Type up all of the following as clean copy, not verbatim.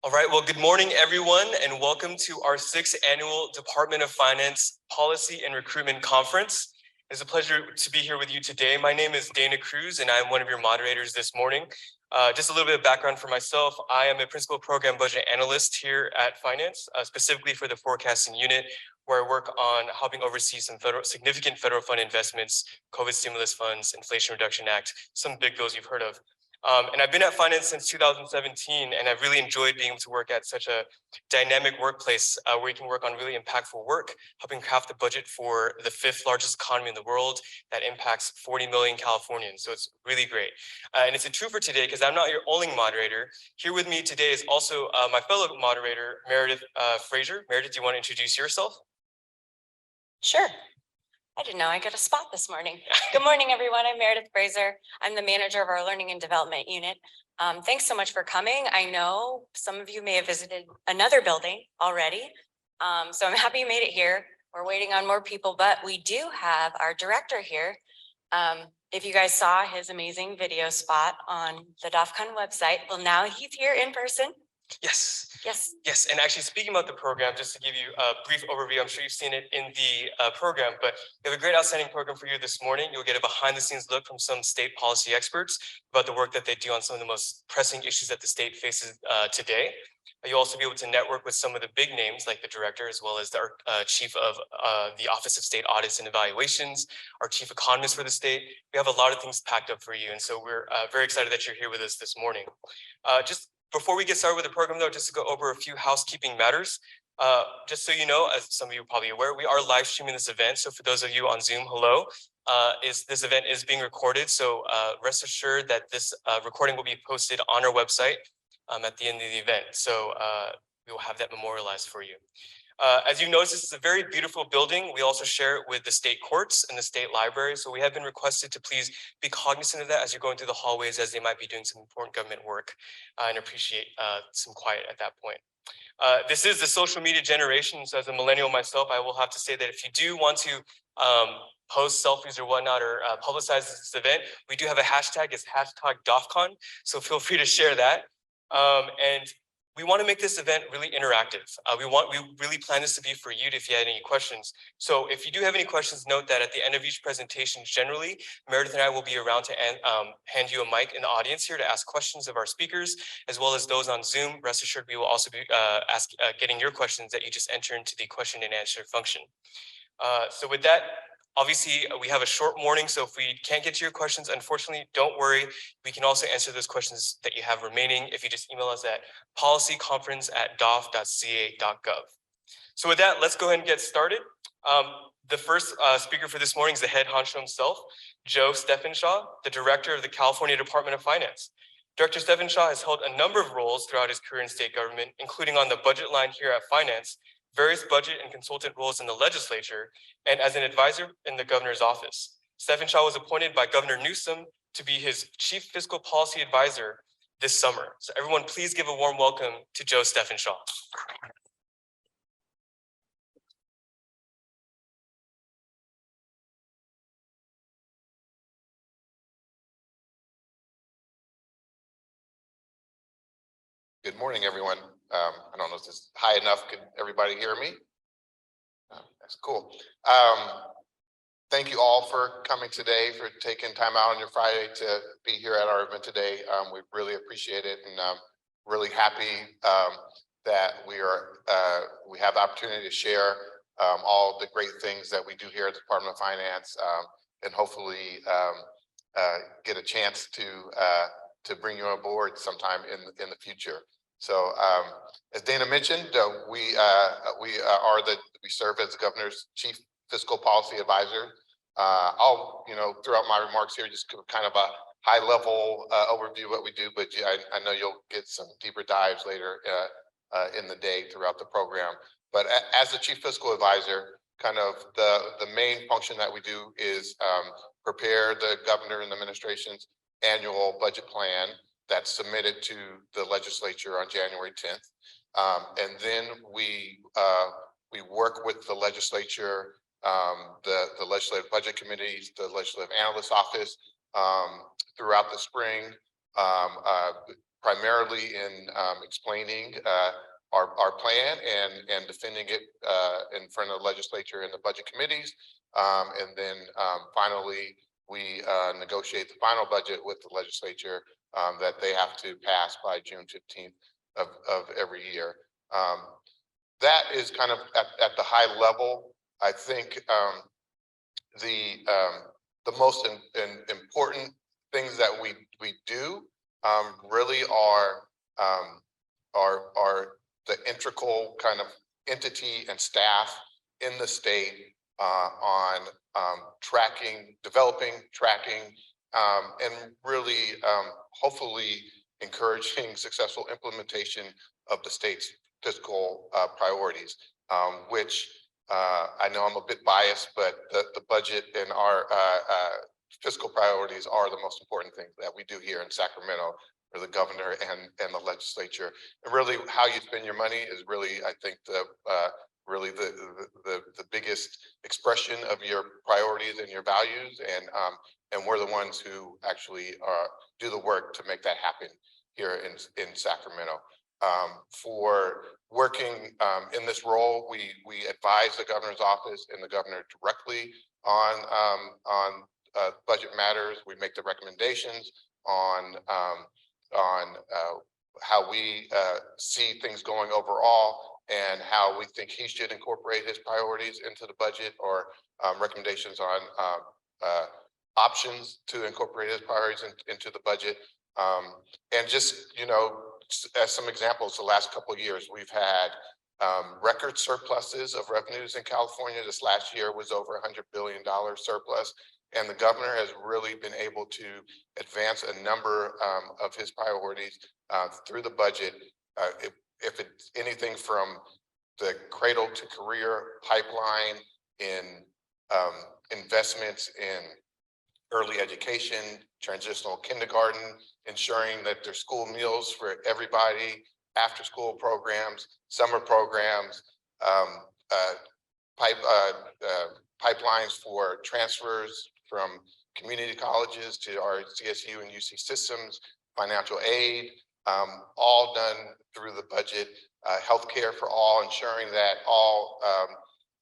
All right, well, good morning, everyone, and welcome to our 6th annual Department of Finance Policy and Recruitment Conference. It's a pleasure to be here with you today. My name is Dana Cruz, and I'm one of your moderators this morning. Just a little bit of background for myself. I am a principal program budget analyst here at Finance, specifically for the forecasting unit, where I work on helping oversee some significant federal fund investments, COVID stimulus funds, Inflation Reduction Act, some big bills you've heard of. And I've been at Finance since 2017, and I've really enjoyed being able to work at such a dynamic workplace where you can work on really impactful work, helping craft the budget for the 5th largest economy in the world that impacts 40 million Californians. So it's really great. And it's a true for today because I'm not your only moderator. Here with me today is also my fellow moderator, Meredith Frazier. Meredith, do you want to introduce yourself? Sure. I didn't know I got a spot this morning. Good morning, everyone. I'm Meredith Fraser. I'm the manager of our Learning and Development Unit. Thanks so much for coming. I know some of you may have visited another building already, so I'm happy you made it here. We're waiting on more people, but we do have our director here. If you guys saw his amazing video spot on the DOFCON website, well, now he's here in person. Yes. Yes. Yes, and actually speaking about the program, just to give you a brief overview, I'm sure you've seen it in the program, but we have a great outstanding program for you this morning. You'll get a behind the scenes look from some state policy experts about the work that they do on some of the most pressing issues that the state faces today. You'll also be able to network with some of the big names like the director, as well as the chief of the Office of State Audits and Evaluations, our chief economist for the state. We have a lot of things packed up for you, and so we're very excited that you're here with us this morning. Just before we get started with the program, though, just to go over a few housekeeping matters. Just so you know, as some of you are probably aware, we are live streaming this event. So for those of you on Zoom, hello. This event is being recorded. So rest assured that this recording will be posted on our website at the end of the event. So we will have that memorialized for you. As you notice, this is a very beautiful building. We also share it with the state courts and the state library. So we have been requested to please be cognizant of that as you're going through the hallways, as they might be doing some important government work, and appreciate some quiet at that point. This is the social media generation. So as a millennial myself, I will have to say that if you do want to post selfies or whatnot, or publicize this event, we do have a hashtag. It's #DOFCON. So feel free to share that. And we want to make this event really interactive. We really plan this to be for you if you had any questions. So if you do have any questions, note that at the end of each presentation, generally, Meredith and I will be around to hand you a mic in the audience here to ask questions of our speakers, as well as those on Zoom. Rest assured, we will also be getting your questions that you just enter into the question and answer function. So with that, obviously, we have a short morning, so if we can't get to your questions, unfortunately, don't worry. We can also answer those questions that you have remaining if you just email us at policyconference@dof.ca.gov. So with that, let's go ahead and get started. The first speaker for this morning is the head honcho himself, Joe Steffenshaw, the director of the California Department of Finance. Director Steffenshaw has held a number of roles throughout his career in state government, including on the budget line here at Finance, various budget and consultant roles in the legislature, and as an advisor in the governor's office. Steffenshaw was appointed by Governor Newsom to be his chief fiscal policy advisor this summer. So everyone, please give a warm welcome to Joe Steffenshaw. Good morning, everyone. I don't know if this is high enough. Can everybody hear me? That's cool. Thank you all for coming today, for taking time out on your Friday to be here at our event today. We really appreciate it, and really happy that we have the opportunity to share all the great things that we do here at the Department of Finance, and hopefully get a chance to bring you on board sometime in the future. So as Dana mentioned, we serve as the governor's chief fiscal policy advisor. I'll, throughout my remarks here, just give kind of a high level overview of what we do, but I know you'll get some deeper dives later in the day throughout the program. But as the chief fiscal advisor, kind of the main function that we do is prepare the governor and the administration's annual budget plan that's submitted to the legislature on January 10th. And then we work with the legislature, the legislative budget committees, the legislative analyst office throughout the spring, primarily in explaining our plan and defending it in front of the legislature and the budget committees. And then finally, we negotiate the final budget with the legislature that they have to pass by June 15th of every year. That is kind of at the high level. I think the most important things that we do really are the integral kind of entity and staff in the state on developing, tracking, and really hopefully encouraging successful implementation of the state's fiscal priorities, which I know I'm a bit biased, but the budget and our fiscal priorities are the most important things that we do here in Sacramento for the governor and the legislature. And really how you spend your money is really, I think, really the biggest expression of your priorities and your values. And we're the ones who actually do the work to make that happen here in Sacramento. For working in this role, we advise the governor's office and the governor directly on budget matters. We make the recommendations on how we see things going overall and how we think he should incorporate his priorities into the budget, or recommendations on options to incorporate his priorities into the budget. And just, as some examples, the last couple of years, we've had record surpluses of revenues in California. This last year was over $100 billion surplus. And the governor has really been able to advance a number of his priorities through the budget. If it's anything from the cradle to career pipeline in investments in early education, transitional kindergarten, ensuring that there's school meals for everybody, after school programs, summer programs, pipelines for transfers from community colleges to our CSU and UC systems, financial aid, all done through the budget, healthcare for all, ensuring that all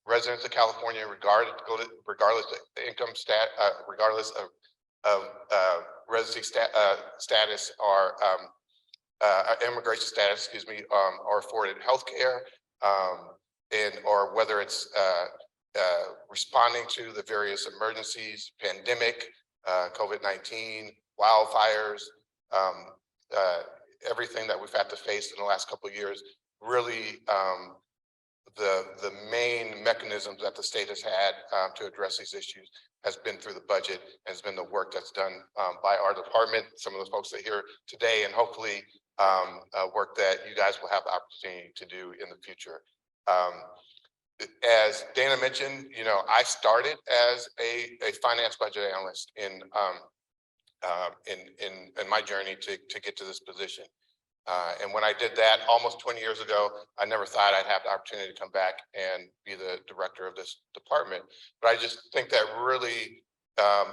residents of California, regardless of income regardless of residency status or immigration status, are afforded healthcare, or whether it's responding to the various emergencies, pandemic, COVID-19, wildfires, everything that we've had to face in the last couple of years. Really, the main mechanisms that the state has had to address these issues has been through the budget, has been the work that's done by our department, some of those folks that are here today, and hopefully work that you guys will have the opportunity to do in the future. As Dana mentioned, I started as a finance budget analyst in my journey to get to this position. And when I did that almost 20 years ago, I never thought I'd have the opportunity to come back and be the director of this department. But I just think that really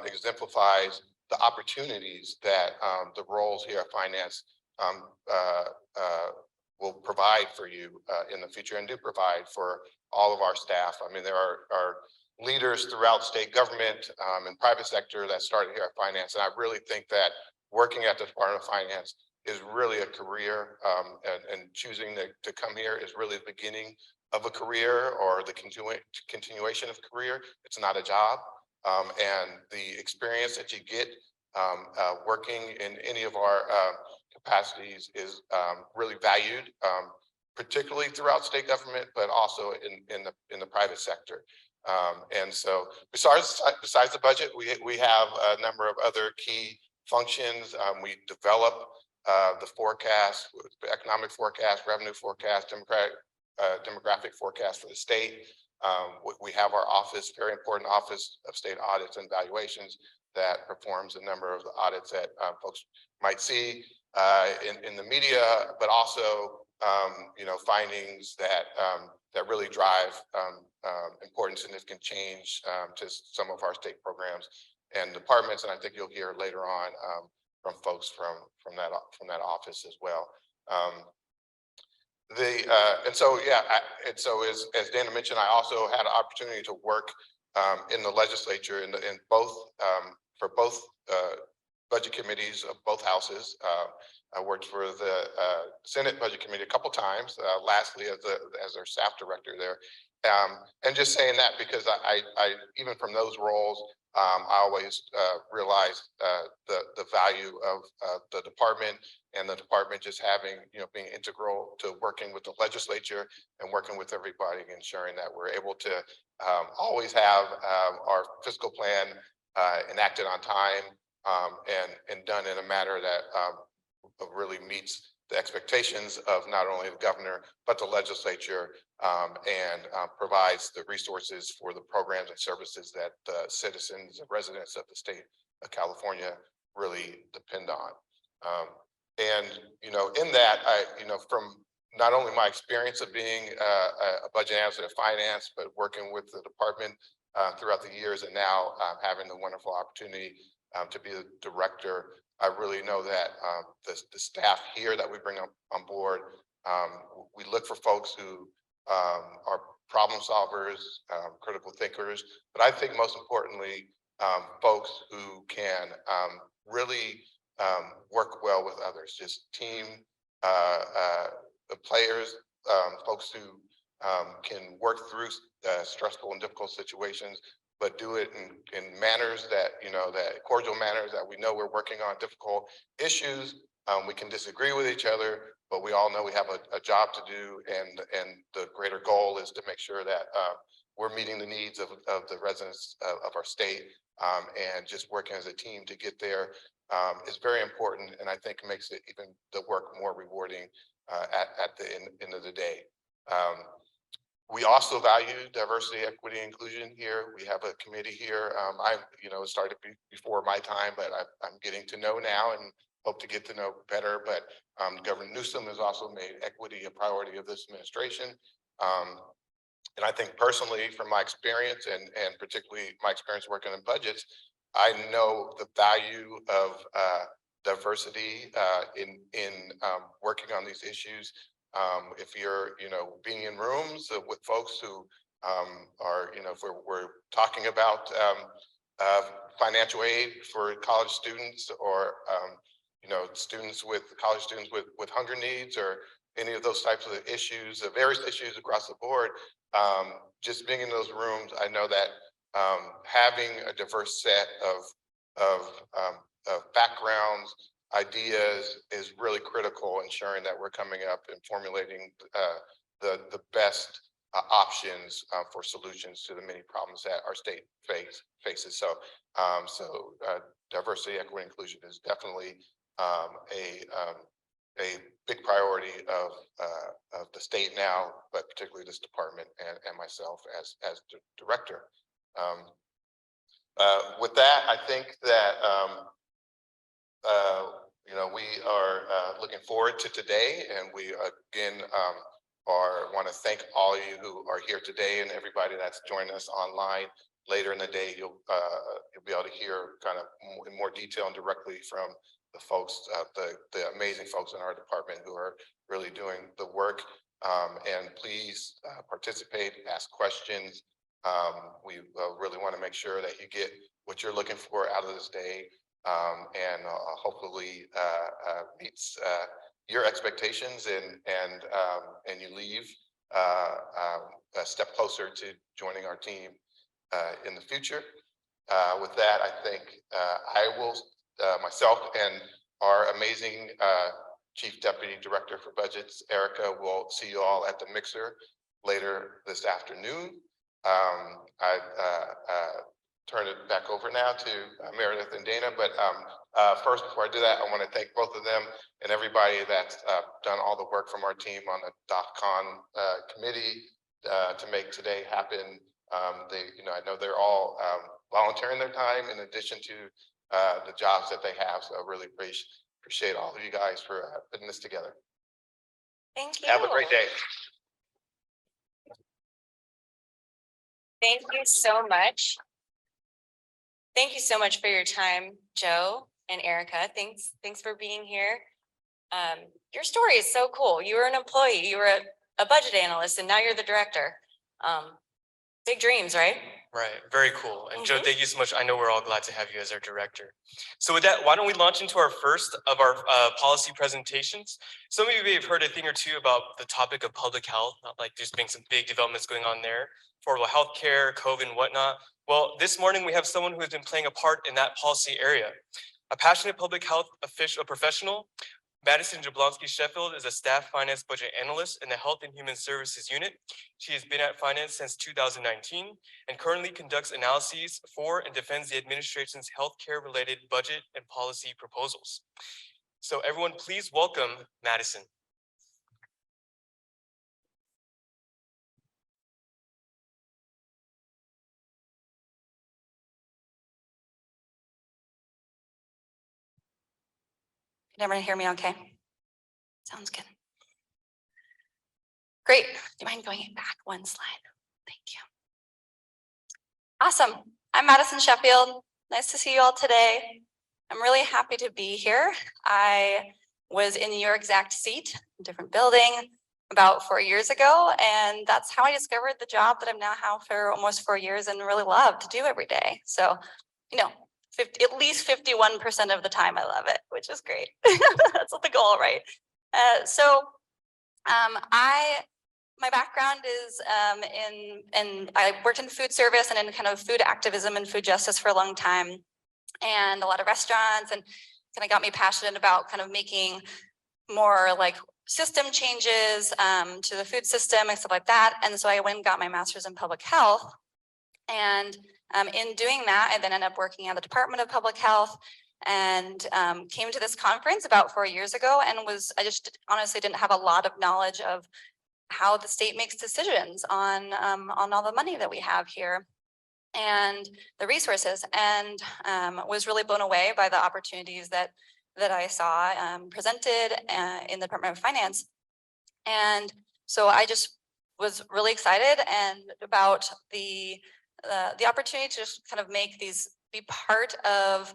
exemplifies the opportunities that the roles here at finance will provide for you in the future, and do provide for all of our staff. I mean, there are leaders throughout state government and private sector that started here at finance. And I really think that working at the Department of Finance is really a career, and choosing to come here is really the beginning of a career, or the continuation of career. It's not a job. And the experience that you get working in any of our capacities is really valued, particularly throughout state government, but also in the private sector. And so besides the budget, we have a number of other key functions. We develop the forecast, the economic forecast, revenue forecast, demographic forecast for the state. We have our office, very important Office of State Audits and Valuations, that performs a number of the audits that folks might see in the media, but also findings that really drive important, significant change to some of our state programs and departments. And I think you'll hear later on folks from that office as well. And so, yeah, and so as Dana mentioned, I also had an opportunity to work in the legislature in both for both budget committees of both houses. I worked for the Senate Budget Committee a couple times, lastly as their staff director there. And just saying that because I even from those roles, I always realized the value of the department, and the department just having, being integral to working with the legislature and working with everybody, ensuring that we're able to always have our fiscal plan enacted on time and done in a manner that really meets the expectations of not only the governor, but the legislature, and provides the resources for the programs and services that citizens and residents of the state of California really depend on. And, in that, from not only my experience of being a budget analyst at finance, but working with the department throughout the years, and now having the wonderful opportunity to be the director, I really know that the staff here that we bring on board, we look for folks who are problem solvers, critical thinkers, but I think most importantly, folks who can really work well with others, just team players, folks who can work through stressful and difficult situations, but do it in manners that, that cordial manners that we know we're working on difficult issues. We can disagree with each other, but we all know we have a job to do, and the greater goal is to make sure that we're meeting the needs of the residents of our state, and just working as a team to get there is very important, and I think makes it even the work more rewarding at the end of the day. We also value diversity, equity, inclusion here. We have a committee here. It started before my time, but I'm getting to know now and hope to get to know better. But Governor Newsom has also made equity a priority of this administration. And I think personally, from my experience and particularly my experience working in budgets, I know the value of diversity in working on these issues. If you're, being in rooms with folks who are, if we're talking about financial aid for college students, or college students with hunger needs, or any of those types of issues, various issues across the board, just being in those rooms, I know that having a diverse set of backgrounds, ideas is really critical, ensuring that we're coming up and formulating the best options for solutions to the many problems that our state faces. So diversity, equity, inclusion is definitely a big priority of the state now, but particularly this department and myself as the director. With that, I think that we are looking forward to today, and we again want to thank all of you who are here today, and everybody that's joining us online. Later in the day, you'll be able to hear kind of in more detail and directly from the folks, the amazing folks in our department who are really doing the work. And please participate, ask questions. We really want to make sure that you get what you're looking for out of this day, and hopefully meets your expectations, and you leave a step closer to joining our team in the future. With that, I think I will myself and our amazing Chief Deputy Director for Budgets, Erica, will see you all at the mixer later this afternoon. I turn it back over now to Meredith and Dana, but first, before I do that, I want to thank both of them and everybody that's done all the work from our team on the DOFCON committee to make today happen. I know they're all volunteering their time in addition to the jobs that they have. So I really appreciate all of you guys for putting this together. Thank you. Have a great day. Thank you so much. Thank you so much for your time, Joe. and Erica. Thanks for being here. Your story is so cool. You were an employee, you were a budget analyst, and now you're the director. Big dreams, right? Right, very cool. And Joe, thank you so much. I know we're all glad to have you as our director. So with that, why don't we launch into our first of our policy presentations? Some of you may have heard a thing or two about the topic of public health, not like there's been some big developments going on there, affordable health care, COVID and whatnot. Well, this morning we have someone who has been playing a part in that policy area. A passionate public health official, professional, Madison Jablonski Sheffield is a staff finance budget analyst in the Health and Human Services Unit. She has been at finance since 2019 and currently conducts analyses for and defends the administration's healthcare related budget and policy proposals. So everyone, please welcome Madison. Can everyone hear me okay? Sounds good. Great. Do you mind going back one slide? Thank you. Awesome. I'm Madison Sheffield. Nice to see you all today. I'm really happy to be here. I was in your exact seat, different building, about 4 years ago, and that's how I discovered the job that I'm now have for almost 4 years and really love to do every day. So, you know, at least 51% of the time I love it, which is great. That's the goal, right? My background is in I worked in food service and in kind of food activism and food justice for a long time, and a lot of restaurants, and kind of got me passionate about kind of making more like system changes to the food system and stuff like that. And so I went and got my master's in public health. And in doing that, I then ended up working at the Department of Public Health, and came to this conference about 4 years ago, and I just honestly didn't have a lot of knowledge of how the state makes decisions on all the money that we have here and the resources, and was really blown away by the opportunities that I saw presented in the Department of Finance. And so I just was really excited and about the opportunity to just kind of be part of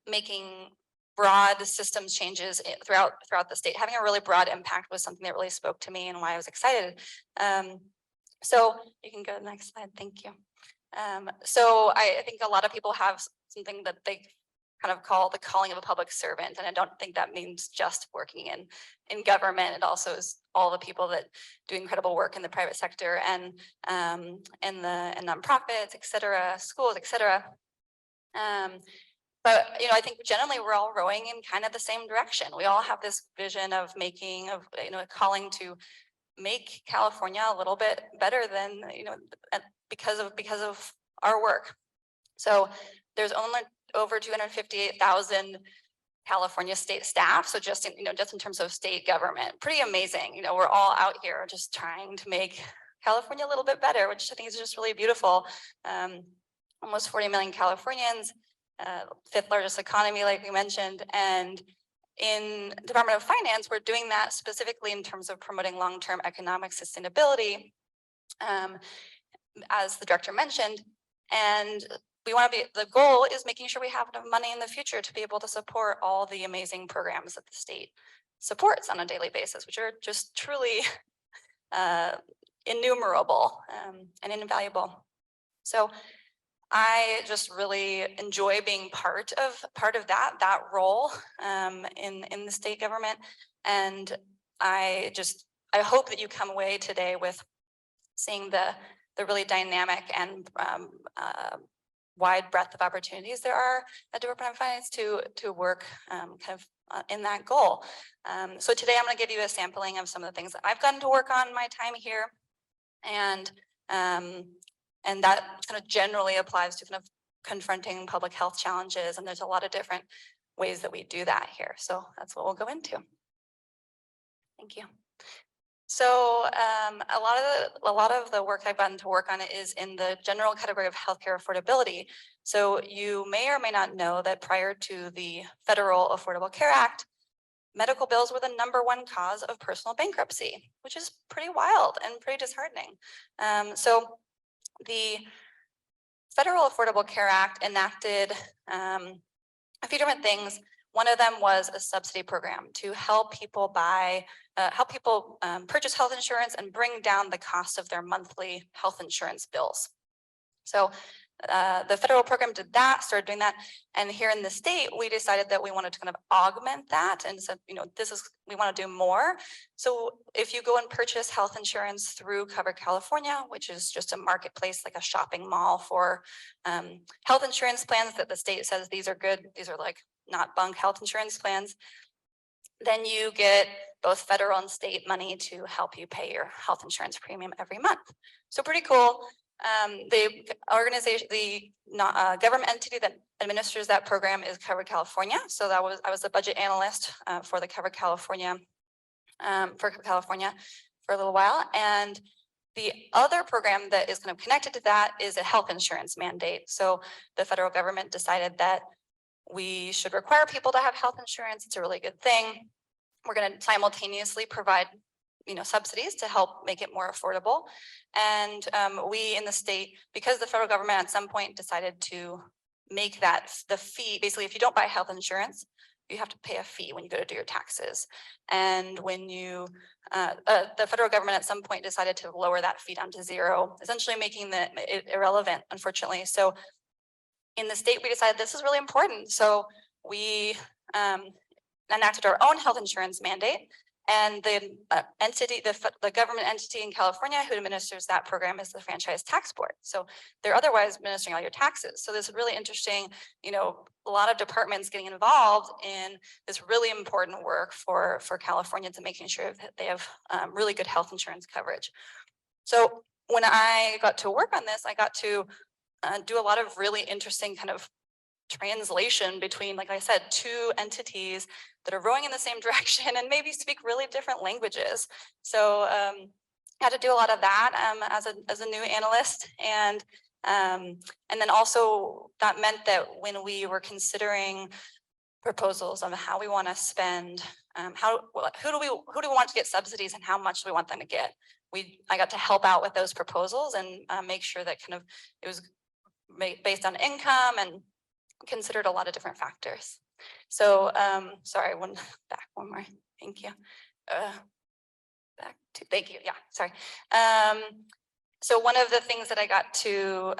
making broad systems changes throughout the state. Having a really broad impact was something that really spoke to me and why I was excited. So you can go to the next slide. Thank you. So I think a lot of people have something that they kind of call the calling of a public servant. And I don't think that means just working in government. It also is all the people that do incredible work in the private sector and nonprofits, et cetera, schools, et cetera. But, you know, I think generally we're all rowing in kind of the same direction. We all have this vision of a calling to make California a little bit better than, because of our work. So there's only over 258,000 California state staff. So just in terms of state government, pretty amazing. We're all out here just trying to make California a little bit better, which I think is just really beautiful. Almost 40 million Californians, fifth largest economy, like we mentioned. And in Department of Finance, we're doing that specifically in terms of promoting long-term economic sustainability, as the director mentioned. And the goal is making sure we have enough money in the future to be able to support all the amazing programs that the state supports on a daily basis, which are just truly innumerable and invaluable. So I just really enjoy being part of that role in the state government. And I hope that you come away today with seeing the really dynamic and wide breadth of opportunities there are at Department of Finance to work in that goal. So today I'm going to give you a sampling of some of the things that I've gotten to work on in my time here, and that kind of generally applies to kind of confronting public health challenges. And there's a lot of different ways that we do that here. So that's what we'll go into. Thank you. So a lot of the work I've gotten to work on is in the general category of healthcare affordability. So you may or may not know that prior to the Federal Affordable Care Act, medical bills were the #1 cause of personal bankruptcy, which is pretty wild and pretty disheartening. So the Federal Affordable Care Act enacted a few different things. One of them was a subsidy program to help people purchase health insurance and bring down the cost of their monthly health insurance bills. So the federal program did that, started doing that. And here in the state, we decided that we wanted to kind of augment that and said, we want to do more. So if you go and purchase health insurance through Cover California, which is just a marketplace, like a shopping mall for health insurance plans that the state says these are good, these are like not bunk health insurance plans, then you get both federal and state money to help you pay your health insurance premium every month. So pretty cool. The organization, the government entity that administers that program is Cover California. So I was the budget analyst for the Cover California for a little while. And the other program that is kind of connected to that is a health insurance mandate. So the federal government decided that we should require people to have health insurance. It's a really good thing. We're going to simultaneously provide subsidies to help make it more affordable. And we in the state, because the federal government at some point decided to make that the fee, basically, if you don't buy health insurance, you have to pay a fee when you go to do your taxes. And when you, the federal government at some point decided to lower that fee down to zero, essentially making it irrelevant, unfortunately. So in the state, we decided this is really important. So we enacted our own health insurance mandate. And the entity, the government entity in California who administers that program is the Franchise Tax Board. So they're otherwise administering all your taxes. So this is really interesting, a lot of departments getting involved in this really important work for Californians and making sure that they have really good health insurance coverage. So when I got to work on this, I got to do a lot of really interesting kind of translation between, like I said, two entities that are rowing in the same direction and maybe speak really different languages. So I had to do a lot of that as a new analyst. And then also that meant that when we were considering proposals on how we want to spend, who do we want to get subsidies and how much do we want them to get? I got to help out with those proposals and make sure that kind of it was based on income and considered a lot of different factors. So sorry, back one more. Thank you. Thank you. Yeah, sorry. So one of the things that I got to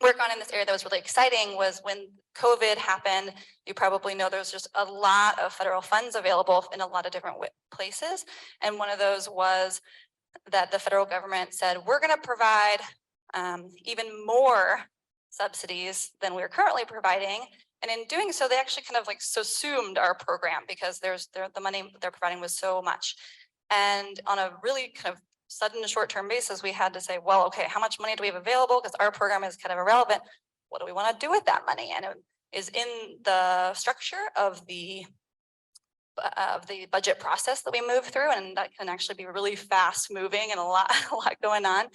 work on in this area that was really exciting was when COVID happened. You probably know there was just a lot of federal funds available in a lot of different places. And one of those was that the federal government said, we're going to provide even more subsidies than we're currently providing. And in doing so, they actually kind of like subsumed our program because the money they're providing was so much. And on a really kind of sudden short-term basis, we had to say, well, okay, how much money do we have available? Because our program is kind of irrelevant. What do we want to do with that money? And it is in the structure of the budget process that we move through, and that can actually be really fast moving and a lot going on.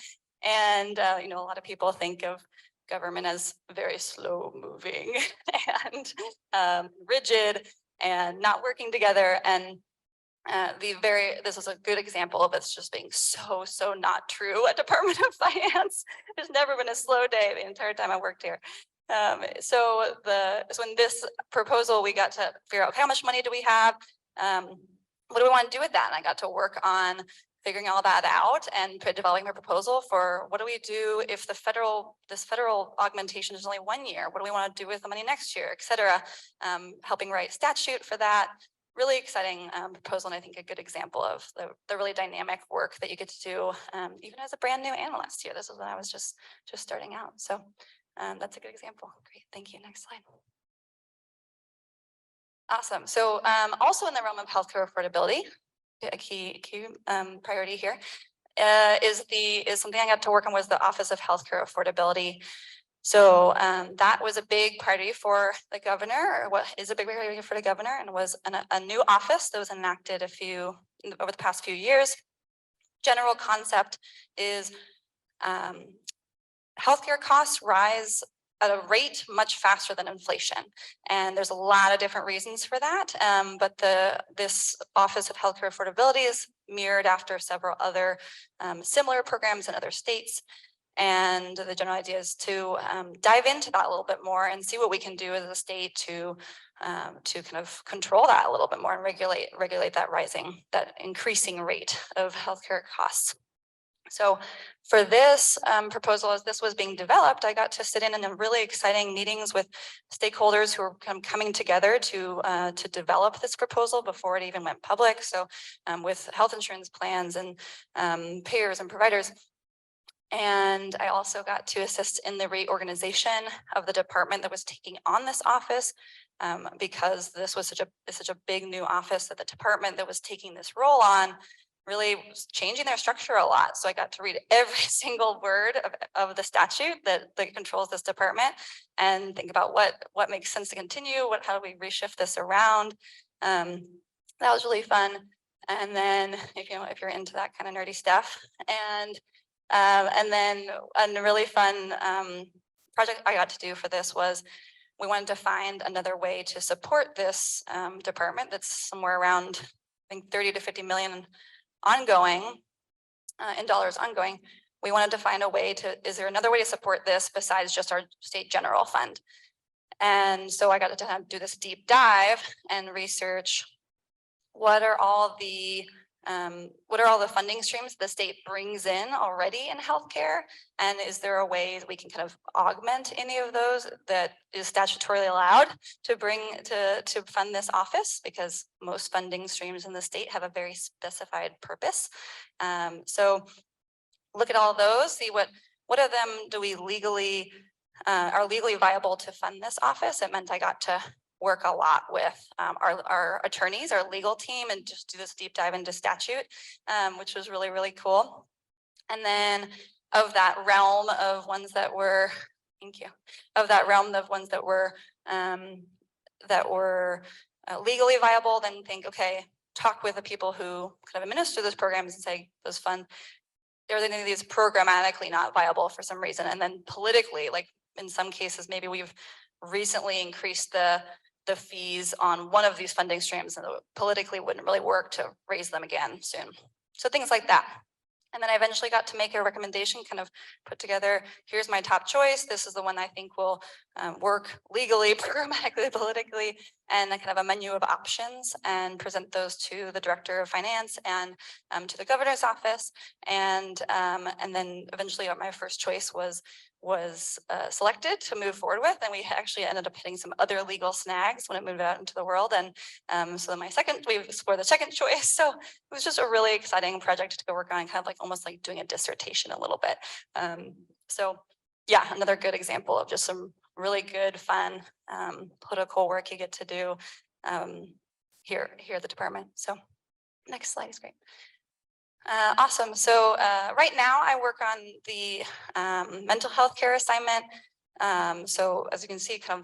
And a lot of people think of government as very slow moving and rigid and not working together. And this is a good example of it's just being so not true at Department of Finance. There's never been a slow day the entire time I worked here. So in this proposal, we got to figure out, okay, how much money do we have? What do we want to do with that? And I got to work on figuring all that out and developing a proposal for what do we do if this federal augmentation is only 1 year? What do we want to do with the money next year, et cetera? Helping write statute for that. Really exciting proposal, and I think a good example of the really dynamic work that you get to do even as a brand new analyst here. This is when I was just starting out. So that's a good example. Great, thank you. Next slide. Awesome. So also in the realm of healthcare affordability, a key priority here is something I got to work on was the Office of Healthcare Affordability. So that was a big priority for the governor, or what is a big priority for the governor, and was a new office that was enacted over the past few years. General concept is healthcare costs rise at a rate much faster than inflation. And there's a lot of different reasons for that. But this Office of Healthcare Affordability is mirrored after several other similar programs in other states. And the general idea is to dive into that a little bit more and see what we can do as a state to kind of control that a little bit more and regulate that increasing rate of healthcare costs. So for this proposal, as this was being developed, I got to sit in a really exciting meetings with stakeholders who are coming together to develop this proposal before it even went public. So with health insurance plans and payers and providers. And I also got to assist in the reorganization of the department that was taking on this office, because this was such a big new office that the department that was taking this role on really was changing their structure a lot. So I got to read every single word of the statute that controls this department and think about what makes sense to continue, how do we reshift this around. That was really fun. And then if you're into that kind of nerdy stuff, and then a really fun project I got to do for this was we wanted to find another way to support this department that's somewhere around, I think, 30 to 50 million ongoing in dollars ongoing. We wanted to find a way is there another way to support this besides just our state general fund? And so I got to do this deep dive and research what are all the funding streams the state brings in already in healthcare? And is there a way that we can kind of augment any of those that is statutorily allowed to bring to fund this office? Because most funding streams in the state have a very specified purpose. So look at all those, see what of them do we legally are legally viable to fund this office. It meant I got to work a lot with our attorneys, our legal team, and just do this deep dive into statute, which was really, really cool. And then of that realm of ones that were, thank you, of that realm of ones that were legally viable, then think, okay, talk with the people who kind of administer those programs and say those funds, are any of these programmatically not viable for some reason? And then politically, like in some cases, maybe we've recently increased the fees on one of these funding streams and it politically wouldn't really work to raise them again soon. So things like that. And then I eventually got to make a recommendation, kind of put together, here's my top choice. This is the one I think will work legally, programmatically, politically, and a kind of a menu of options, and present those to the director of finance and to the governor's office. And then eventually my first choice was selected to move forward with, and we actually ended up hitting some other legal snags when it moved out into the world. And so we explored the second choice. So it was just a really exciting project to go work on, kind of like almost like doing a dissertation a little bit. So yeah, another good example of just some really good, fun political work you get to do here at the department. So next slide is great. Awesome. So right now I work on the mental health care assignment. So as you can see, kind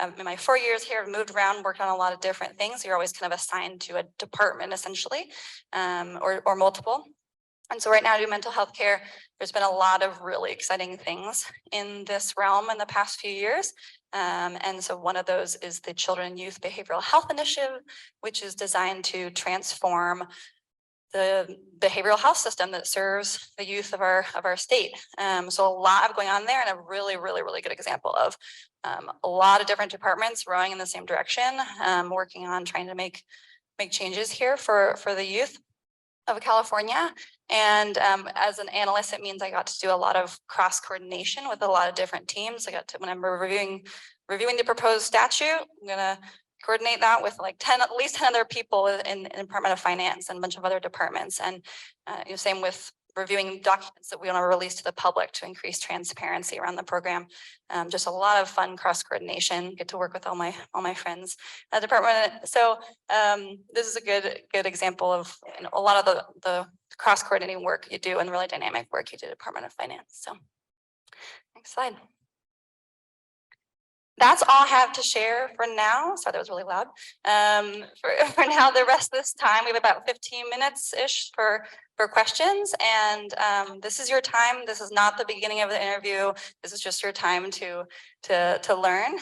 of in my 4 years here, I've moved around, worked on a lot of different things. You're always kind of assigned to a department essentially, or multiple. And so right now I do mental health care. There's been a lot of really exciting things in this realm in the past few years. And so one of those is the Children and Youth Behavioral Health Initiative, which is designed to transform the behavioral health system that serves the youth of our state. So a lot of going on there, and a really, really, really good example of a lot of different departments rowing in the same direction, working on trying to make changes here for the youth of California. And as an analyst, it means I got to do a lot of cross coordination with a lot of different teams. I got to, when I'm reviewing the proposed statute, I'm gonna coordinate that with like at least 10 other people in Department of Finance and a bunch of other departments. And same with reviewing documents that we want to release to the public to increase transparency around the program. Just a lot of fun cross coordination. Get to work with all my friends at the department. So this is a good example of a lot of the cross coordinating work you do and really dynamic work you do at Department of Finance. So next slide. That's all I have to share for now. Sorry, that was really loud. For now, the rest of this time, we have about 15 minutes-ish for questions. And this is your time. This is not the beginning of the interview. This is just your time to learn.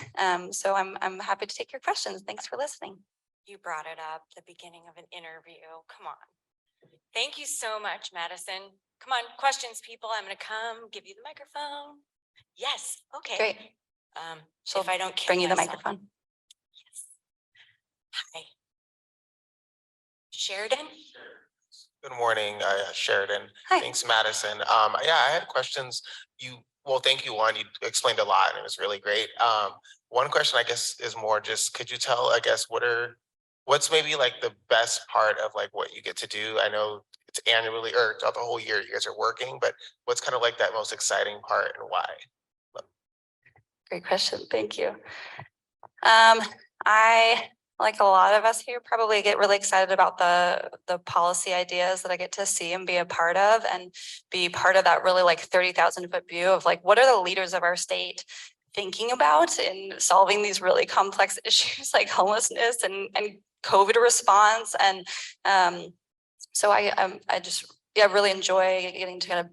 So I'm happy to take your questions. Thanks for listening. You brought it up, the beginning of an interview. Come on. Thank you so much, Madison. Come on, questions, people. I'm gonna come give you the microphone. Yes, okay. Great. So if I don't kill Bring you the myself. microphone. Yes. Hi. Sheridan? Good morning, Sheridan. Hi. Thanks, Madison. Yeah, I had questions. Well, thank you. One, you explained a lot and it was really great. One question I guess is more just, could you tell, I guess, what's maybe like the best part of like what you get to do? I know it's annually or throughout the whole year you guys are working, but what's kind of like that most exciting part and why? Great question. Thank you. I, like a lot of us here, probably get really excited about the policy ideas that I get to see and be a part of, and be part of that really like 30,000-foot view of like, what are the leaders of our state thinking about in solving these really complex issues like homelessness and COVID response. And so I just, yeah, really enjoy getting to kind of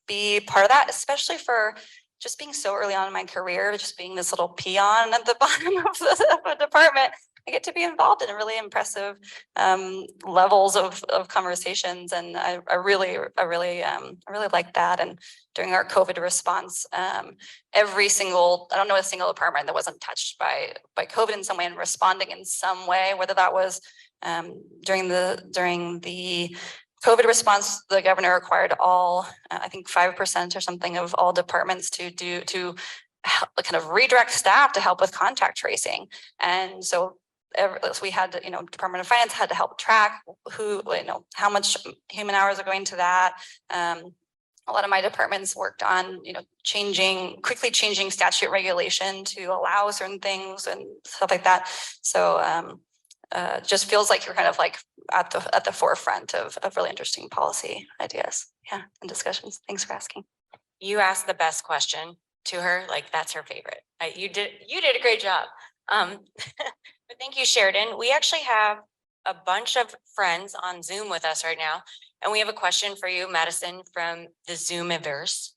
be part of that, especially for just being so early on in my career, just being this little peon at the bottom of the department. I get to be involved in really impressive levels of conversations, and I really like that. And during our COVID response, every single, I don't know a single department that wasn't touched by COVID in some way and responding in some way, whether that was during the COVID response. The governor required all, I think 5% or something of all departments to kind of redirect staff to help with contact tracing. And so we had to, Department of Finance had to help track how much human hours are going to that. A lot of my departments worked on, quickly changing statute regulation to allow certain things and stuff like that. So just feels like you're kind of like at the forefront of really interesting policy ideas. Yeah, and discussions. Thanks for asking. You asked the best question to her, like that's her favorite. You did a great job. But thank you, Sheridan. We actually have a bunch of friends on Zoom with us right now, and we have a question for you, Madison, from the Zoomiverse.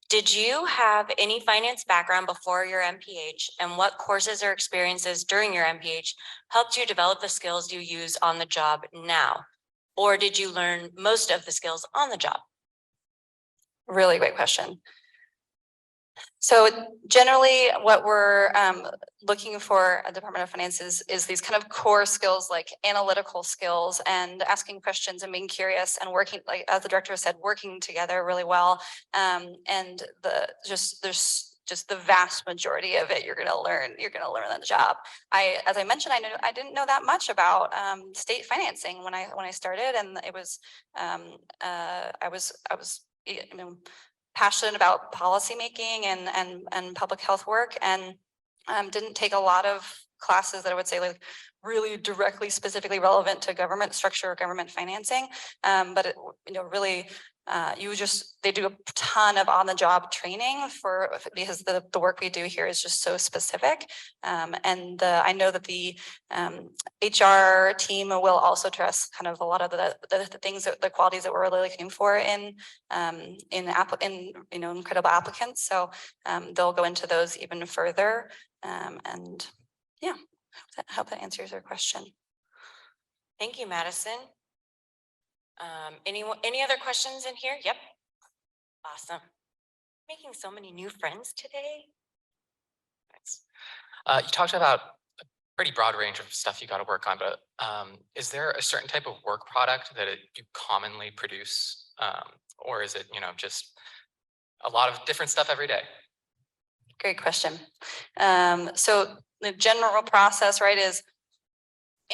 Did you have any finance background before your MPH, and what courses or experiences during your MPH helped you develop the skills you use on the job now? Or did you learn most of the skills on the job? Really great question. So generally what we're looking for at Department of Finance is these kind of core skills like analytical skills and asking questions and being curious and working, like as the director said, working together really well. And there's just the vast majority of it you're going to learn on the job. As I mentioned, I didn't know that much about state financing when I started, and it was I was passionate about policymaking and public health work, and didn't take a lot of classes that I would say like really directly specifically relevant to government structure or government financing. But it, really they do a ton of on-the-job training because the work we do here is just so specific. And I know that the HR team will also address kind of a lot of the things the qualities that we're really looking for in incredible applicants. So they'll go into those even further. And yeah, I hope that answers your question. Thank you, Madison. Any other questions in here? Yep. Awesome. Making so many new friends today. Thanks. You talked about a pretty broad range of stuff you got to work on, but is there a certain type of work product that you commonly produce, or is it just a lot of different stuff every day? Great question. So the general process, right, is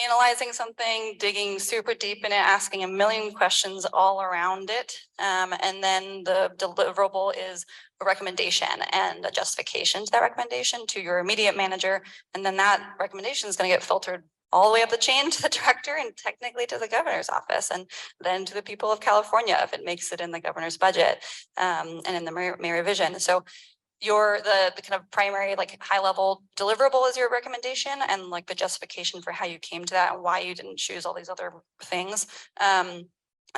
analyzing something, digging super deep in it, asking a million questions all around it. And then the deliverable is a recommendation and a justification to that recommendation to your immediate manager. And then that recommendation is going to get filtered all the way up the chain to the director and technically to the governor's office, and then to the people of California if it makes it in the governor's budget and in the May revision. So the kind of primary like high level deliverable is your recommendation, and like the justification for how you came to that and why you didn't choose all these other things. And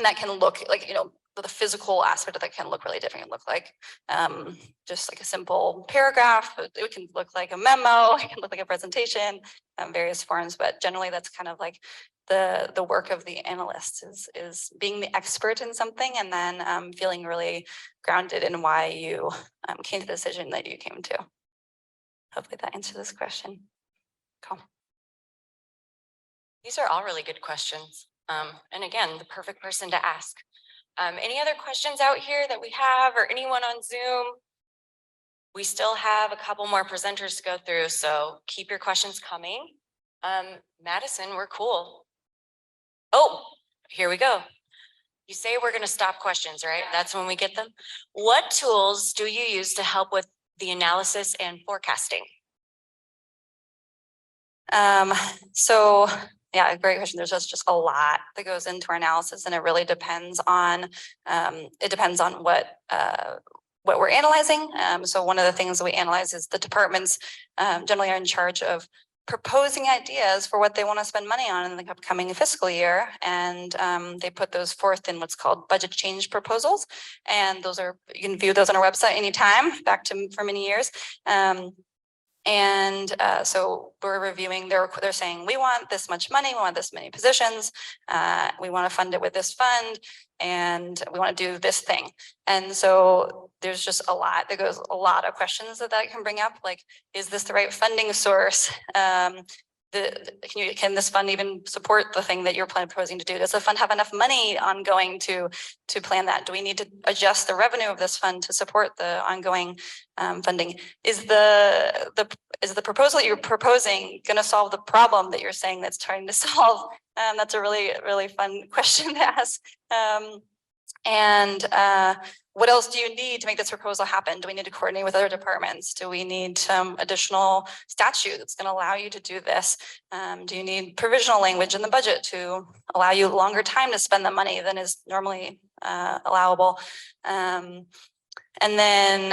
that can look like, the physical aspect of that can look really different. It can look like just like a simple paragraph. It can look like a memo. It can look like a presentation, various forms. But generally, that's kind of like the work of the analyst is being the expert in something and then feeling really grounded in why you came to the decision that you came to. Hopefully that answers this question. Cool. These are all really good questions. And again, the perfect person to ask. Any other questions out here that we have, or anyone on Zoom? We still have a couple more presenters to go through, so keep your questions coming. Madison, we're cool. Oh, here we go. You say we're going to stop questions, right? That's when we get them. What tools do you use to help with the analysis and forecasting? So yeah, great question. There's just a lot that goes into our analysis, and it really depends on what we're analyzing. So one of the things that we analyze is the departments generally are in charge of proposing ideas for what they want to spend money on in the upcoming fiscal year. And they put those forth in what's called budget change proposals. And those are, you can view those on our website anytime, back to for many years. So we're reviewing, they're saying, we want this much money, we want this many positions, we want to fund it with this fund, and we want to do this thing. And so there's just a lot of questions that can bring up, like, is this the right funding source? Can this fund even support the thing that you're proposing to do? Does the fund have enough money ongoing to plan that? Do we need to adjust the revenue of this fund to support the ongoing funding? Is the proposal you're proposing going to solve the problem that you're saying that's trying to solve? That's a really fun question to ask. What else do you need to make this proposal happen? Do we need to coordinate with other departments? Do we need some additional statute that's going to allow you to do this? Do you need provisional language in the budget to allow you longer time to spend the money than is normally allowable? And then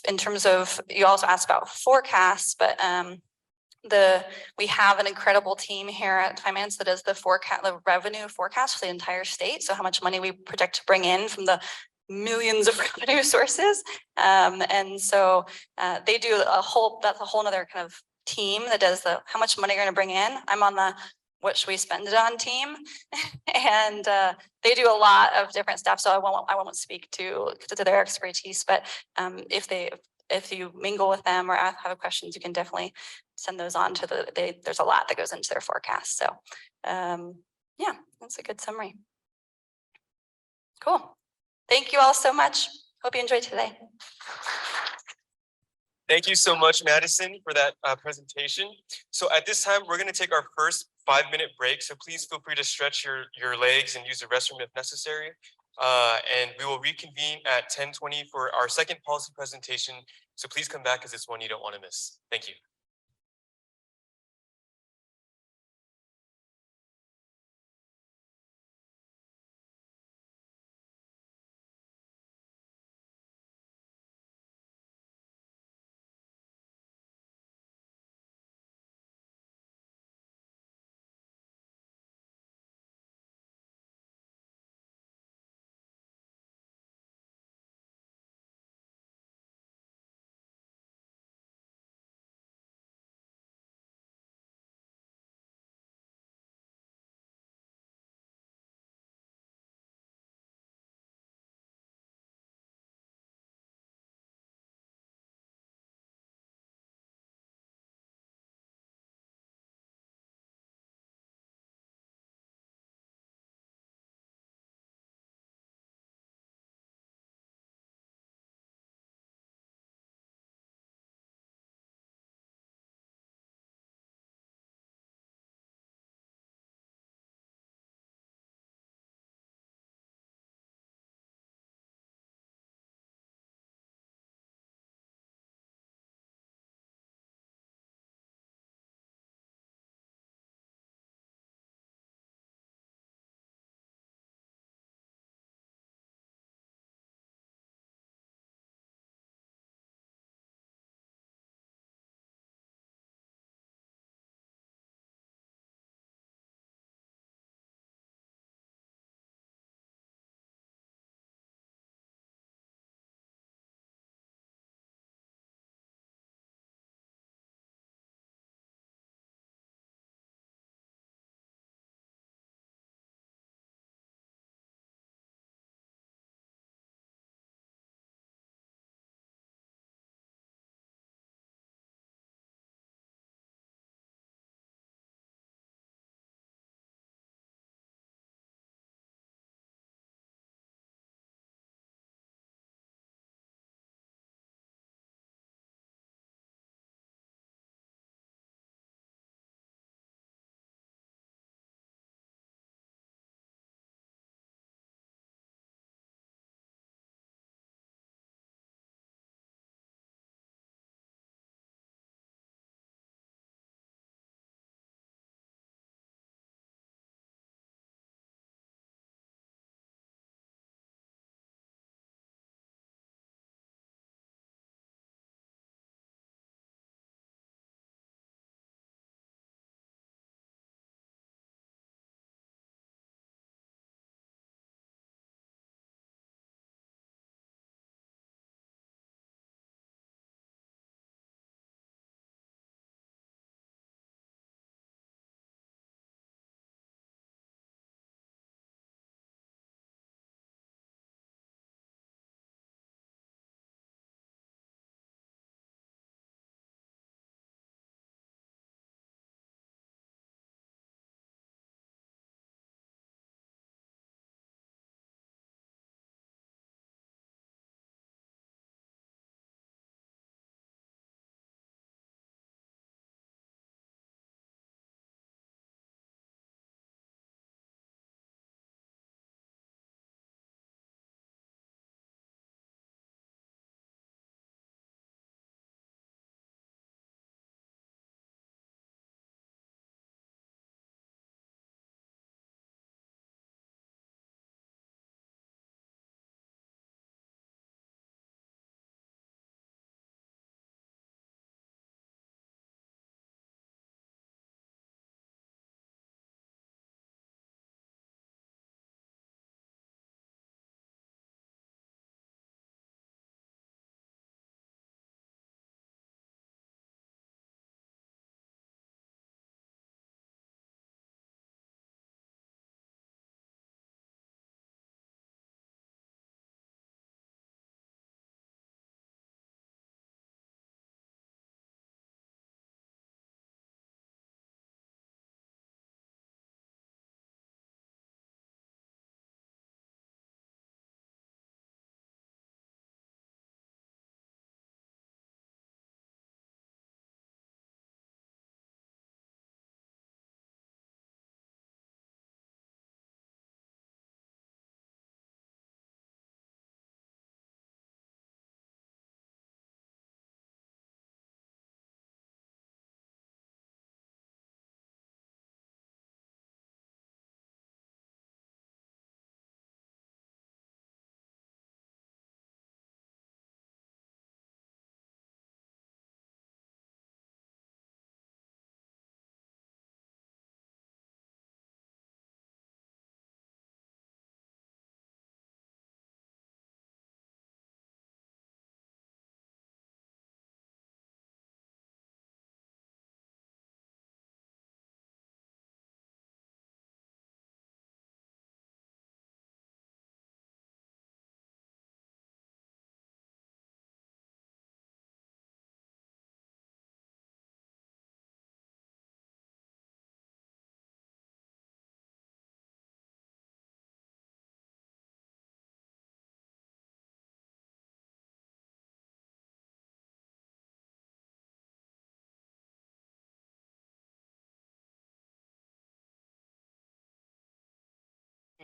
in terms of, you also asked about forecasts, but we have an incredible team here at Finance that does the revenue forecast for the entire state. So how much money we project to bring in from the millions of revenue sources. And so they do that's a whole nother kind of team that does how much money you're going to bring in. I'm on the what should we spend it on team. And they do a lot of different stuff. So I won't speak to their expertise, but if you mingle with them or have questions, you can definitely send those on to there's a lot that goes into their forecast. So yeah, that's a good summary. Cool. Thank you all so much. Hope you enjoyed today. Thank you so much, Madison, for that presentation. So at this time, we're going to take our first 5-minute break. So please feel free to stretch your legs and use the restroom if necessary. And we will reconvene at 10:20 for our second policy presentation. So please come back, because it's one you don't want to miss. Thank you.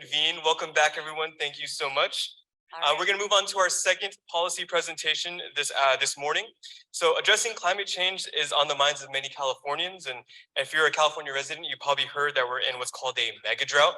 convene. Welcome back, everyone. Thank you so much. All We're right. going to move on to our second policy presentation this morning. So addressing climate change is on the minds of many Californians. And if you're a California resident, you probably heard that we're in what's called a mega drought.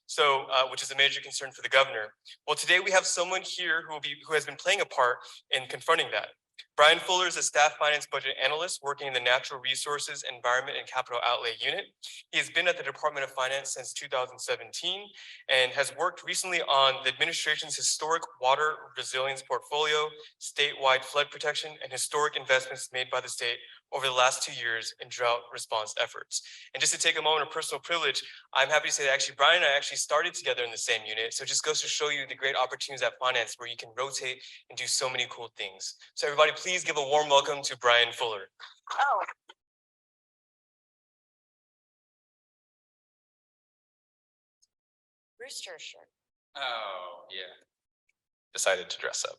So, which is a major concern for the governor. Well, today we have someone here who has been playing a part in confronting that. Brian Fuller is a staff finance budget analyst working in the Natural Resources, Environment, and Capital Outlay Unit. He has been at the Department of Finance since 2017 and has worked recently on the administration's historic water resilience portfolio, statewide flood protection, and historic investments made by the state over the last 2 years in drought response efforts. And just to take a moment of personal privilege, I'm happy to say that actually Brian and I actually started together in the same unit. So it just goes to show you the great opportunities at finance where you can rotate and do so many cool things. So everybody, please give a warm welcome to Brian Fuller. Oh. Rooster shirt. Oh, yeah. Decided to dress up.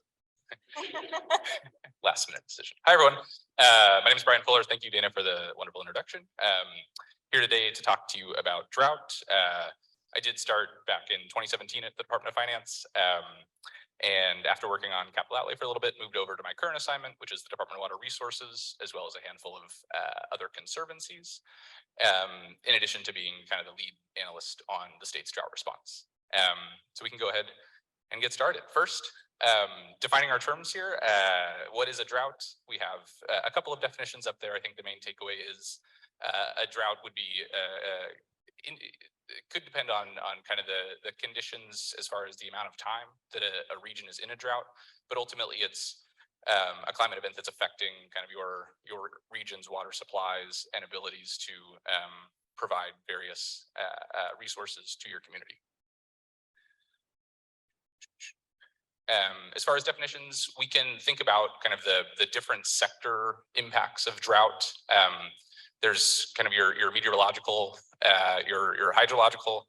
Last minute decision. Hi, everyone. My name is Brian Fuller. Thank you, Dana, for the wonderful introduction. Here today to talk to you about drought. I did start back in 2017 at the Department of Finance. And after working on capital outlay for a little bit, moved over to my current assignment, which is the Department of Water Resources, as well as a handful of other conservancies, in addition to being kind of the lead analyst on the state's drought response. So we can go ahead and get started. First, defining our terms here. What is a drought? We have a couple of definitions up there. I think the main takeaway is a drought would be it could depend on kind of the conditions as far as the amount of time that a region is in a drought, but ultimately it's a climate event that's affecting kind of your region's water supplies and abilities to provide various resources to your community. As far as definitions, we can think about kind of the different sector impacts of drought. There's kind of your meteorological, your hydrological,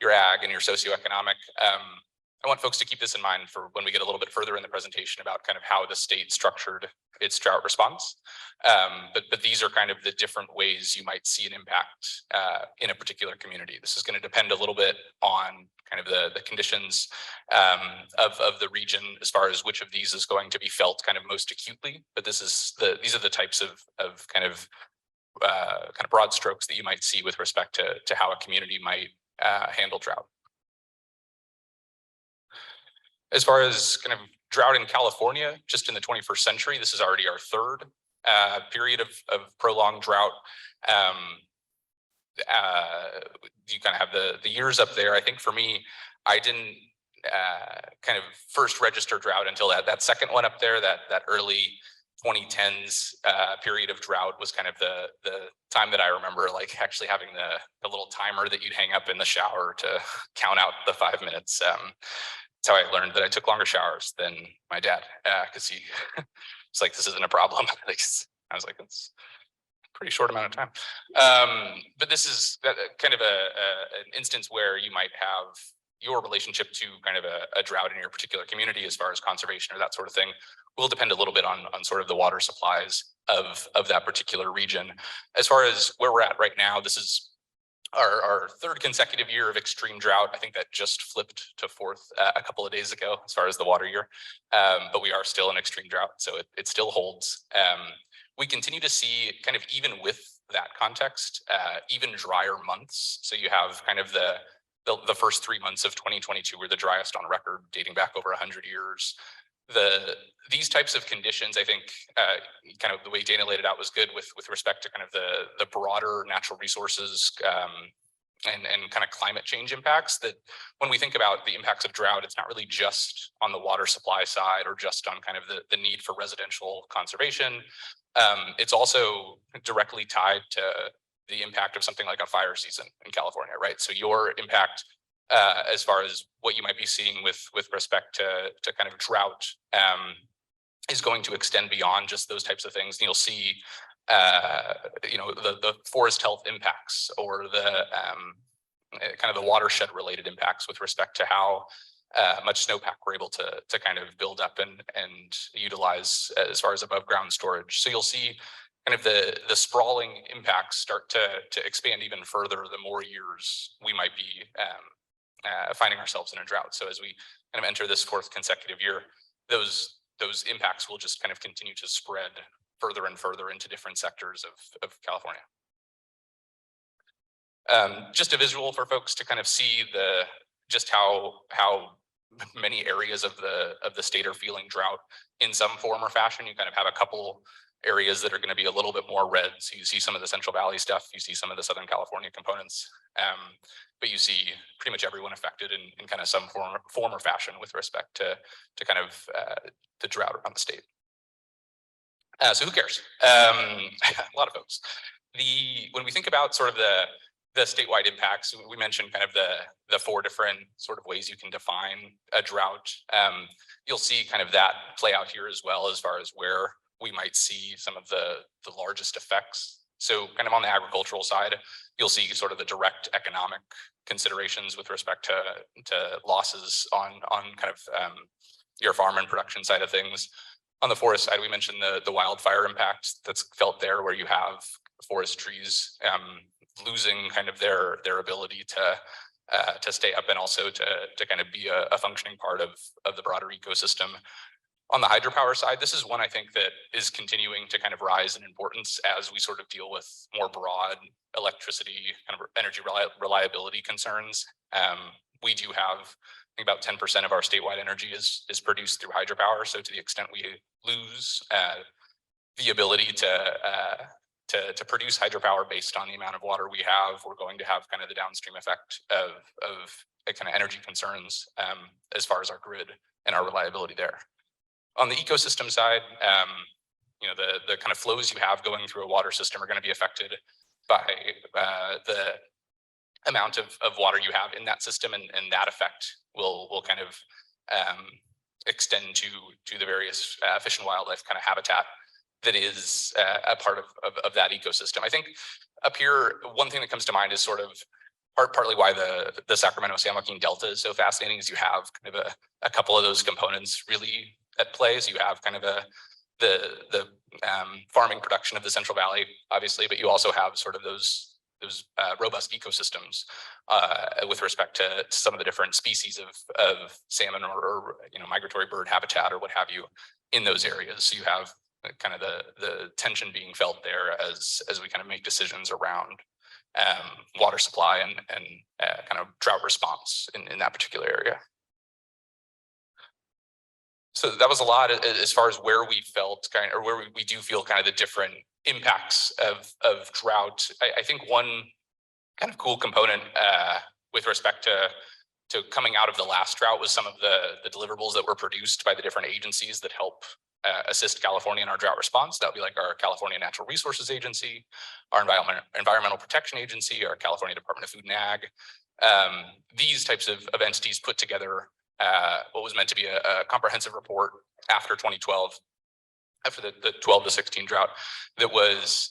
your ag, and your socioeconomic. I want folks to keep this in mind for when we get a little bit further in the presentation about kind of how the state structured its drought response. But these are kind of the different ways you might see an impact in a particular community. This is going to depend a little bit on kind of the conditions of the region as far as which of these is going to be felt kind of most acutely. But these are the types of kind of broad strokes that you might see with respect to how a community might handle drought. As far as kind of drought in California, just in the 21st century, this is already our third period of prolonged drought. You kind of have the years up there. I think for me, I didn't kind of first register drought until that second one up there, that early 2010s period of drought was kind of the time that I remember like actually having the little timer that you'd hang up in the shower to count out the 5 minutes. That's how I learned that I took longer showers than my dad because he was like, this isn't a problem. I was like, it's a pretty short amount of time. But this is kind of an instance where you might have your relationship to kind of a drought in your particular community as far as conservation or that sort of thing will depend a little bit on sort of the water supplies of that particular region. As far as where we're at right now, this is our third consecutive year of extreme drought. I think that just flipped to fourth a couple of days ago as far as the water year, but we are still in extreme drought, so it still holds. We continue to see kind of even with that context, even drier months. So you have kind of the first 3 months of 2022 were the driest on record, dating back over 100 years. These types of conditions, I think, kind of the way Dana laid it out was good with respect to kind of the broader natural resources and kind of climate change impacts. That when we think about the impacts of drought, it's not really just on the water supply side or just on kind of the need for residential conservation. It's also directly tied to the impact of something like a fire season in California, right? So your impact as far as what you might be seeing with respect to kind of drought is going to extend beyond just those types of things. And you'll see, the forest health impacts or the kind of the watershed related impacts with respect to how much snowpack we're able to kind of build up and utilize as far as above ground storage. So you'll see kind of the sprawling impacts start to expand even further the more years we might be finding ourselves in a drought. So as we kind of enter this fourth consecutive year, those impacts will just kind of continue to spread further and further into different sectors of California. Just a visual for folks to kind of see just how many areas of the state are feeling drought in some form or fashion. You kind of have a couple areas that are going to be a little bit more red. So you see some of the Central Valley stuff, you see some of the Southern California components, but you see pretty much everyone affected in kind of some form or fashion with respect to kind of the drought around the state. So who cares? A lot of folks. When we think about sort of the statewide impacts, we mentioned kind of the four different sort of ways you can define a drought. You'll see kind of that play out here as well, as far as where we might see some of the largest effects. So kind of on the agricultural side, you'll see sort of the direct economic considerations with respect to losses on kind of your farm and production side of things. On the forest side, we mentioned the wildfire impact that's felt there, where you have forest trees losing kind of their ability to stay up, and also to kind of be a functioning part of the broader ecosystem. On the hydropower side, this is one I think that is continuing to kind of rise in importance as we sort of deal with more broad electricity kind of energy reliability concerns. We do have, I think, about 10% of our statewide energy is produced through hydropower. So to the extent we lose the ability to produce hydropower based on the amount of water we have, we're going to have kind of the downstream effect of kind of energy concerns as far as our grid and our reliability there. On the ecosystem side, you know, the kind of flows you have going through a water system are going to be affected by the amount of water you have in that system, and that effect will kind of extend to the various fish and wildlife kind of habitat that is a part of that ecosystem. I think up here, one thing that comes to mind is sort of partly why the Sacramento-San Joaquin Delta is so fascinating, is you have kind of a couple of those components really at play. So you have kind of the farming production of the Central Valley, obviously, but you also have sort of those robust ecosystems with respect to some of the different species of salmon or you know, migratory bird habitat or what have you in those areas. So you have kind of the tension being felt there as we kind of make decisions around water supply and kind of drought response in that particular area. So that was a lot as far as where we felt kind of, or where we do feel kind of the different impacts of drought. I think one kind of cool component with respect to coming out of the last drought was some of the deliverables that were produced by the different agencies that help assist California in our drought response. That would be like our California Natural Resources Agency, our Environmental Protection Agency, our California Department of Food and Ag. These types of entities put together what was meant to be a comprehensive report after 2012, after the 12 to 16 drought, that was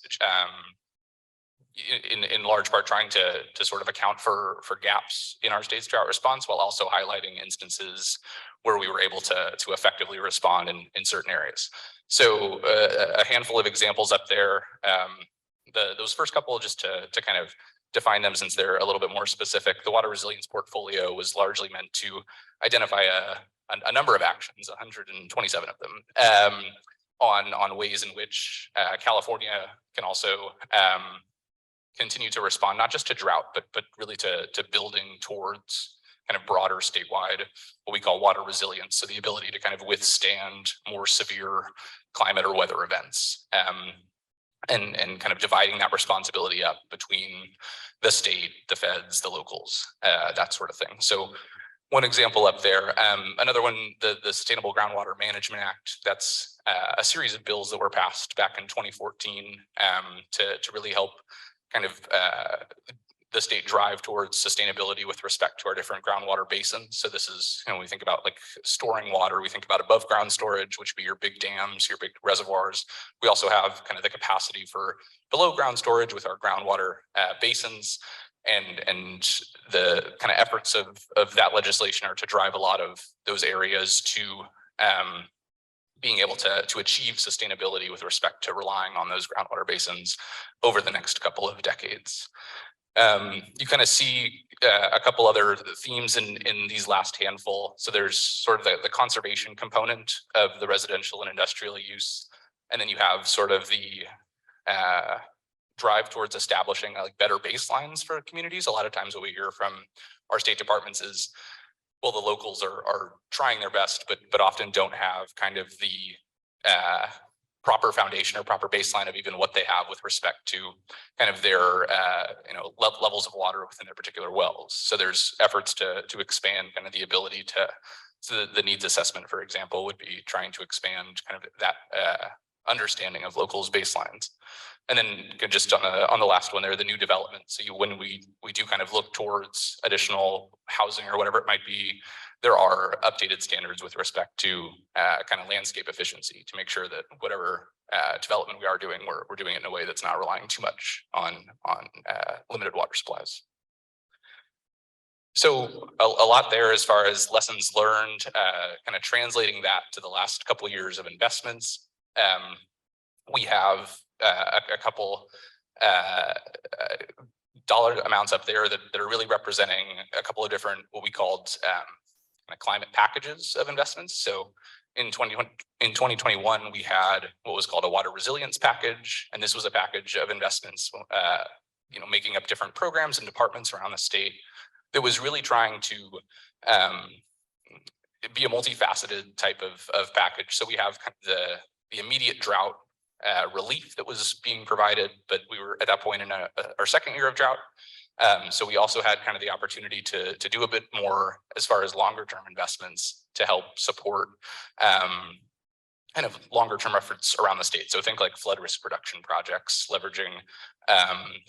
in large part trying to sort of account for gaps in our state's drought response, while also highlighting instances where we were able to effectively respond in certain areas. So a handful of examples up there. Those first couple, just to kind of define them, since they're a little bit more specific. The water resilience portfolio was largely meant to identify a number of actions, 127 of them, on ways in which California can also continue to respond, not just to drought, but really to building towards kind of broader statewide, what we call water resilience. So the ability to kind of withstand more severe climate or weather events. And kind of dividing that responsibility up between the state, the feds, the locals, that sort of thing. So one example up there, another one, the Sustainable Groundwater Management Act. That's a series of bills that were passed back in 2014 to really help kind of the state drive towards sustainability with respect to our different groundwater basins. So this is, you know, when we think about like storing water, we think about above ground storage, which would be your big dams, your big reservoirs. We also have kind of the capacity for below ground storage with our groundwater basins, and the kind of efforts of that legislation are to drive a lot of those areas to being able to achieve sustainability with respect to relying on those groundwater basins over the next couple of decades. You kind of see a couple other themes in these last handful. So there's sort of the conservation component of the residential and industrial use. And then you have sort of the drive towards establishing like better baselines for communities. A lot of times what we hear from our state departments is, well, the locals are trying their best, but often don't have kind of the proper foundation or proper baseline of even what they have with respect to kind of their levels of water within their particular wells. So there's efforts to expand kind of the ability to, so the needs assessment, for example, would be trying to expand kind of that understanding of locals baselines. And then just on the last one there, the new development. So when we do kind of look towards additional housing or whatever it might be, there are updated standards with respect to kind of landscape efficiency to make sure that whatever development we are doing, we're doing it in a way that's not relying too much on limited water supplies. So a lot there as far as lessons learned, kind of translating that to the last couple of years of investments. We have a couple dollar amounts up there that are really representing a couple of different what we called kind of climate packages of investments. So in 2021, we had what was called a water resilience package, and this was a package of investments, making up different programs and departments around the state that was really trying to be a multifaceted type of package. So we have kind of the immediate drought relief that was being provided, but we were at that point in our second year of drought. So we also had kind of the opportunity to do a bit more as far as longer term investments to help support kind of longer term efforts around the state. So think like flood risk reduction projects, leveraging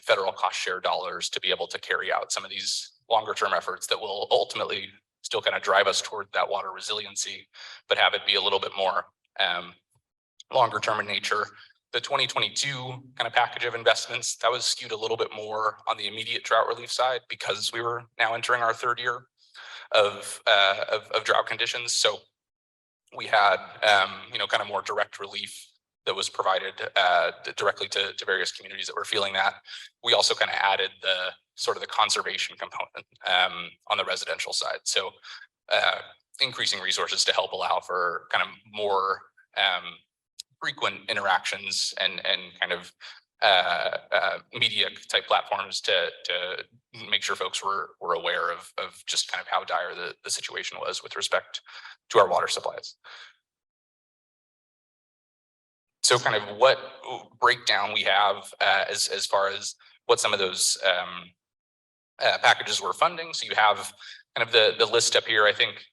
federal cost share dollars to be able to carry out some of these longer term efforts that will ultimately still kind of drive us toward that water resiliency, but have it be a little bit more longer term in nature. The 2022 kind of package of investments, that was skewed a little bit more on the immediate drought relief side because we were now entering our third year of drought conditions. So we had kind of more direct relief that was provided directly to various communities that were feeling that. We also kind of added the sort of the conservation component on the residential side. So increasing resources to help allow for kind of more frequent interactions and kind of media type platforms to make sure folks were aware of just kind of how dire the situation was with respect to our water supplies. So kind of what breakdown we have as far as what some of those packages we're funding. So you have kind of the list up here. I think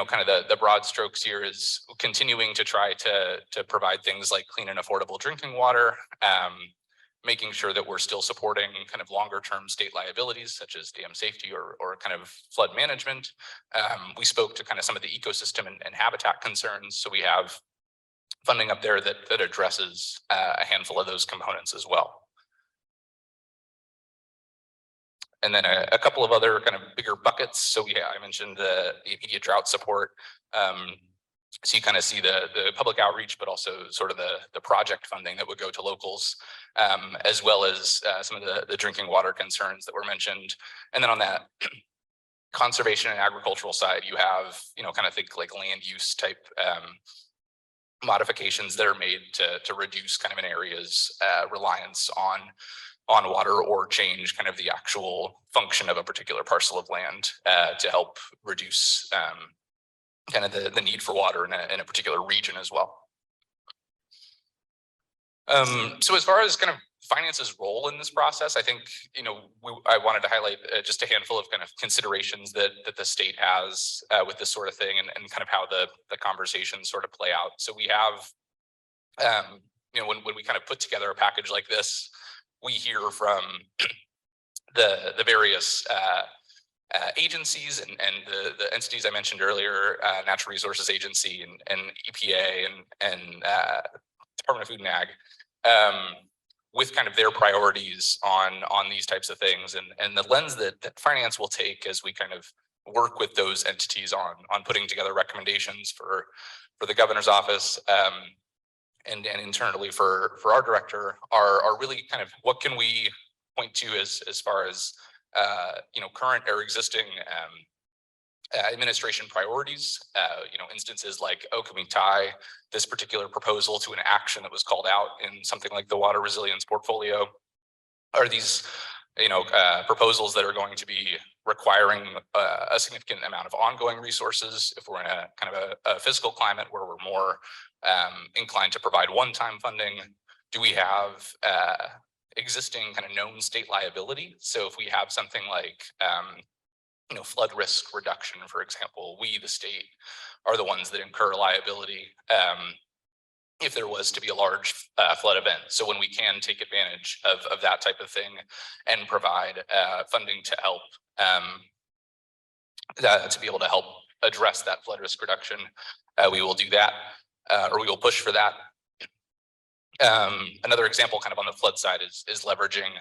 kind of the broad strokes here is continuing to try to provide things like clean and affordable drinking water, making sure that we're still supporting kind of longer term state liabilities such as dam safety or kind of flood management. We spoke to kind of some of the ecosystem and habitat concerns. So we have funding up there that addresses a handful of those components as well. And then a couple of other kind of bigger buckets. So I mentioned the immediate drought support. So you kind of see the public outreach, but also sort of the project funding that would go to locals, as well as some of the drinking water concerns that were mentioned. And then on that conservation and agricultural side, you have, kind of think like land use type modifications that are made to reduce kind of an area's reliance on water or change kind of the actual function of a particular parcel of land to help reduce kind of the need for water in a particular region as well. So as far as kind of finance's role in this process, I think, I wanted to highlight just a handful of kind of considerations that the state has with this sort of thing and kind of how the conversations sort of play out. So we have, when we kind of put together a package like this, we hear from the various agencies and the entities I mentioned earlier, Natural Resources Agency and EPA and Department of Food and Ag, with kind of their priorities on these types of things and the lens that finance will take as we kind of work with those entities on putting together recommendations for the governor's office and internally for our director are really kind of what can we point to as far as current or existing administration priorities, instances like, oh, can we tie this particular proposal to an action that was called out in something like the water resilience portfolio? Are these, proposals that are going to be requiring a significant amount of ongoing resources if we're in a kind of a fiscal climate where we're more inclined to provide one-time funding? Do we have existing kind of known state liability? So if we have something like flood risk reduction, for example, we, the state, are the ones that incur liability if there was to be a large flood event. So when we can take advantage of that type of thing and provide funding to help to be able to help address that flood risk reduction, we will do that, or we will push for that. Another example kind of on the flood side is leveraging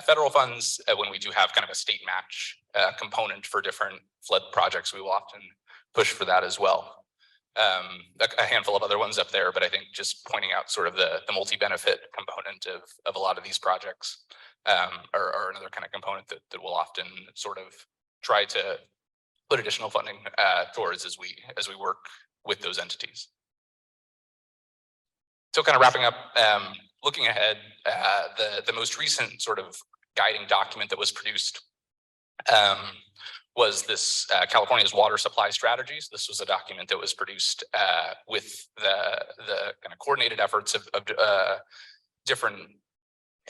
federal funds. When we do have kind of a state match component for different flood projects, we will often push for that as well. A handful of other ones up there, but I think just pointing out sort of the multi-benefit component of a lot of these projects are another kind of component that we'll often sort of try to put additional funding towards as we work with those entities. So kind of wrapping up, looking ahead, the most recent sort of guiding document that was produced was this California's water supply strategies. This was a document that was produced with the kind of coordinated efforts of different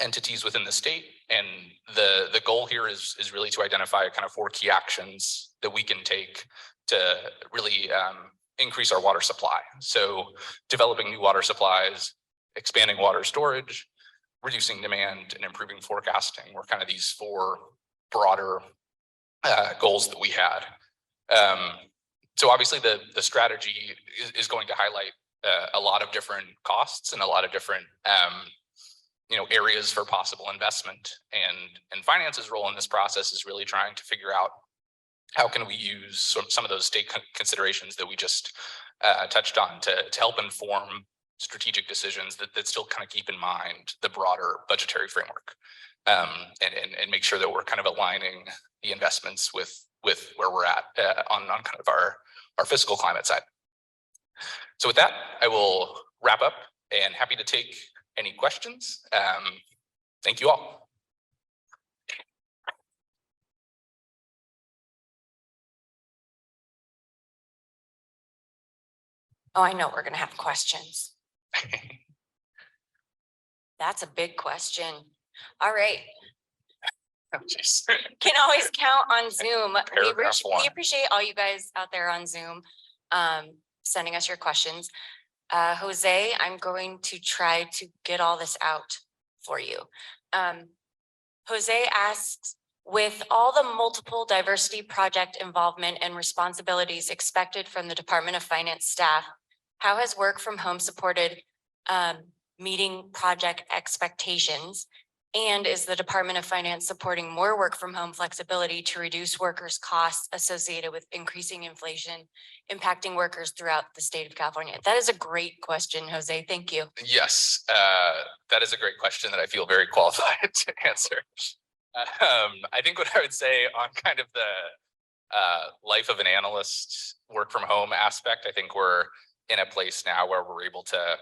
entities within the state. And the goal here is really to identify kind of 4 key actions that we can take to really increase our water supply. So developing new water supplies, expanding water storage, reducing demand, and improving forecasting were kind of these 4 broader goals that we had. So obviously the strategy is going to highlight a lot of different costs and a lot of different areas for possible investment, and finance's role in this process is really trying to figure out how can we use some of those state considerations that we just touched on to help inform strategic decisions that still kind of keep in mind the broader budgetary framework, and make sure that we're kind of aligning the investments with where we're at on kind of our fiscal climate side. So with that, I will wrap up and happy to take any questions. Thank you all. Oh, I know we're gonna have questions. That's a big question. All right. Oh, geez. Can always count on Zoom. Paragraph one. We appreciate all you guys out there on Zoom sending us your questions. Jose, I'm going to try to get all this out for you. Jose asks, with all the multiple diversity project involvement and responsibilities expected from the Department of Finance staff, how has work from home supported meeting project expectations? And is the Department of Finance supporting more work from home flexibility to reduce workers' costs associated with increasing inflation impacting workers throughout the state of California? That is a great question, Jose. Thank you. Yes, that is a great question that I feel very qualified to answer. I think what I would say on kind of the life of an analyst work from home aspect, I think we're in a place now where we're able to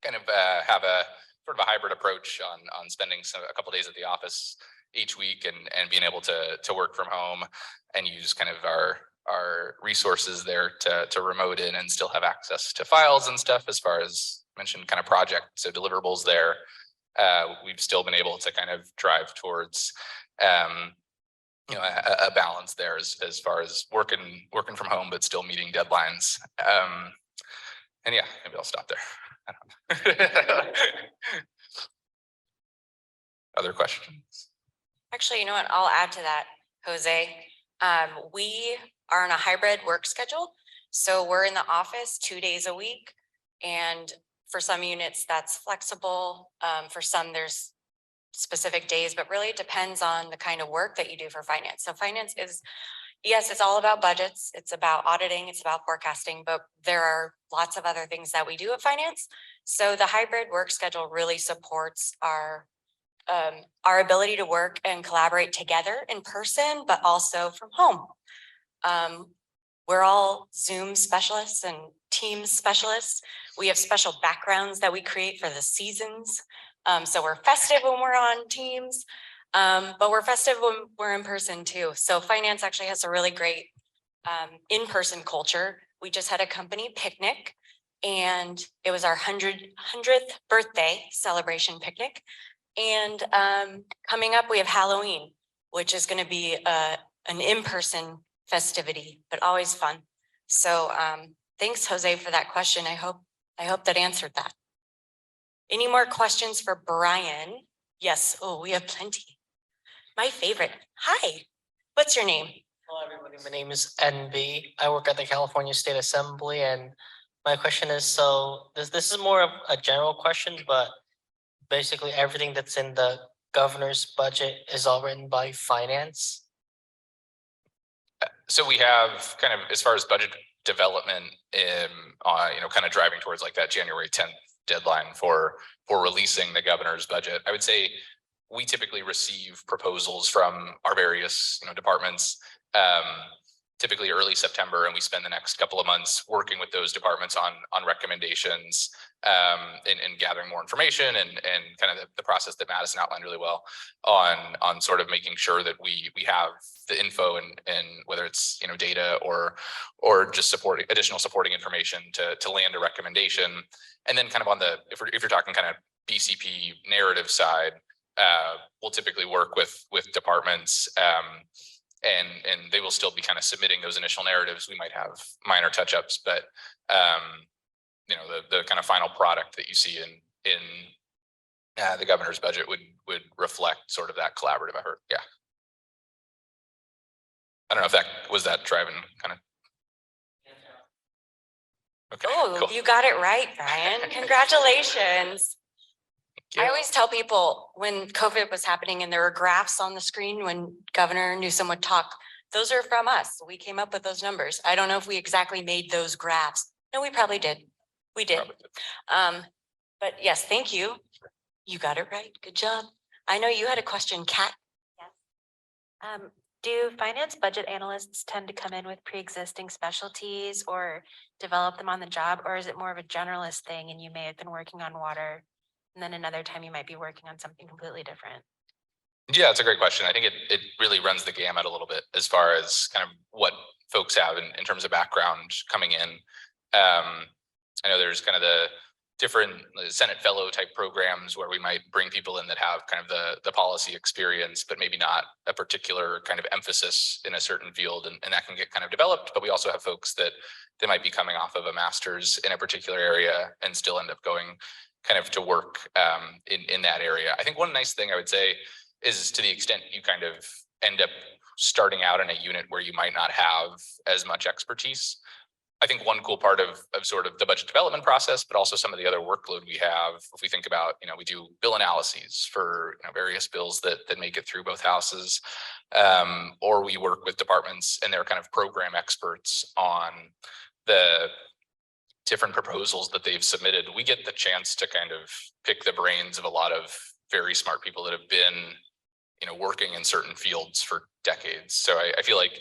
kind of have a sort of a hybrid approach on spending a couple of days at the office each week and being able to work from home and use kind of our resources there to remote in and still have access to files and stuff. As far as mentioned kind of projects, so deliverables there, we've still been able to kind of drive towards a balance there as far as working from home but still meeting deadlines. And yeah, maybe I'll stop there. Other questions? Actually, you know what? I'll add to that, Jose. We are on a hybrid work schedule. So we're in the office 2 days a week. And for some units, that's flexible. For some, there's specific days, but really it depends on the kind of work that you do for finance. So finance is, yes, it's all about budgets. It's about auditing. It's about forecasting, but there are lots of other things that we do at finance. So the hybrid work schedule really supports our our ability to work and collaborate together in person, but also from home. We're all Zoom specialists and Teams specialists. We have special backgrounds that we create for the seasons. So we're festive when we're on Teams, but we're festive when we're in person too. So finance actually has a really great in-person culture. We just had a company picnic and it was our 100th birthday celebration picnic. And coming up, we have Halloween, which is going to be an in-person festivity, but always fun. So thanks, Jose, for that question. I hope that answered that. Any more questions for Brian? Yes. Oh, we have plenty. My favorite. Hi. What's your name? Hello, everybody. My name is NB. I work at the California State Assembly, and my question is, so this is more of a general question, but basically everything that's in the governor's budget is all written by finance. So we have kind of, as far as budget development, kind of driving towards like that January 10th deadline for releasing the governor's budget. I would say we typically receive proposals from our various, departments, typically early September, and we spend the next couple of months working with those departments on recommendations, and gathering more information and kind of the process that Madison outlined really well on sort of making sure that we have the info and whether it's data or just additional supporting information to land a recommendation. And then kind of on the if you're talking kind of BCP narrative side, we'll typically work with departments, and they will still be kind of submitting those initial narratives. We might have minor touch-ups, but the kind of final product that you see in the governor's budget would reflect sort of that collaborative effort. Yeah. I don't know if that was driving kind of. Okay. Oh, Cool. you got it right, Brian. Congratulations. you. I always tell people when COVID was happening and there were graphs on the screen when Governor Newsom would talk, those are from us. We came up with those numbers. I don't know if we exactly made those graphs. No, we probably did. We did. But yes, thank you. You got it right. Good job. I know you had a question, Kat. Do finance budget analysts tend to come in with pre-existing specialties or develop them on the job, or is it more of a generalist thing and you may have been working on water and then another time you might be working on something completely different? Yeah, it's a great question. I think it really runs the gamut a little bit as far as kind of what folks have in terms of background coming in. I know there's kind of the different Senate fellow type programs where we might bring people in that have kind of the policy experience, but maybe not a particular kind of emphasis in a certain field, and that can get kind of developed. But we also have folks that they might be coming off of a master's in a particular area and still end up going kind of to work in that area. I think one nice thing I would say is, to the extent you kind of end up starting out in a unit where you might not have as much expertise, I think one cool part of sort of the budget development process, but also some of the other workload we have, if we think about, we do bill analyses for various bills that make it through both houses, or we work with departments and they're kind of program experts on the different proposals that they've submitted. We get the chance to kind of pick the brains of a lot of very smart people that have been, working in certain fields for decades. So I feel like,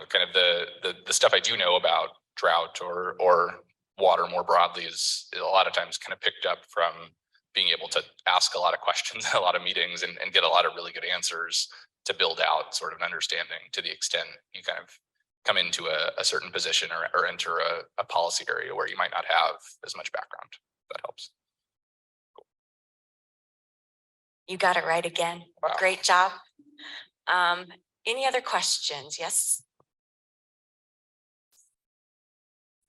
kind of the stuff I do know about drought or water more broadly is a lot of times kind of picked up from being able to ask a lot of questions in a lot of meetings and get a lot of really good answers to build out sort of an understanding, to the extent you kind of come into a certain position or enter a policy area where you might not have as much background. That helps. You got it right again. Wow. Great job. Any other questions? Yes.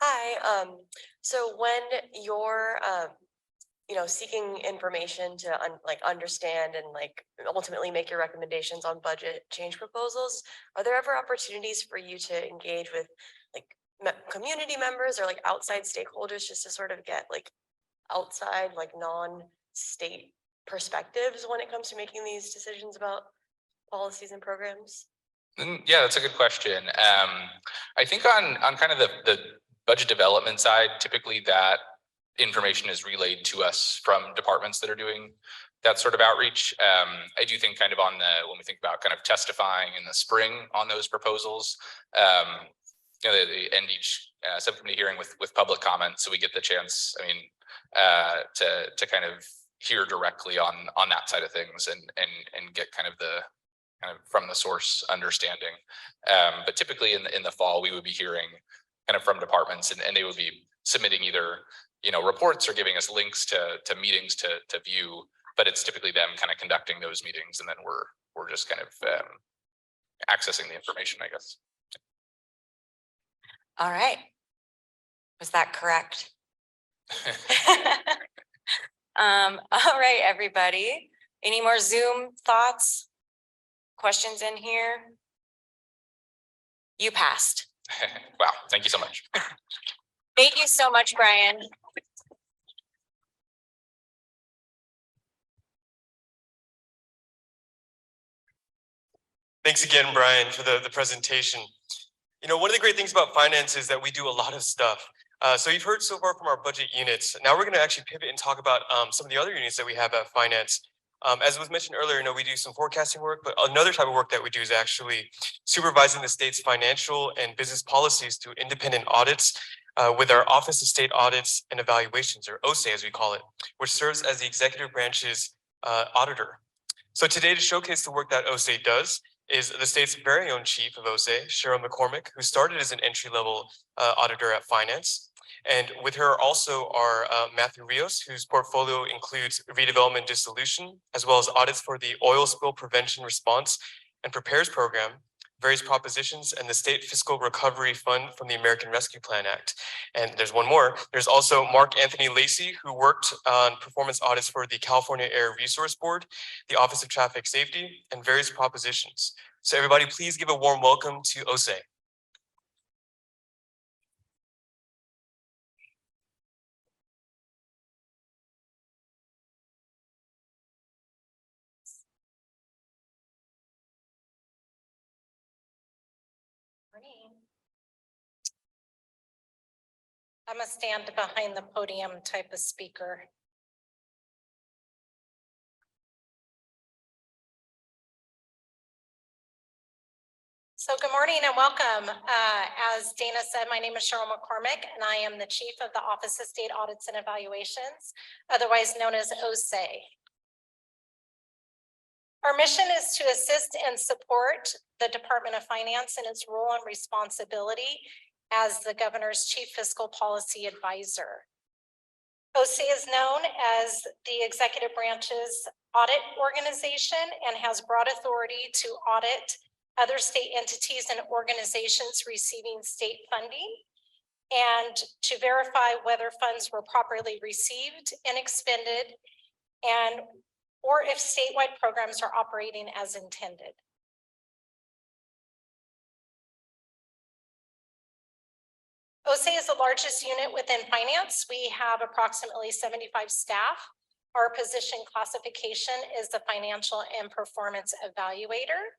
Hi, so when you're, seeking information to understand and ultimately make your recommendations on budget change proposals, are there ever opportunities for you to engage with community members or outside stakeholders just to sort of get outside non-state perspectives when it comes to making these decisions about policies and programs? Yeah, that's a good question. I think on kind of the budget development side, typically that information is relayed to us from departments that are doing that sort of outreach. I do think kind of on the, when we think about kind of testifying in the spring on those proposals, they end each subcommittee hearing with public comment. So we get the chance, I mean, to kind of hear directly on that side of things and get kind of from the source understanding. But typically in the fall, we would be hearing kind of from departments and they would be submitting either, reports or giving us links to meetings to view, but it's typically them kind of conducting those meetings. And then we're just kind of accessing the information, I guess. All right. Was that correct? All right, everybody. Any more Zoom thoughts? Questions in here? You passed. Wow, thank you so much. Thank you so much, Brian. Thanks again, Brian, for the presentation. One of the great things about finance is that we do a lot of stuff. So you've heard so far from our budget units. Now we're going to actually pivot and talk about some of the other units that we have at finance. As was mentioned earlier, we do some forecasting work, but another type of work that we do is actually supervising the state's financial and business policies through independent audits with our Office of State Audits and Evaluations, or OSE as we call it, which serves as the executive branch's auditor. So today, to showcase the work that OSE does, is the state's very own chief of OSE, Cheryl McCormick, who started as an entry-level auditor at finance. And with her also are Matthew Rios, whose portfolio includes redevelopment dissolution, as well as audits for the Oil Spill Prevention Response and Prepares Program, various propositions, and the State Fiscal Recovery Fund from the American Rescue Plan Act. And there's one more. There's also Mark Anthony Lacey, who worked on performance audits for the California Air Resource Board, the Office of Traffic Safety, and various propositions. So everybody, please give a warm welcome to OSE. I'm a stand behind the podium type of speaker. So good morning and welcome. As Dana said, my name is Cheryl McCormick and I am the Chief of the Office of State Audits and Evaluations, otherwise known as OSE. Our mission is to assist and support the Department of Finance in its role and responsibility as the governor's chief fiscal policy advisor. OSE is known as the executive branch's audit organization and has broad authority to audit other state entities and organizations receiving state funding and to verify whether funds were properly received and expended or if statewide programs are operating as intended. OSE is the largest unit within finance. We have approximately 75 staff. Our position classification is the financial and performance evaluator.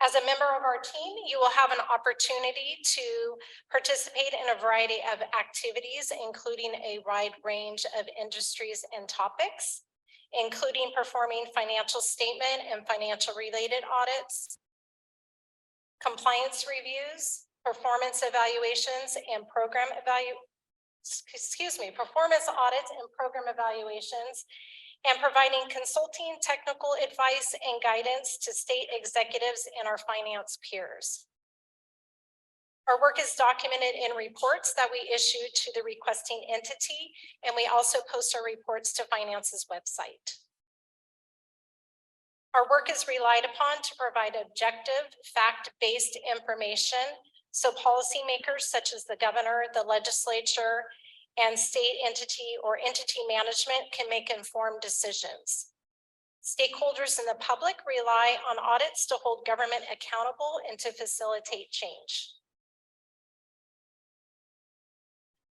As a member of our team, you will have an opportunity to participate in a variety of activities, including a wide range of industries and topics, including performing financial statement and financial related audits, compliance reviews, performance evaluations and performance audits and program evaluations, and providing consulting, technical advice and guidance to state executives and our finance peers. Our work is documented in reports that we issue to the requesting entity, and we also post our reports to Finance's website. Our work is relied upon to provide objective, fact-based information so policymakers such as the governor, the legislature, and state entity or entity management can make informed decisions. Stakeholders in the public rely on audits to hold government accountable and to facilitate change.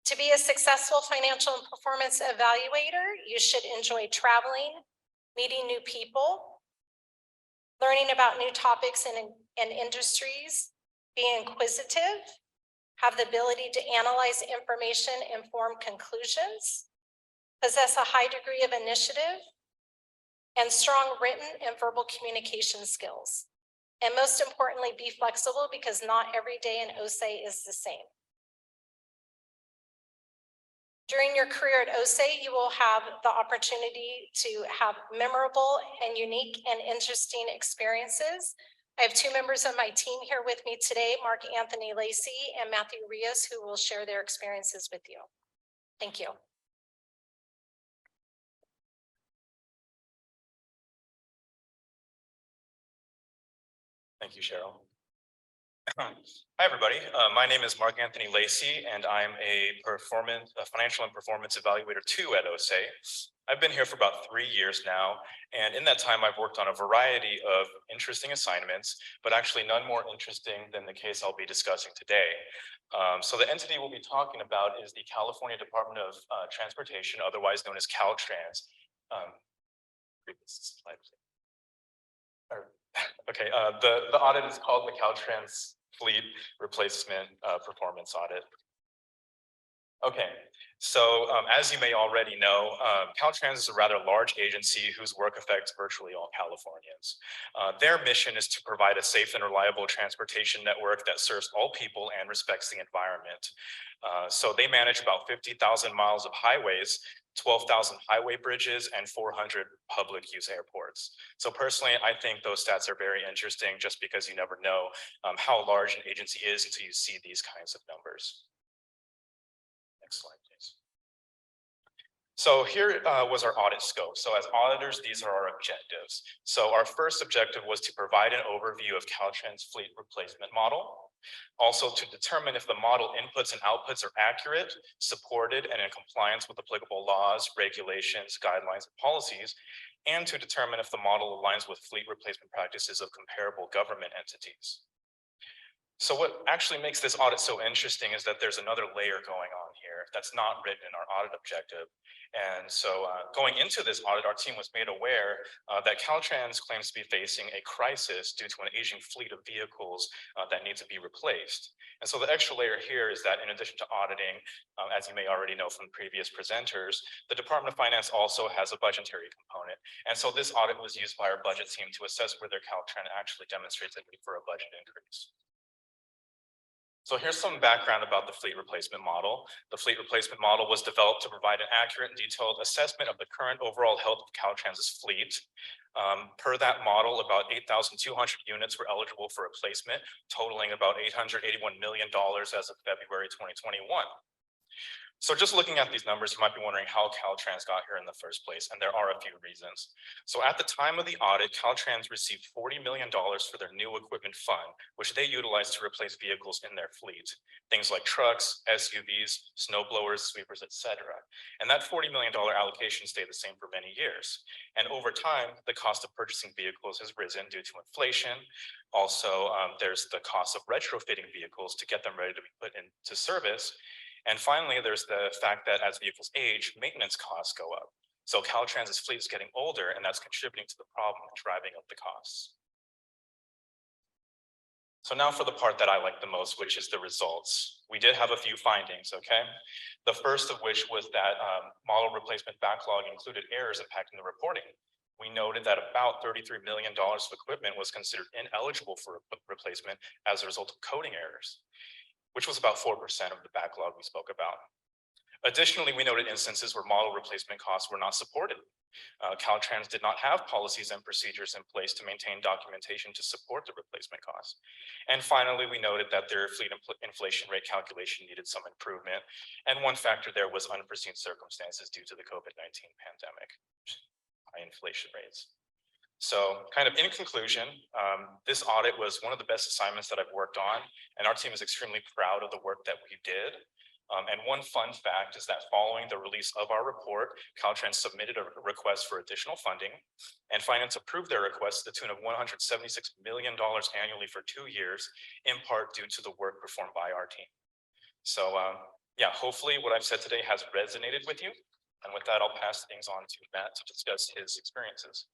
To be a successful financial and performance evaluator, you should enjoy traveling, meeting new people, learning about new topics and industries, be inquisitive, have the ability to analyze information and form conclusions, possess a high degree of initiative, and strong written and verbal communication skills. And most importantly, be flexible because not every day in OSAE is the same. During your career at OSAE, you will have the opportunity to have memorable and unique and interesting experiences. I have two members of my team here with me today, Mark Anthony Lacey and Matthew Rios, who will share their experiences with you. Thank you. Thank you, Cheryl. Hi, everybody. My name is Mark Anthony Lacey, and I'm a financial and performance evaluator 2 at OSAE. I've been here for about 3 years now, and in that time, I've worked on a variety of interesting assignments, but actually none more interesting than the case I'll be discussing today. So the entity we'll be talking about is the California Department of Transportation, otherwise known as Caltrans. Previous slide, please. Okay, the audit is called the Caltrans Fleet Replacement Performance Audit. Okay, so as you may already know, Caltrans is a rather large agency whose work affects virtually all Californians. Their mission is to provide a safe and reliable transportation network that serves all people and respects the environment. So they manage about 50,000 miles of highways, 12,000 highway bridges, and 400 public use airports. So personally, I think those stats are very interesting just because you never know how large an agency is until you see these kinds of numbers. Next slide, please. So here was our audit scope. So as auditors, these are our objectives. So our first objective was to provide an overview of Caltrans fleet replacement model. Also to determine if the model inputs and outputs are accurate, supported, and in compliance with applicable laws, regulations, guidelines, and policies, and to determine if the model aligns with fleet replacement practices of comparable government entities. So what actually makes this audit so interesting is that there's another layer going on here that's not written in our audit objective. And so going into this audit, our team was made aware that Caltrans claims to be facing a crisis due to an aging fleet of vehicles that need to be replaced. And so the extra layer here is that in addition to auditing, as you may already know from previous presenters, the Department of Finance also has a budgetary component. And so this audit was used by our budget team to assess whether Caltrans actually demonstrates a need for a budget increase. So here's some background about the fleet replacement model. The fleet replacement model was developed to provide an accurate and detailed assessment of the current overall health of Caltrans's fleet. Per that model, about 8,200 units were eligible for replacement, totaling about $881 million as of February 2021. So just looking at these numbers, you might be wondering how Caltrans got here in the first place, and there are a few reasons. So at the time of the audit, Caltrans received $40 million for their new equipment fund, which they utilized to replace vehicles in their fleet. Things like trucks, SUVs, snow blowers, sweepers, etc. And that $40 million allocation stayed the same for many years. And over time, the cost of purchasing vehicles has risen due to inflation. Also, there's the cost of retrofitting vehicles to get them ready to be put into service. And finally, there's the fact that as vehicles age, maintenance costs go up. So Caltrans's fleet is getting older, and that's contributing to the problem of driving up the costs. So now for the part that I like the most, which is the results. We did have a few findings, okay? The first of which was that model replacement backlog included errors impacting the reporting. We noted that about $33 million of equipment was considered ineligible for replacement as a result of coding errors, which was about 4% of the backlog we spoke about. Additionally, we noted instances where model replacement costs were not supported. Caltrans did not have policies and procedures in place to maintain documentation to support the replacement costs. And finally, we noted that their fleet inflation rate calculation needed some improvement. And one factor there was unforeseen circumstances due to the COVID-19 pandemic, high inflation rates. So kind of in conclusion, this audit was one of the best assignments that I've worked on, and our team is extremely proud of the work that we did. And one fun fact is that following the release of our report, Caltrans submitted a request for additional funding, and Finance approved their request to the tune of $176 million annually for 2 years, in part due to the work performed by our team. So yeah, hopefully what I've said today has resonated with you. And with that, I'll pass things on to Matt to discuss his experiences.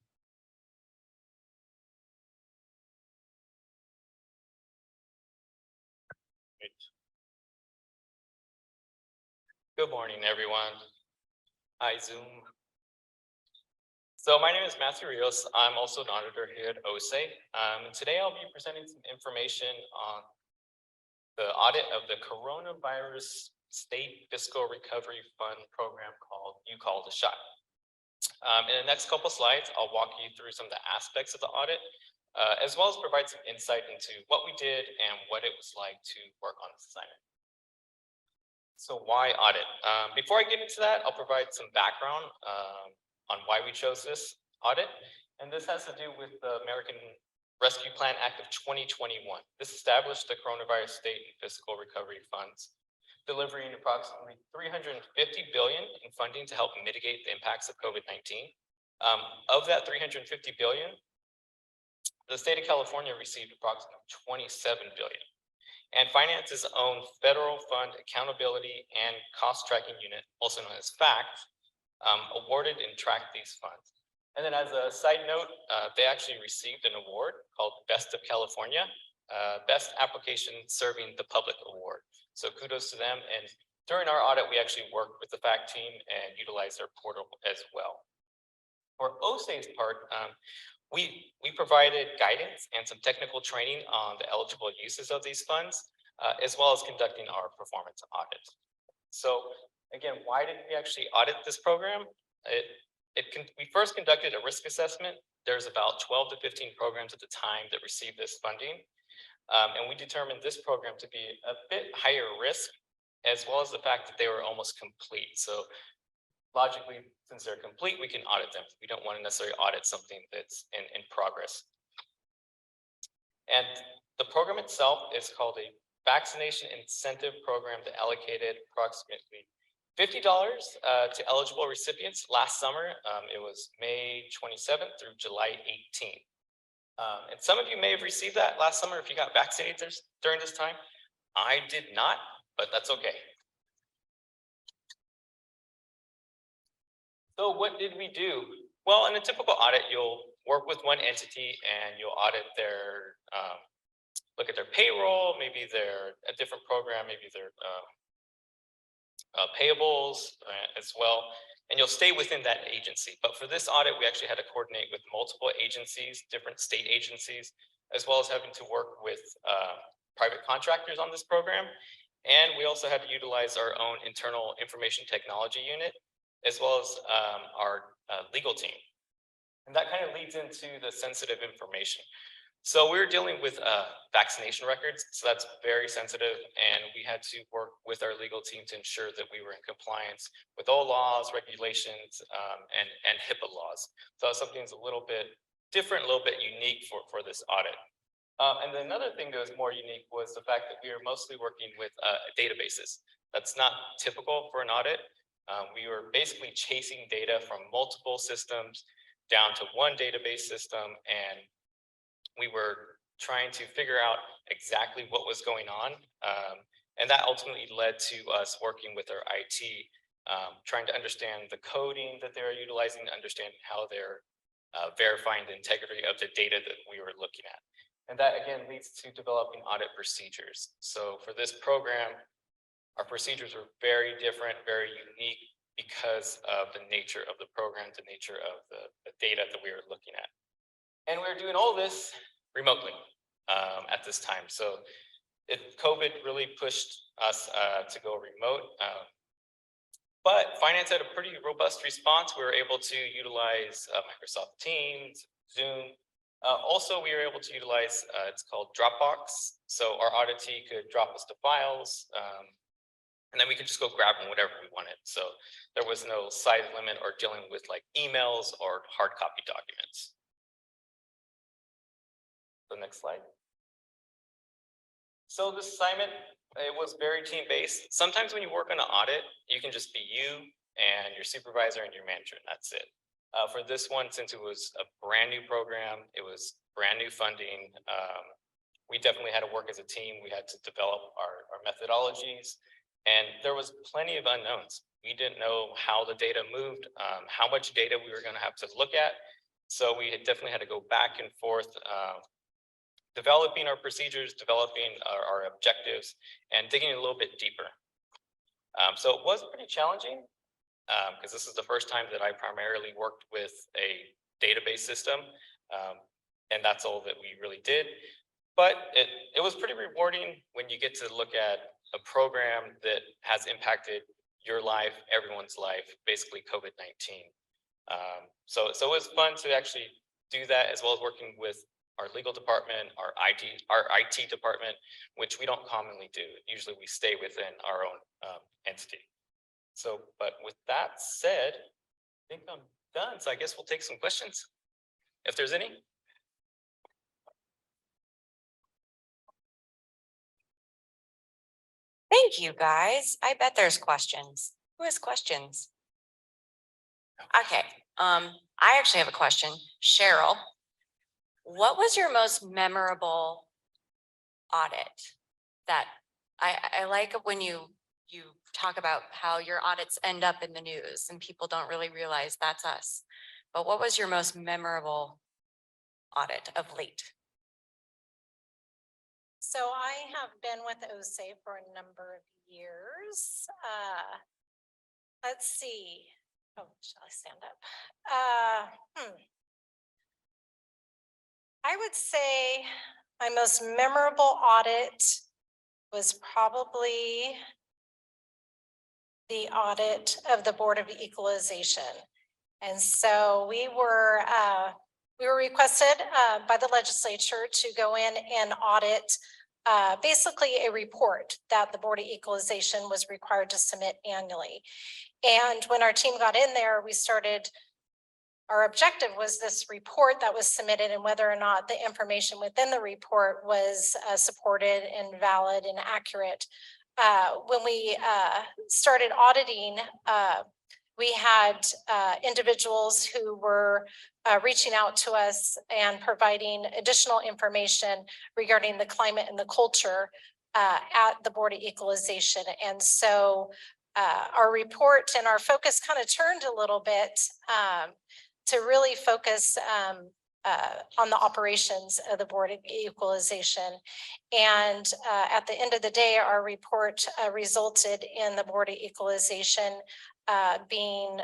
Good morning, everyone. Hi, Zoom. So my name is Matthew Rios. I'm also an auditor here at OSE. And today I'll be presenting some information on the audit of the Coronavirus State Fiscal Recovery Fund program called You Called a Shot. In the next couple slides, I'll walk you through some of the aspects of the audit, as well as provide some insight into what we did and what it was like to work on this assignment. So why audit? Before I get into that, I'll provide some background on why we chose this audit. And this has to do with the American Rescue Plan Act of 2021. This established the Coronavirus State and Fiscal Recovery Funds, delivering approximately $350 billion in funding to help mitigate the impacts of COVID-19. Of that $350 billion, the state of California received approximately $27 billion. And Finance's own Federal Fund Accountability and Cost Tracking Unit, also known as FACT, awarded and tracked these funds. And then as a side note, they actually received an award called Best of California, Best Application Serving the Public Award. So kudos to them. And during our audit, we actually worked with the FACT team and utilized their portal as well. For OSE's part, we provided guidance and some technical training on the eligible uses of these funds, as well as conducting our performance audit. So again, why did we actually audit this program? We first conducted a risk assessment. There's about 12 to 15 programs at the time that received this funding. And we determined this program to be a bit higher risk, as well as the fact that they were almost complete. So logically, since they're complete, we can audit them. We don't want to necessarily audit something that's in progress. And the program itself is called a vaccination incentive program that allocated approximately $50 to eligible recipients last summer. It was May 27th through July 18th. And some of you may have received that last summer if you got vaccinated during this time. I did not, but that's okay. So what did we do? Well, in a typical audit, you'll work with one entity and you'll audit their, look at their payroll, maybe a different program, maybe their payables as well. And you'll stay within that agency. But for this audit, we actually had to coordinate with multiple agencies, different state agencies, as well as having to work with private contractors on this program. And we also had to utilize our own internal information technology unit, as well as our legal team. And that kind of leads into the sensitive information. So we're dealing with vaccination records, so that's very sensitive, and we had to work with our legal team to ensure that we were in compliance with all laws, regulations, and HIPAA laws. So something that's a little bit different, a little bit unique for this audit. And then another thing that was more unique was the fact that we were mostly working with databases. That's not typical for an audit. We were basically chasing data from multiple systems down to one database system, and we were trying to figure out exactly what was going on. And that ultimately led to us working with our IT, trying to understand the coding that they're utilizing, understand how they're verifying the integrity of the data that we were looking at. And that again leads to developing audit procedures. So for this program, our procedures were very different, very unique because of the nature of the program, the nature of the data that we were looking at. And we were doing all this remotely at this time. So COVID really pushed us to go remote. But finance had a pretty robust response. We were able to utilize Microsoft Teams, Zoom. Also, we were able to utilize, it's called Dropbox. So our auditee could drop us the files, and then we could just go grab them whatever we wanted. So there was no size limit or dealing with like emails or hard copy documents. The next slide. So this assignment, it was very team-based. Sometimes when you work on an audit, you can just be you and your supervisor and your manager, and that's it. For this one, since it was a brand new program, it was brand new funding, we definitely had to work as a team. We had to develop our methodologies, and there was plenty of unknowns. We didn't know how the data moved, how much data we were going to have to look at. So we definitely had to go back and forth, developing our procedures, developing our objectives, and digging a little bit deeper. So it was pretty challenging. because this is the first time that I primarily worked with a database system. And that's all that we really did. But it was pretty rewarding when you get to look at a program that has impacted your life, everyone's life, basically COVID-19. So it was fun to actually do that, as well as working with our legal department, our IT department, which we don't commonly do. Usually we stay within our own entity. So, but with that said, I think I'm done. So I guess we'll take some questions, if there's any. Thank you, guys. I bet there's questions. Who has questions? Okay, I actually have a question. Cheryl, what was your most memorable audit that I like when you talk about how your audits end up in the news and people don't really realize that's us. But what was your most memorable audit of late? So I have been with OSA for a number of years. Let's see. Oh, shall I stand up? I would say my most memorable audit was probably the audit of the Board of Equalization. And so we were requested by the legislature to go in and audit basically a report that the Board of Equalization was required to submit annually. And when our team got in there, our objective was this report that was submitted and whether or not the information within the report was supported and valid and accurate. When we started auditing, we had individuals who were reaching out to us and providing additional information regarding the climate and the culture at the Board of Equalization. And so our report and our focus kind of turned a little bit to really focus on the operations of the Board of Equalization. And at the end of the day, our report resulted in the Board of Equalization being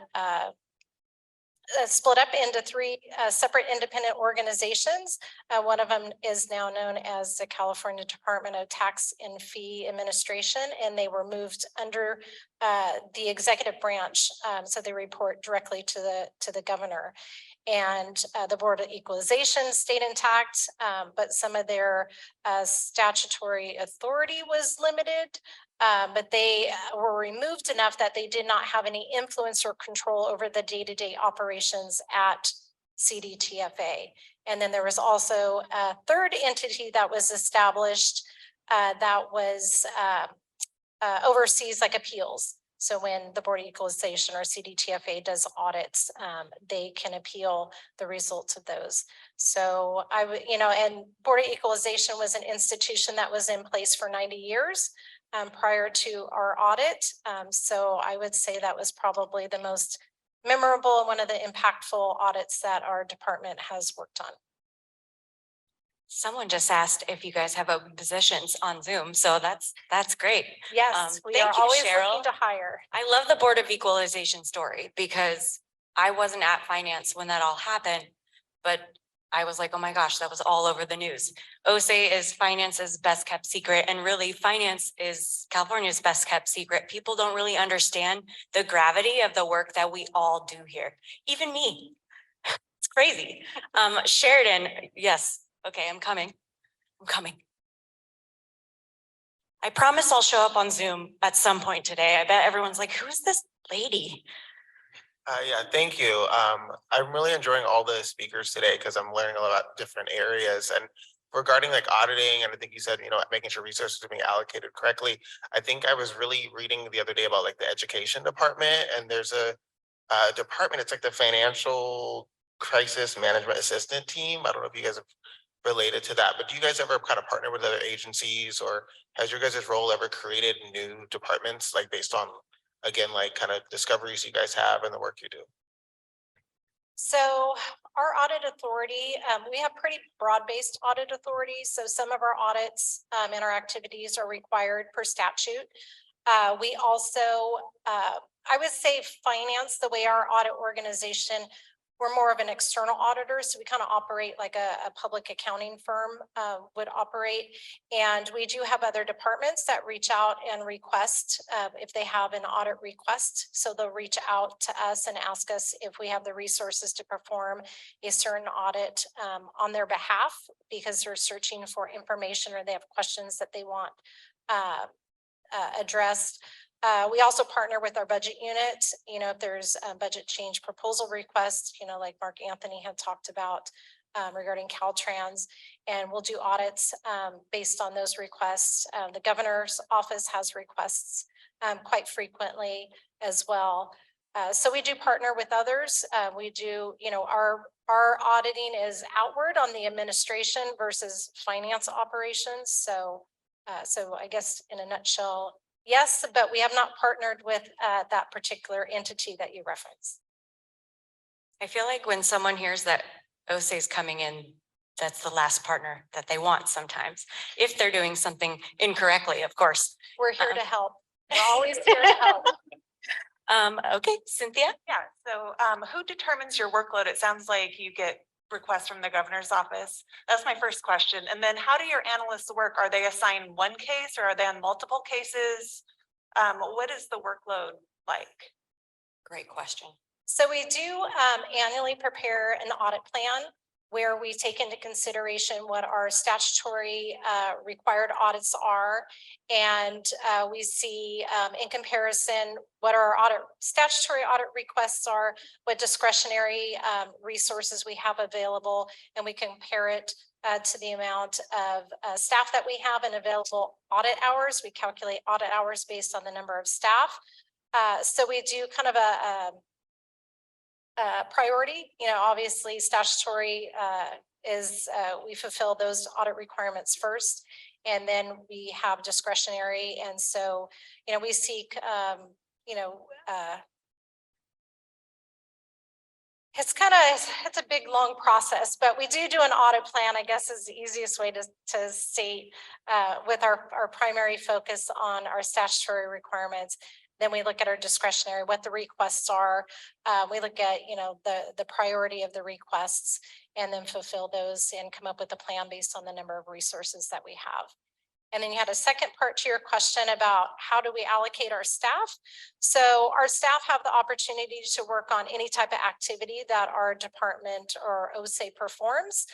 split up into three separate independent organizations. One of them is now known as the California Department of Tax and Fee Administration, and they were moved under the executive branch. So they report directly to the governor. And the Board of Equalization stayed intact, but some of their statutory authority was limited. But they were removed enough that they did not have any influence or control over the day-to-day operations at CDTFA. And then there was also a third entity that was established that was oversees like appeals. So when the Board of Equalization or CDTFA does audits, they can appeal the results of those. So I would, and Board of Equalization was an institution that was in place for 90 years. Prior to our audit. So I would say that was probably the most memorable and one of the impactful audits that our department has worked on. Someone just asked if you guys have open positions on Zoom, so that's great. Yes, we are thank you, always Cheryl. looking to hire. I love the Board of Equalization story because I wasn't at finance when that all happened, but I was like, oh my gosh, that was all over the news. OSA is finance's best kept secret, and really finance is California's best kept secret. People don't really understand the gravity of the work that we all do here. Even me. It's crazy. Sheridan, yes. Okay, I'm coming. I promise I'll show up on Zoom at some point today. I bet everyone's like, who is this lady? Yeah, thank you. I'm really enjoying all the speakers today because I'm learning a lot about different areas. And regarding like auditing, and I think you said, making sure resources are being allocated correctly. I think I was really reading the other day about like the education department, and there's a department, it's like the financial crisis management assistant team. I don't know if you guys have related to that, but do you guys ever kind of partner with other agencies, or has your guys' role ever created new departments like based on, again, like kind of discoveries you guys have and the work you do? So our audit authority, we have pretty broad-based audit authority. So some of our audits and our activities are required per statute. We also I would say finance, the way our audit organization, we're more of an external auditor, so we kind of operate like a public accounting firm would operate. And we do have other departments that reach out and request if they have an audit request. So they'll reach out to us and ask us if we have the resources to perform a certain audit on their behalf because they're searching for information or they have questions that they want addressed. We also partner with our budget unit, you know, if there's a budget change proposal request, you know, like Mark Anthony had talked about regarding Caltrans, and we'll do audits based on those requests. The governor's office has requests quite frequently as well. So we do partner with others. We do, you know, our auditing is outward on the administration versus finance operations. So I guess in a nutshell, yes, but we have not partnered with that particular entity that you referenced. I feel like when someone hears that OSA is coming in, that's the last partner that they want sometimes, if they're doing something incorrectly, of course. We're here to help. We're always here to help. Okay, Cynthia? Yeah, so who determines your workload? It sounds like you get requests from the governor's office. That's my first question. And then how do your analysts work? Are they assigned one case or are they on multiple cases? What is the workload like? Great question. So we do annually prepare an audit plan where we take into consideration what our statutory required audits are. And we see in comparison what our statutory audit requests are, what discretionary resources we have available, and we compare it to the amount of staff that we have and available audit hours. We calculate audit hours based on the number of staff. So we do kind of a priority, you know, obviously statutory is we fulfill those audit requirements first, and then we have discretionary. And so, you know, we seek, you know, it's a big, long process, but we do an audit plan, I guess is the easiest way to state with our primary focus on our statutory requirements. Then we look at our discretionary, what the requests are. We look at, you know, the priority of the requests and then fulfill those and come up with a plan based on the number of resources that we have. And then you had a second part to your question about how do we allocate our staff? So our staff have the opportunity to work on any type of activity that our department or OSA performs.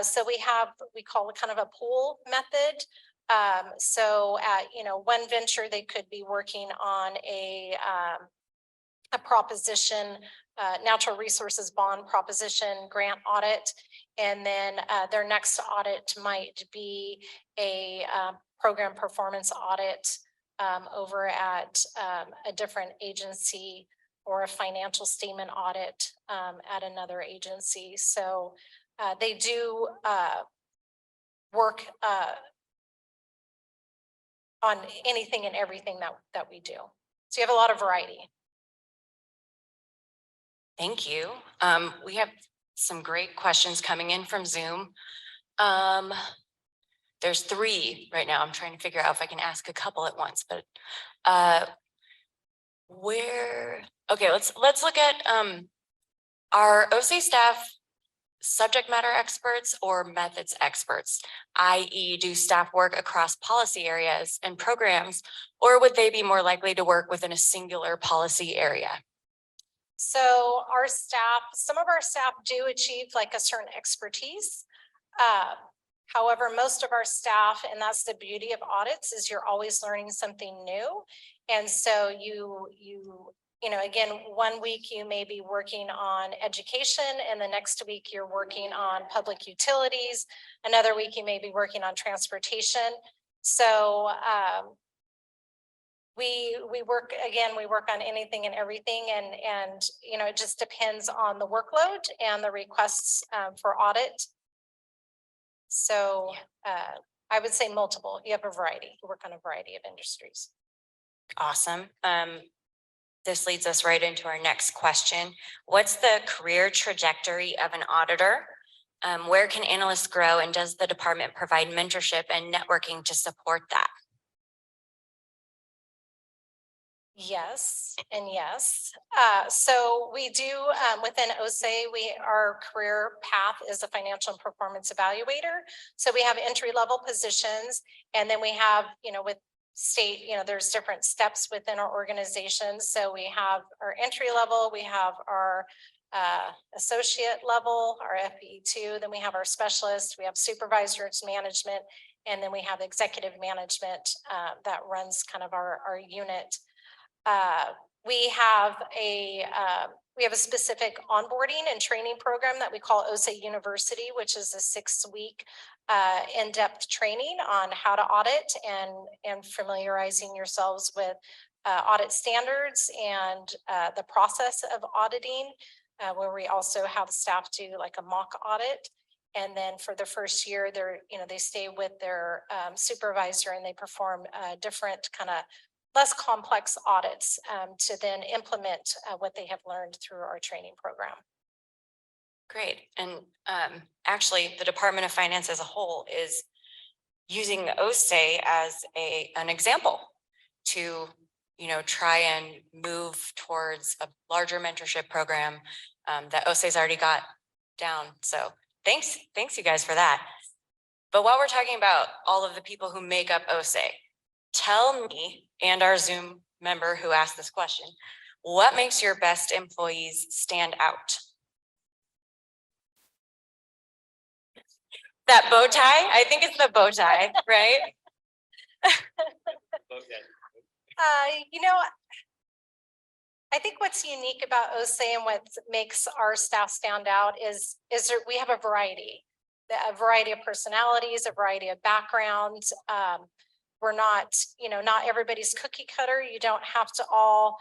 So we call it kind of a pool method. So at, you know, one venture, they could be working on a proposition, natural resources bond proposition grant audit. And then their next audit might be a program performance audit over at a different agency, or a financial statement audit at another agency. So they do work on anything and everything that we do. So you have a lot of variety. Thank you. We have some great questions coming in from Zoom. There's 3 right now. I'm trying to figure out if I can ask a couple at once, but okay, let's look at our OSA staff subject matter experts or methods experts, i.e. do staff work across policy areas and programs, or would they be more likely to work within a singular policy area? So our staff, some of our staff do achieve like a certain expertise. However, most of our staff, and that's the beauty of audits, is you're always learning something new. And so you know, again, one week you may be working on education, and the next week you're working on public utilities. Another week you may be working on transportation. So we work on anything and everything, and you know, it just depends on the workload and the requests for audit. So I would say multiple. You have a variety. You work on a variety of industries. Awesome. This leads us right into our next question. What's the career trajectory of an auditor? Where can analysts grow, and does the department provide mentorship and networking to support that? Yes, and yes. So we do, within OSA, our career path is a financial and performance evaluator. So we have entry level positions, and then we have, with state, there's different steps within our organization. So we have our entry level, we have our associate level, our FE2, then we have our specialist, we have supervisors management, and then we have executive management that runs kind of our unit. We have a specific onboarding and training program that we call OSA University, which is a 6-week in-depth training on how to audit and familiarizing yourselves with audit standards and the process of auditing, where we also have staff do like a mock audit. And then for the first year, they stay with their supervisor and they perform different kind of less complex audits to then implement what they have learned through our training program. Great. And actually, the Department of Finance as a whole is using OSA as an example to, try and move towards a larger mentorship program that OSA's already got down. So thanks you guys for that. But while we're talking about all of the people who make up OSA, tell me and our Zoom member who asked this question, what makes your best employees stand out? That bow tie? I think it's the bow tie, right? I think what's unique about OSA and what makes our staff stand out is we have a variety of personalities, a variety of backgrounds. We're not, not everybody's cookie cutter. You don't have to all,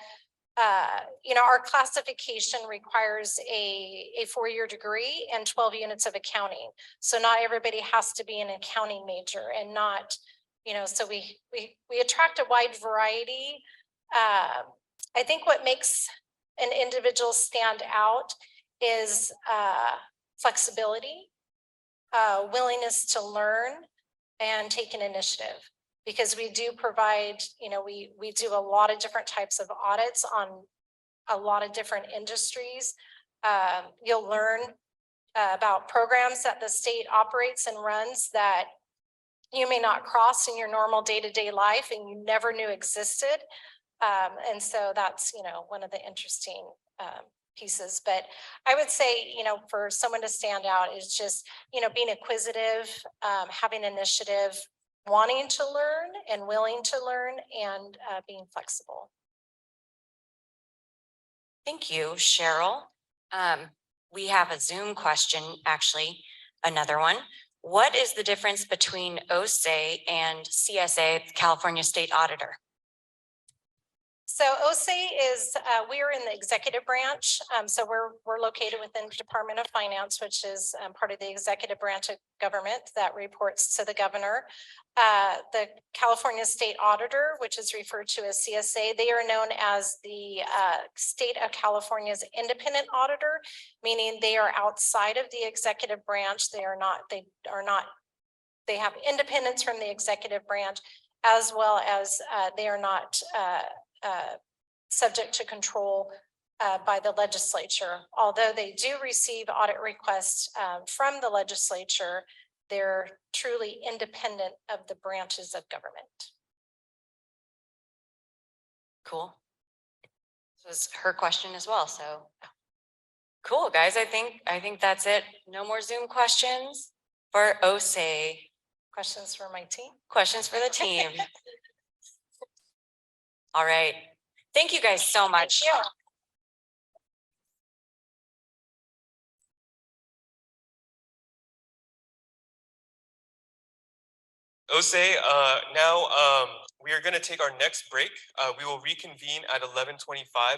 our classification requires a 4-year degree and 12 units of accounting. So not everybody has to be an accounting major and not, so we attract a wide variety. I think what makes an individual stand out is flexibility, willingness to learn and take an initiative. Because we do provide, we do a lot of different types of audits on a lot of different industries. You'll learn about programs that the state operates and runs that you may not cross in your normal day-to-day life and you never knew existed. And so that's, one of the interesting pieces. But I would say, for someone to stand out is just, being inquisitive, having initiative, wanting to learn and willing to learn and being flexible. Thank you, Cheryl. We have a Zoom question, actually, another one. What is the difference between OSA and CSA, California State Auditor? So OSA is, we are in the executive branch. So we're located within the Department of Finance, which is part of the executive branch of government that reports to the governor. The California State Auditor, which is referred to as CSA, they are known as the state of California's independent auditor, meaning they are outside of the executive branch. They have independence from the executive branch, as well as they are not subject to control by the legislature. Although they do receive audit requests from the legislature, they're truly independent of the branches of government. Cool. This was her question as well. So cool, guys. I think that's it. No more Zoom questions for OSA. Questions for my team? Questions for the team. All right. Thank you guys so much. Thank you. OSA, now we are going to take our next break. We will reconvene at 11:25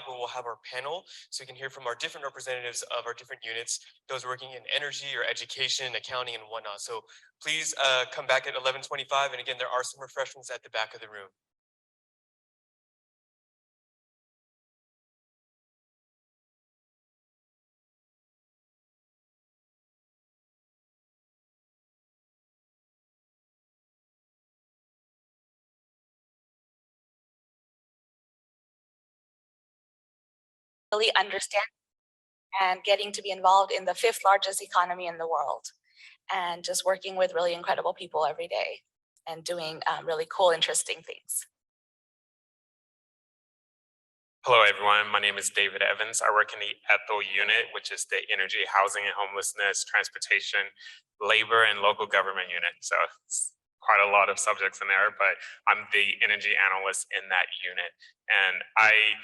where we'll have our panel so you can hear from our different representatives of our different units, those working in energy or education, accounting and whatnot. So please come back at 11:25. And again, there are some refreshments at the back of the room. really understand and getting to be involved in the 5th largest economy in the world. And just working with really incredible people every day and doing really cool, interesting things. Hello, everyone. My name is David Evans. I work in the Ethel unit, which is the energy, housing and homelessness, transportation, labor, and local government unit. So it's quite a lot of subjects in there, but I'm the energy analyst in that unit. And I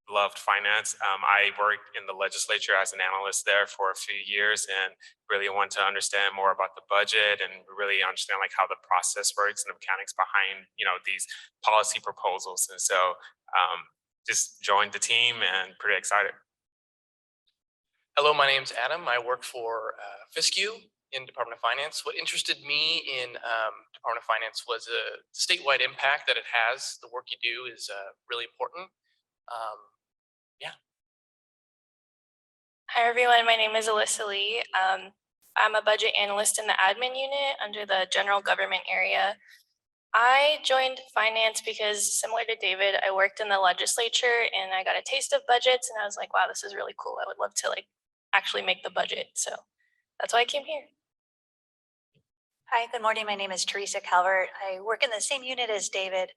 loved finance. I worked in the legislature as an analyst there for a few years and really want to understand more about the budget and really understand like how the process works and the mechanics behind, these policy proposals. And so just joined the team and pretty excited. Hello, my name's Adam. I work for Fiscu in Department of Finance. What interested me in Department of Finance was a statewide impact that it has. The work you do is really important. Yeah. Hi, everyone. My name is Alyssa Lee. I'm a budget analyst in the admin unit under the general government area. I joined finance because, similar to David, I worked in the legislature and I got a taste of budgets and I was like, wow, this is really cool. I would love to actually make the budget. So that's why I came here. Hi, good morning. My name is Teresa Calvert. I work in the same unit as David,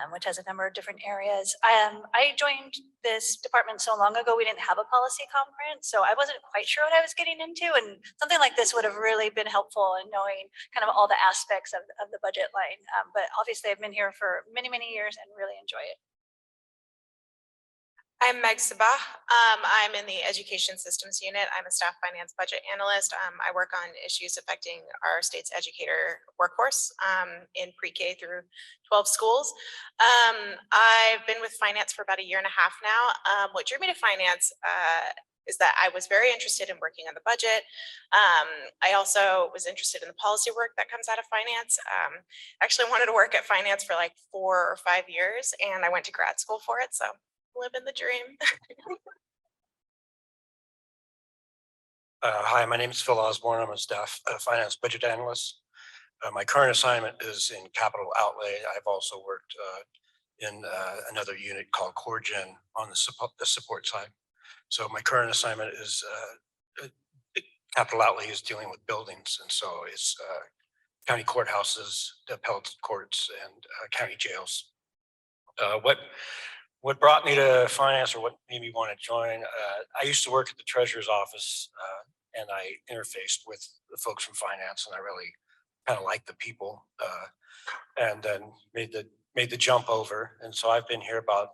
which has a number of different areas. I joined this department so long ago, we didn't have a policy conference, so I wasn't quite sure what I was getting into, and something like this would have really been helpful in knowing kind of all the aspects of the budget line. But obviously I've been here for many, many years and really enjoy it. I'm Meg Sabah. I'm in the Education Systems Unit. I'm a staff finance budget analyst. I work on issues affecting our state's educator workforce in pre-K through 12 schools. I've been with finance for about 1.5 years now. What drew me to finance is that I was very interested in working on the budget. I also was interested in the policy work that comes out of finance. Actually wanted to work at finance for like 4 or 5 years, and I went to grad school for it. So living the dream. Hi, my name is Phil Osborne. I'm a staff finance budget analyst. My current assignment is in capital outlay. I've also worked in another unit called CoreGen on the support side. So my current assignment is capital outlay is dealing with buildings. And so it's county courthouses, appellate courts, and county jails. What brought me to finance, or what made me want to join, I used to work at the treasurer's office and I interfaced with the folks from finance, and I really kind of liked the people, and then made the jump over. And so I've been here about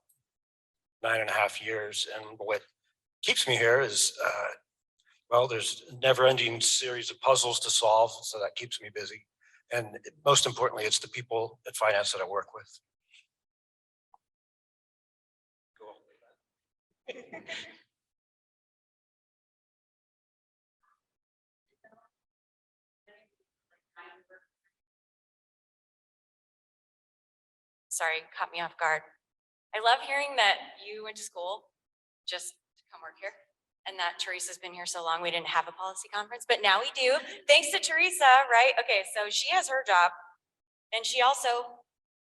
9.5 years. And what keeps me here is, well, there's a never-ending series of puzzles to solve, so that keeps me busy. And most importantly, it's the people at finance that I work with. Sorry, caught me off guard. I love hearing that you went to school just to come work here, and that Teresa's been here so long, we didn't have a policy conference, but now we do. Thanks to Teresa, right? Okay, so she has her job, and she also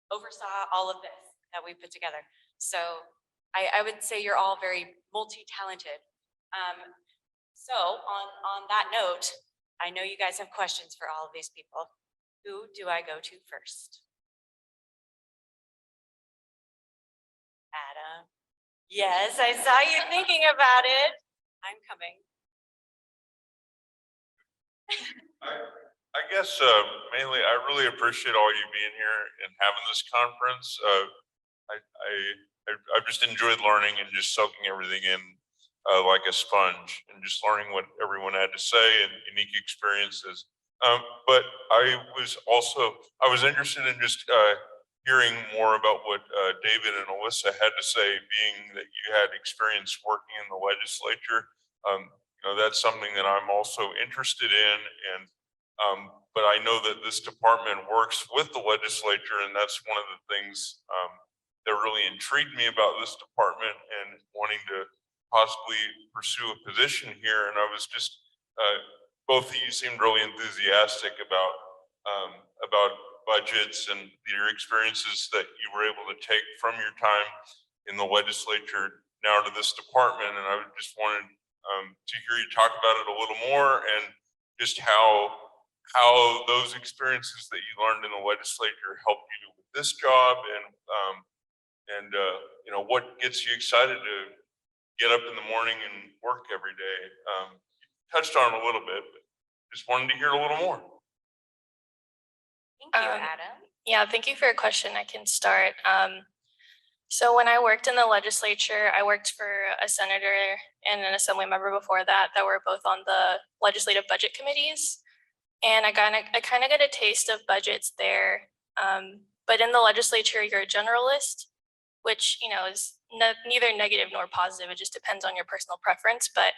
oversaw all of this that we put together. So I would say you're all very multi-talented. So on that note, I know you guys have questions for all of these people. Who do I go to first? Adam. Yes, I saw you thinking about it. I'm coming. I guess mainly I really appreciate all you being here and having this conference. I've just enjoyed learning and just soaking everything in like a sponge, and just learning what everyone had to say and unique experiences. But I was interested in just hearing more about what David and Alyssa had to say, being that you had experience working in the legislature. That's something that I'm also interested in, and but I know that this department works with the legislature, and that's one of the things that really intrigued me about this department and wanting to possibly pursue a position here. And I was just, both of you seemed really enthusiastic about budgets and your experiences that you were able to take from your time in the legislature now to this department, and I just wanted to hear you talk about it a little more and just how those experiences that you learned in the legislature helped you with this job, and you know, what gets you excited to get up in the morning and work every day. Touched on it a little bit, but just wanted to hear a little more. Thank you, Adam. Yeah, thank you for your question. I can start. So when I worked in the legislature, I worked for a senator and an assembly member before that were both on the legislative budget committees. And I kind of got a taste of budgets there. But in the legislature, you're a generalist, which, you know, is neither negative nor positive. It just depends on your personal preference. But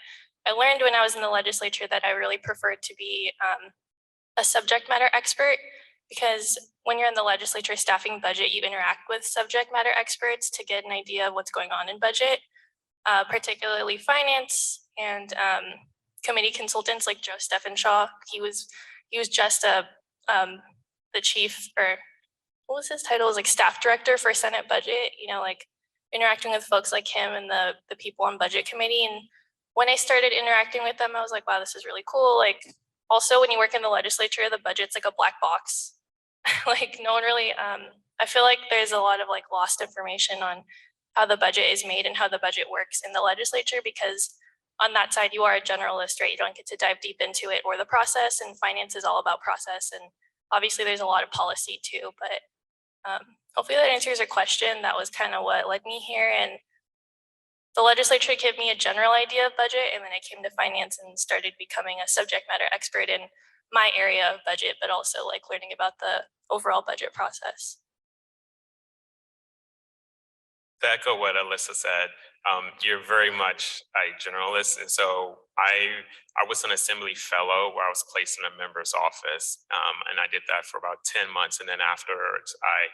I learned when I was in the legislature that I really preferred to be a subject matter expert, because when you're in the legislature staffing budget, you interact with subject matter experts to get an idea of what's going on in budget, particularly finance and committee consultants like Joe Steffenshaw. He was just the chief, or what was his title? It was like staff director for Senate budget, you know, like interacting with folks like him and the people on budget committee. And when I started interacting with them, I was like, wow, this is really cool. Like, also when you work in the legislature, the budget's like a black box. Like no one really, I feel like there's a lot of like lost information on how the budget is made and how the budget works in the legislature, because on that side, you are a generalist, right? You don't get to dive deep into it or the process, and finance is all about process. And obviously there's a lot of policy too, but hopefully that answers your question. That was kind of what led me here. And the legislature gave me a general idea of budget, and then I came to finance and started becoming a subject matter expert in my area of budget, but also like learning about the overall budget process. To echo what Alyssa said, you're very much a generalist. And so I was an assembly fellow where I was placed in a member's office. And I did that for about 10 months. And then afterwards, I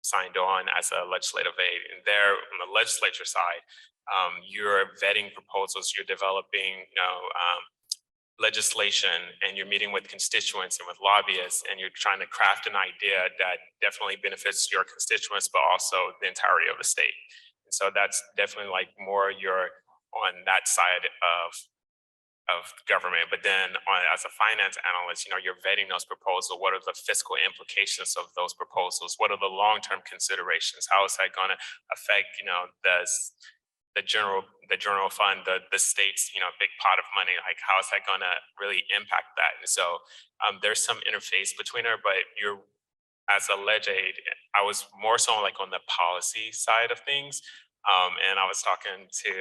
signed on as a legislative aide. And there on the legislature side, you're vetting proposals, you're developing, legislation, and you're meeting with constituents and with lobbyists, and you're trying to craft an idea that definitely benefits your constituents, but also the entirety of the state. And so that's definitely like more you're on that side of government. But then as a finance analyst, you know, you're vetting those proposals. What are the fiscal implications of those proposals? What are the long-term considerations? How is that going to affect, you know, the general fund, the state's, you know, big pot of money? Like, how is that going to really impact that? And so there's some interface between her, but you're, as a leg aide, I was more so like on the policy side of things. And I was talking to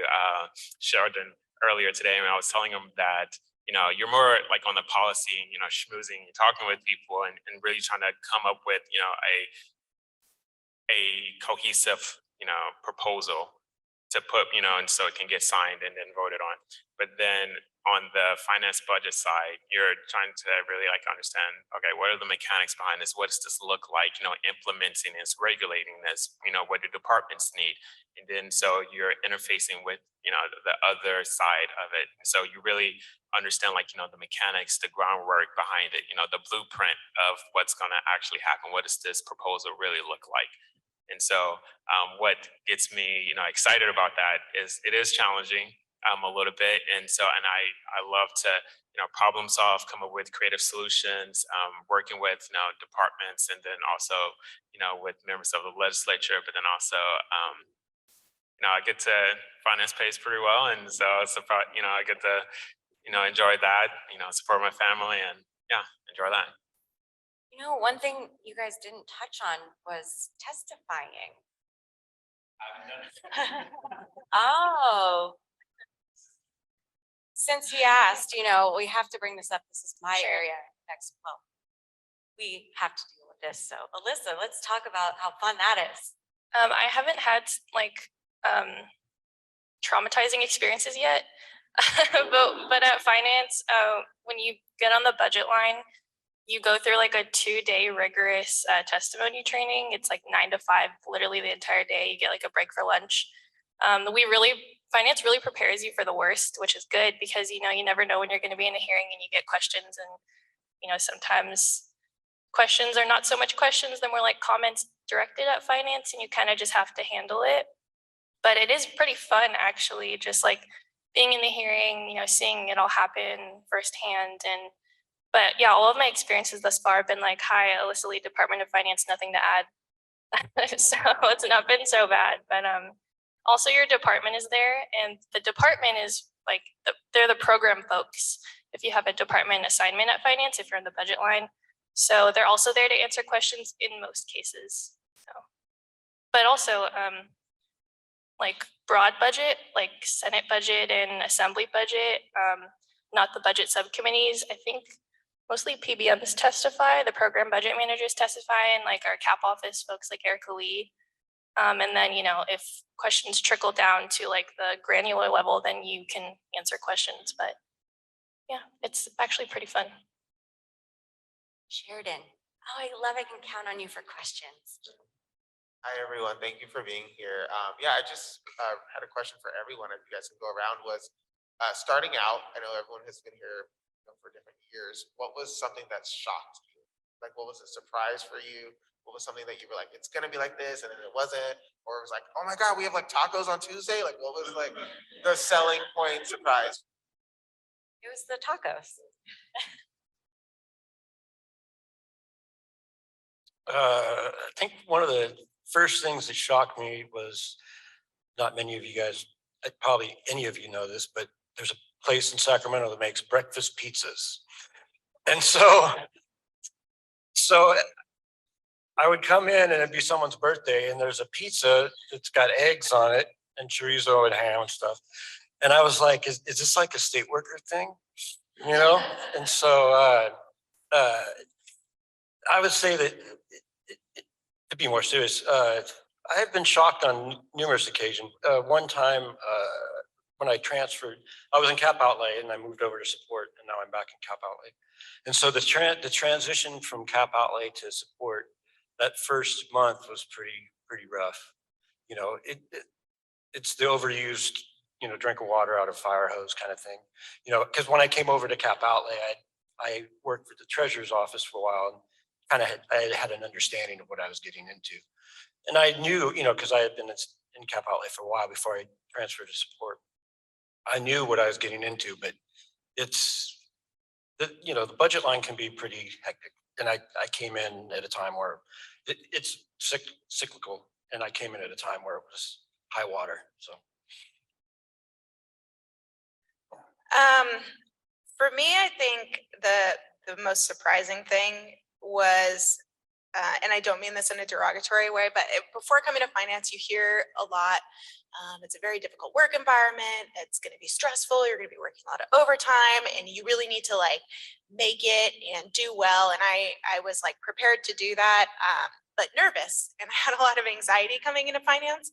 Sheldon earlier today, and I was telling him that, you know, you're more like on the policy, you know, schmoozing, you're talking with people and really trying to come up with, you know, a cohesive, you know, proposal to put, you know, and so it can get signed and then voted on. But then on the finance budget side, you're trying to really like understand, okay, what are the mechanics behind this? What does this look like? You know, implementing this, regulating this, you know, what do departments need? And then so you're interfacing with, you know, the other side of it. So you really understand like, you know, the mechanics, the groundwork behind it, you know, the blueprint of what's going to actually happen. What does this proposal really look like? And so what gets me, you know, excited about that is it is challenging a little bit. And so, and I love to, you know, problem solve, come up with creative solutions, working with, you know, departments, and then also, you know, with members of the legislature, but then also, you know, I get to finance pays pretty well. And so it's about, you know, I get to, you know, enjoy that, you know, support my family, and yeah, enjoy that. You know, one thing you guys didn't touch on was testifying. Oh. Since he asked, you know, we have to bring this up. This is my area next. Well, we have to deal with this. So Alyssa, let's talk about how fun that is. I haven't had like traumatizing experiences yet, but at finance, when you get on the budget line, you go through like a 2-day rigorous testimony training. It's like 9 to 5, literally the entire day. You get like a break for lunch. Finance really prepares you for the worst, which is good, because, you know, you never know when you're going to be in a hearing and you get questions. And, you know, sometimes questions are not so much questions, they're more like comments directed at finance, and you kind of just have to handle it. But it is pretty fun, actually, just like being in the hearing, seeing it all happen firsthand. But yeah, all of my experiences thus far have been like, hi, Alyssa Lee, Department of Finance, nothing to add. So it's not been so bad, but also your department is there, and the department is like, they're the program folks. If you have a department assignment at finance, if you're in the budget line. So they're also there to answer questions in most cases. So, but also like broad budget, like Senate budget and Assembly budget, not the budget subcommittees. I think mostly PBMs testify, the program budget managers testify, and like our cap office folks like Erica Lee. And then, if questions trickle down to like the granular level, then you can answer questions. But yeah, it's actually pretty fun. Sheridan. Oh, I love I can count on you for questions. Hi, everyone. Thank you for being here. Yeah, I just had a question for everyone. If you guys can go around, was starting out, I know everyone has been here for different years. What was something that shocked you? Like, what was a surprise for you? What was something that you were like, it's going to be like this, and then it wasn't? Or it was like, oh my God, we have like tacos on Tuesday? Like, what was like the selling point surprise? It was the tacos. I think one of the first things that shocked me was, not many of you guys, probably any of you know this, but there's a place in Sacramento that makes breakfast pizzas. And so I would come in and it'd be someone's birthday and there's a pizza that's got eggs on it and chorizo and ham and stuff. And I was like, is this like a state worker thing? And so I would say that, to be more serious, I have been shocked on numerous occasions. One time when I transferred, I was in cap outlay and I moved over to support, and now I'm back in cap outlay. And so the transition from cap outlay to support, that first month was pretty rough. It's the overused, drink of water out of fire hose kind of thing. Because when I came over to cap outlay, I worked for the treasurer's office for a while, and I had an understanding of what I was getting into. And I knew, because I had been in cap outlay for a while before I transferred to support, I knew what I was getting into, but the budget line can be pretty hectic. And I came in at a time where it's cyclical, and I came in at a time where it was high water, so. For me, I think the most surprising thing was, and I don't mean this in a derogatory way, but before coming to finance, you hear a lot. It's a very difficult work environment. It's going to be stressful. You're going to be working a lot of overtime, and you really need to like make it and do well. And I was like prepared to do that, but nervous, and I had a lot of anxiety coming into finance.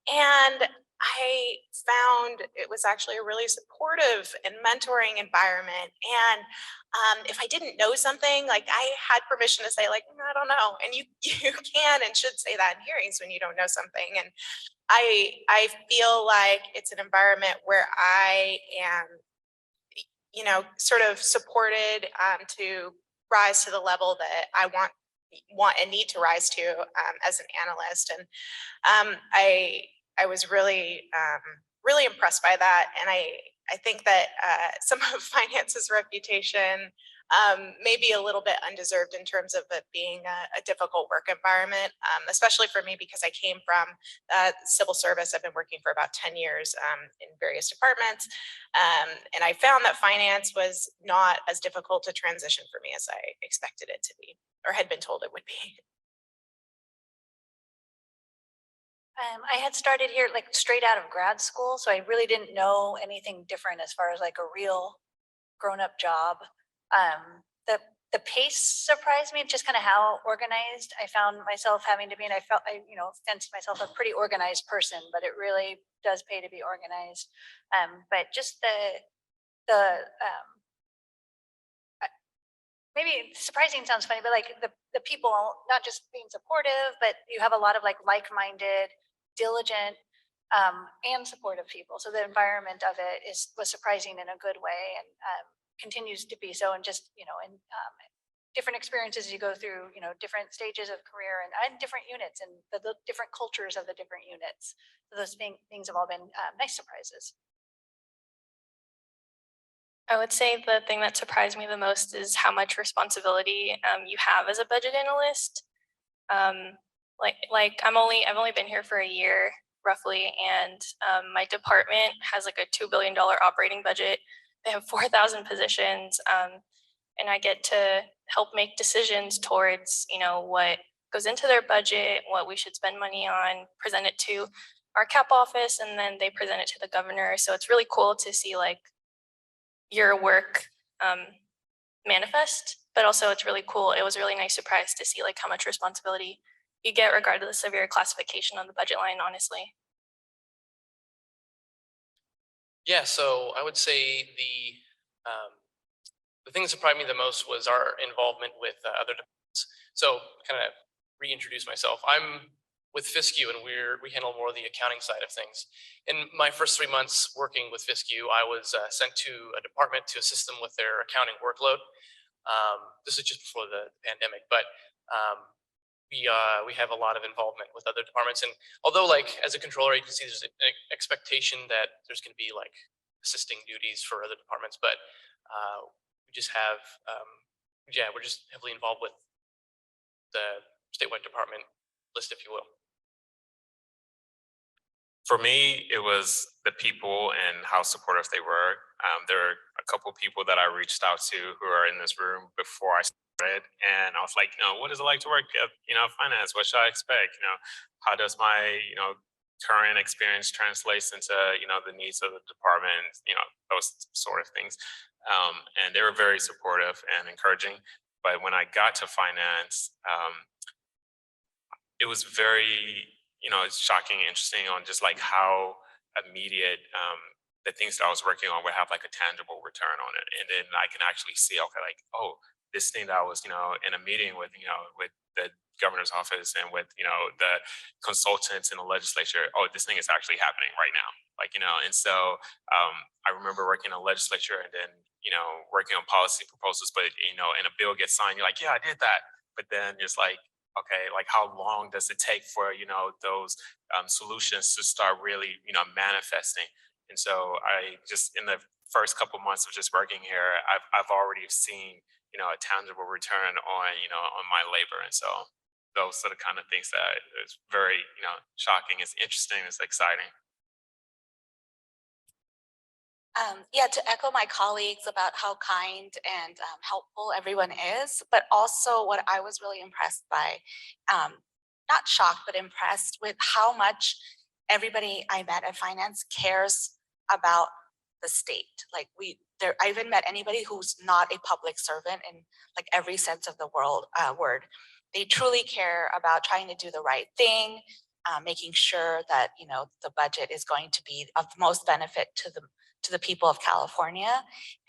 And I found it was actually a really supportive and mentoring environment. And if I didn't know something, like I had permission to say like, I don't know. And you can and should say that in hearings when you don't know something. And I feel like it's an environment where I am, sort of supported to rise to the level that I want and need to rise to as an analyst. And I was really, really impressed by that. And I think that some of finance's reputation may be a little bit undeserved in terms of it being a difficult work environment, especially for me because I came from civil service. I've been working for about 10 years in various departments. And I found that finance was not as difficult to transition for me as I expected it to be, or had been told it would be. I had started here like straight out of grad school, so I really didn't know anything different as far as like a real grown-up job. The pace surprised me, just kind of how organized I found myself having to be, and I fancied myself a pretty organized person, but it really does pay to be organized. But just maybe surprising sounds funny, but like the people, not just being supportive, but you have a lot of like-minded, diligent, and supportive people. So the environment of it was surprising in a good way, and continues to be so. And just, in different experiences as you go through, you know, different stages of career and different units and the different cultures of the different units. So those things have all been nice surprises. I would say the thing that surprised me the most is how much responsibility you have as a budget analyst. I've only been here for a year roughly, and my department has like a $2 billion operating budget. They have 4,000 positions, and I get to help make decisions towards, you know, what goes into their budget, what we should spend money on, present it to our cap office, and then they present it to the governor. So it's really cool to see like your work manifest, but also it's really cool. It was a really nice surprise to see like how much responsibility you get regardless of your classification on the budget line, honestly. Yeah, so I would say the thing that surprised me the most was our involvement with other departments. So kind of reintroduce myself. I'm with FISCU, and we handle more of the accounting side of things. In my first 3 months working with FISCU, I was sent to a department to assist them with their accounting workload. This is just before the pandemic, but we have a lot of involvement with other departments. And although like as a controller agency, there's an expectation that there's going to be like assisting duties for other departments, but we just have, we're just heavily involved with the statewide department list, if you will. For me, it was the people and how supportive they were. There are a couple of people that I reached out to who are in this room before I started, and I was like, you know, what is it like to work at, you know, finance? What should I expect? You know, how does my, you know, current experience translates into, you know, the needs of the department? You know, those sort of things. And they were very supportive and encouraging. But when I got to finance, it was very, you know, it's shocking and interesting on just like how immediate the things that I was working on would have like a tangible return on it. And then I can actually see, okay, like, oh, this thing that I was, you know, in a meeting with, you know, with the governor's office and with, you know, the consultants in the legislature, oh, this thing is actually happening right now. Like, you know, and so I remember working in the legislature and then, you know, working on policy proposals, but, you know, and a bill gets signed, you're like, yeah, I did that. But then it's like, okay, like how long does it take for, you know, those solutions to start really, you know, manifesting? And so I just, in the first couple months of just working here, I've already seen, you know, a tangible return on, you know, on my labor. And so those are the kind of things that is very, you know, shocking. It's interesting. It's exciting. Yeah, to echo my colleagues about how kind and helpful everyone is, but also what I was really impressed by, not shocked, but impressed with how much everybody I met at finance cares about the state. Like I haven't met anybody who's not a public servant in like every sense of the word. They truly care about trying to do the right thing, making sure that, you know, the budget is going to be of the most benefit to the people of California.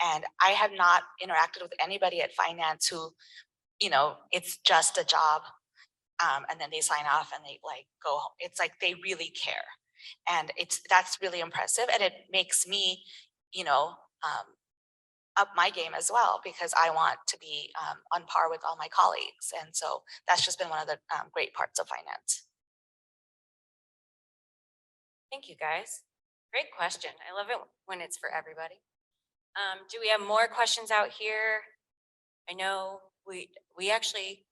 And I have not interacted with anybody at finance who, you know, it's just a job, and then they sign off and they like go home. It's like they really care. And that's really impressive. And it makes me, you know, up my game as well, because I want to be on par with all my colleagues. And so that's just been one of the great parts of finance. Thank you, guys. Great question. I love it when it's for everybody. Do we have more questions out here? I know we actually,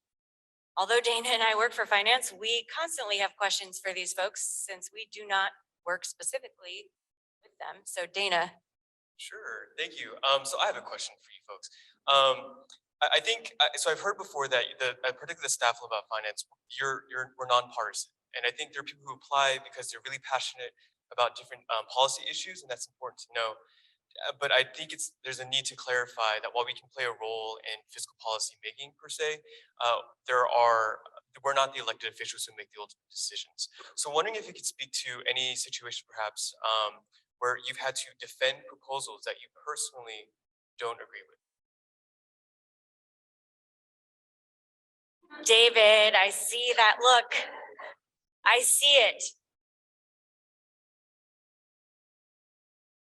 although Dana and I work for finance, we constantly have questions for these folks since we do not work specifically with them. So Dana. Sure, thank you. So I have a question for you folks. I think, so I've heard before that particularly the staff of finance, we're nonpartisan. And I think there are people who apply because they're really passionate about different policy issues, and that's important to know. But I think there's a need to clarify that while we can play a role in fiscal policy making per se, we're not the elected officials who make the ultimate decisions. So wondering if you could speak to any situation perhaps where you've had to defend proposals that you personally don't agree with. David, I see that look. I see it.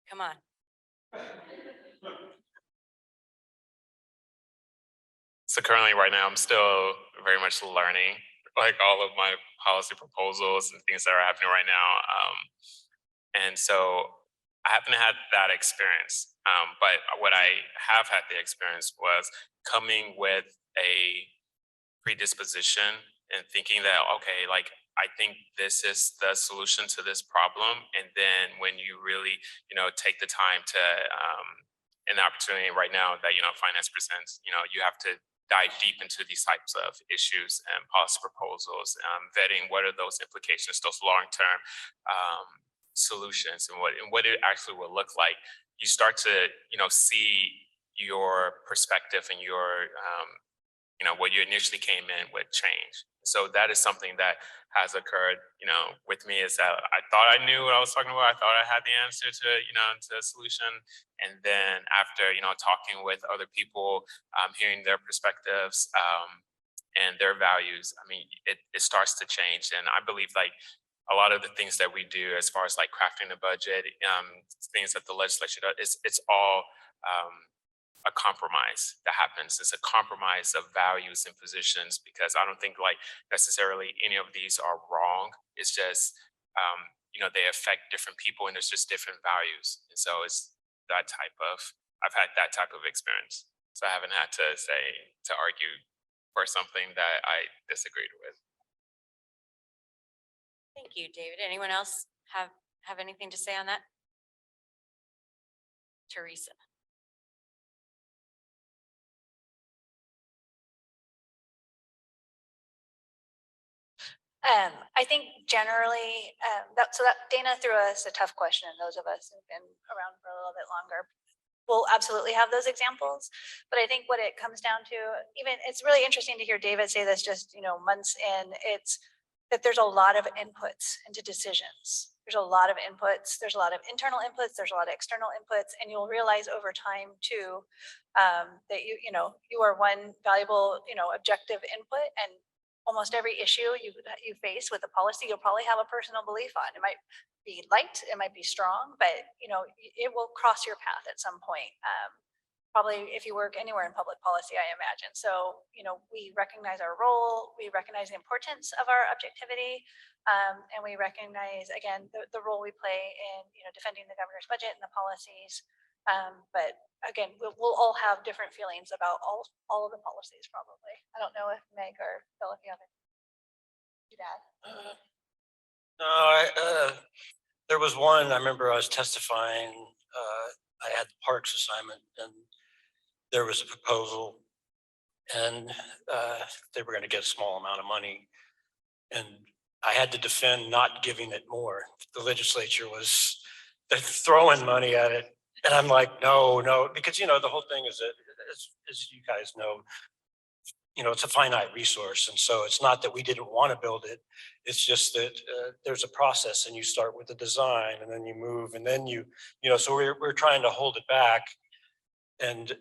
Come on. So currently, right now, I'm still very much learning like all of my policy proposals and things that are happening right now. And so I haven't had that experience. But what I have had the experience was coming with a predisposition and thinking that, okay, like I think this is the solution to this problem. And then when you really, take the time to, an opportunity right now that, finance presents, you have to dive deep into these types of issues and policy proposals, vetting what are those implications, those long-term solutions, and what it actually will look like. You start to, see your perspective and your what you initially came in with change. So that is something that has occurred, with me, is that I thought I knew what I was talking about. I thought I had the answer to, to a solution. And then after, talking with other people, hearing their perspectives, and their values, I mean, it starts to change. And I believe like a lot of the things that we do as far as like crafting the budget, things that the legislature does, it's all, a compromise that happens. It's a compromise of values and positions, because I don't think like necessarily any of these are wrong. It's just, they affect different people and there's just different values. And so it's that type of, I've had that type of experience. So I haven't had to argue for something that I disagreed with. Thank you, David. Anyone else have anything to say on that? Teresa. I think generally, Dana threw us a tough question, and those of us who've been around for a little bit longer will absolutely have those examples. But I think what it comes down to, it's really interesting to hear David say this just, months in, it's that there's a lot of inputs into decisions. There's a lot of inputs. There's a lot of internal inputs. There's a lot of external inputs, and you'll realize over time too, that you are one valuable, objective input, and almost every issue you face with a policy, you'll probably have a personal belief on. It might be light, it might be strong, but it will cross your path at some point. Probably if you work anywhere in public policy, I imagine. So, we recognize our role, we recognize the importance of our objectivity, and we recognize, again, the role we play in, defending the governor's budget and the policies. But again, we'll all have different feelings about all of the policies probably. I don't know if Meg or Phil, if you have anything to add. No, there was one, I remember I was testifying, I had the parks assignment, and there was a proposal, and they were gonna get a small amount of money. And I had to defend not giving it more. The legislature they're throwing money at it. And I'm like, no, because, the whole thing is that, as you guys know, it's a finite resource. And so it's not that we didn't want to build it. It's just that there's a process, and you start with the design, and then you move, and then so we're trying to hold it back. And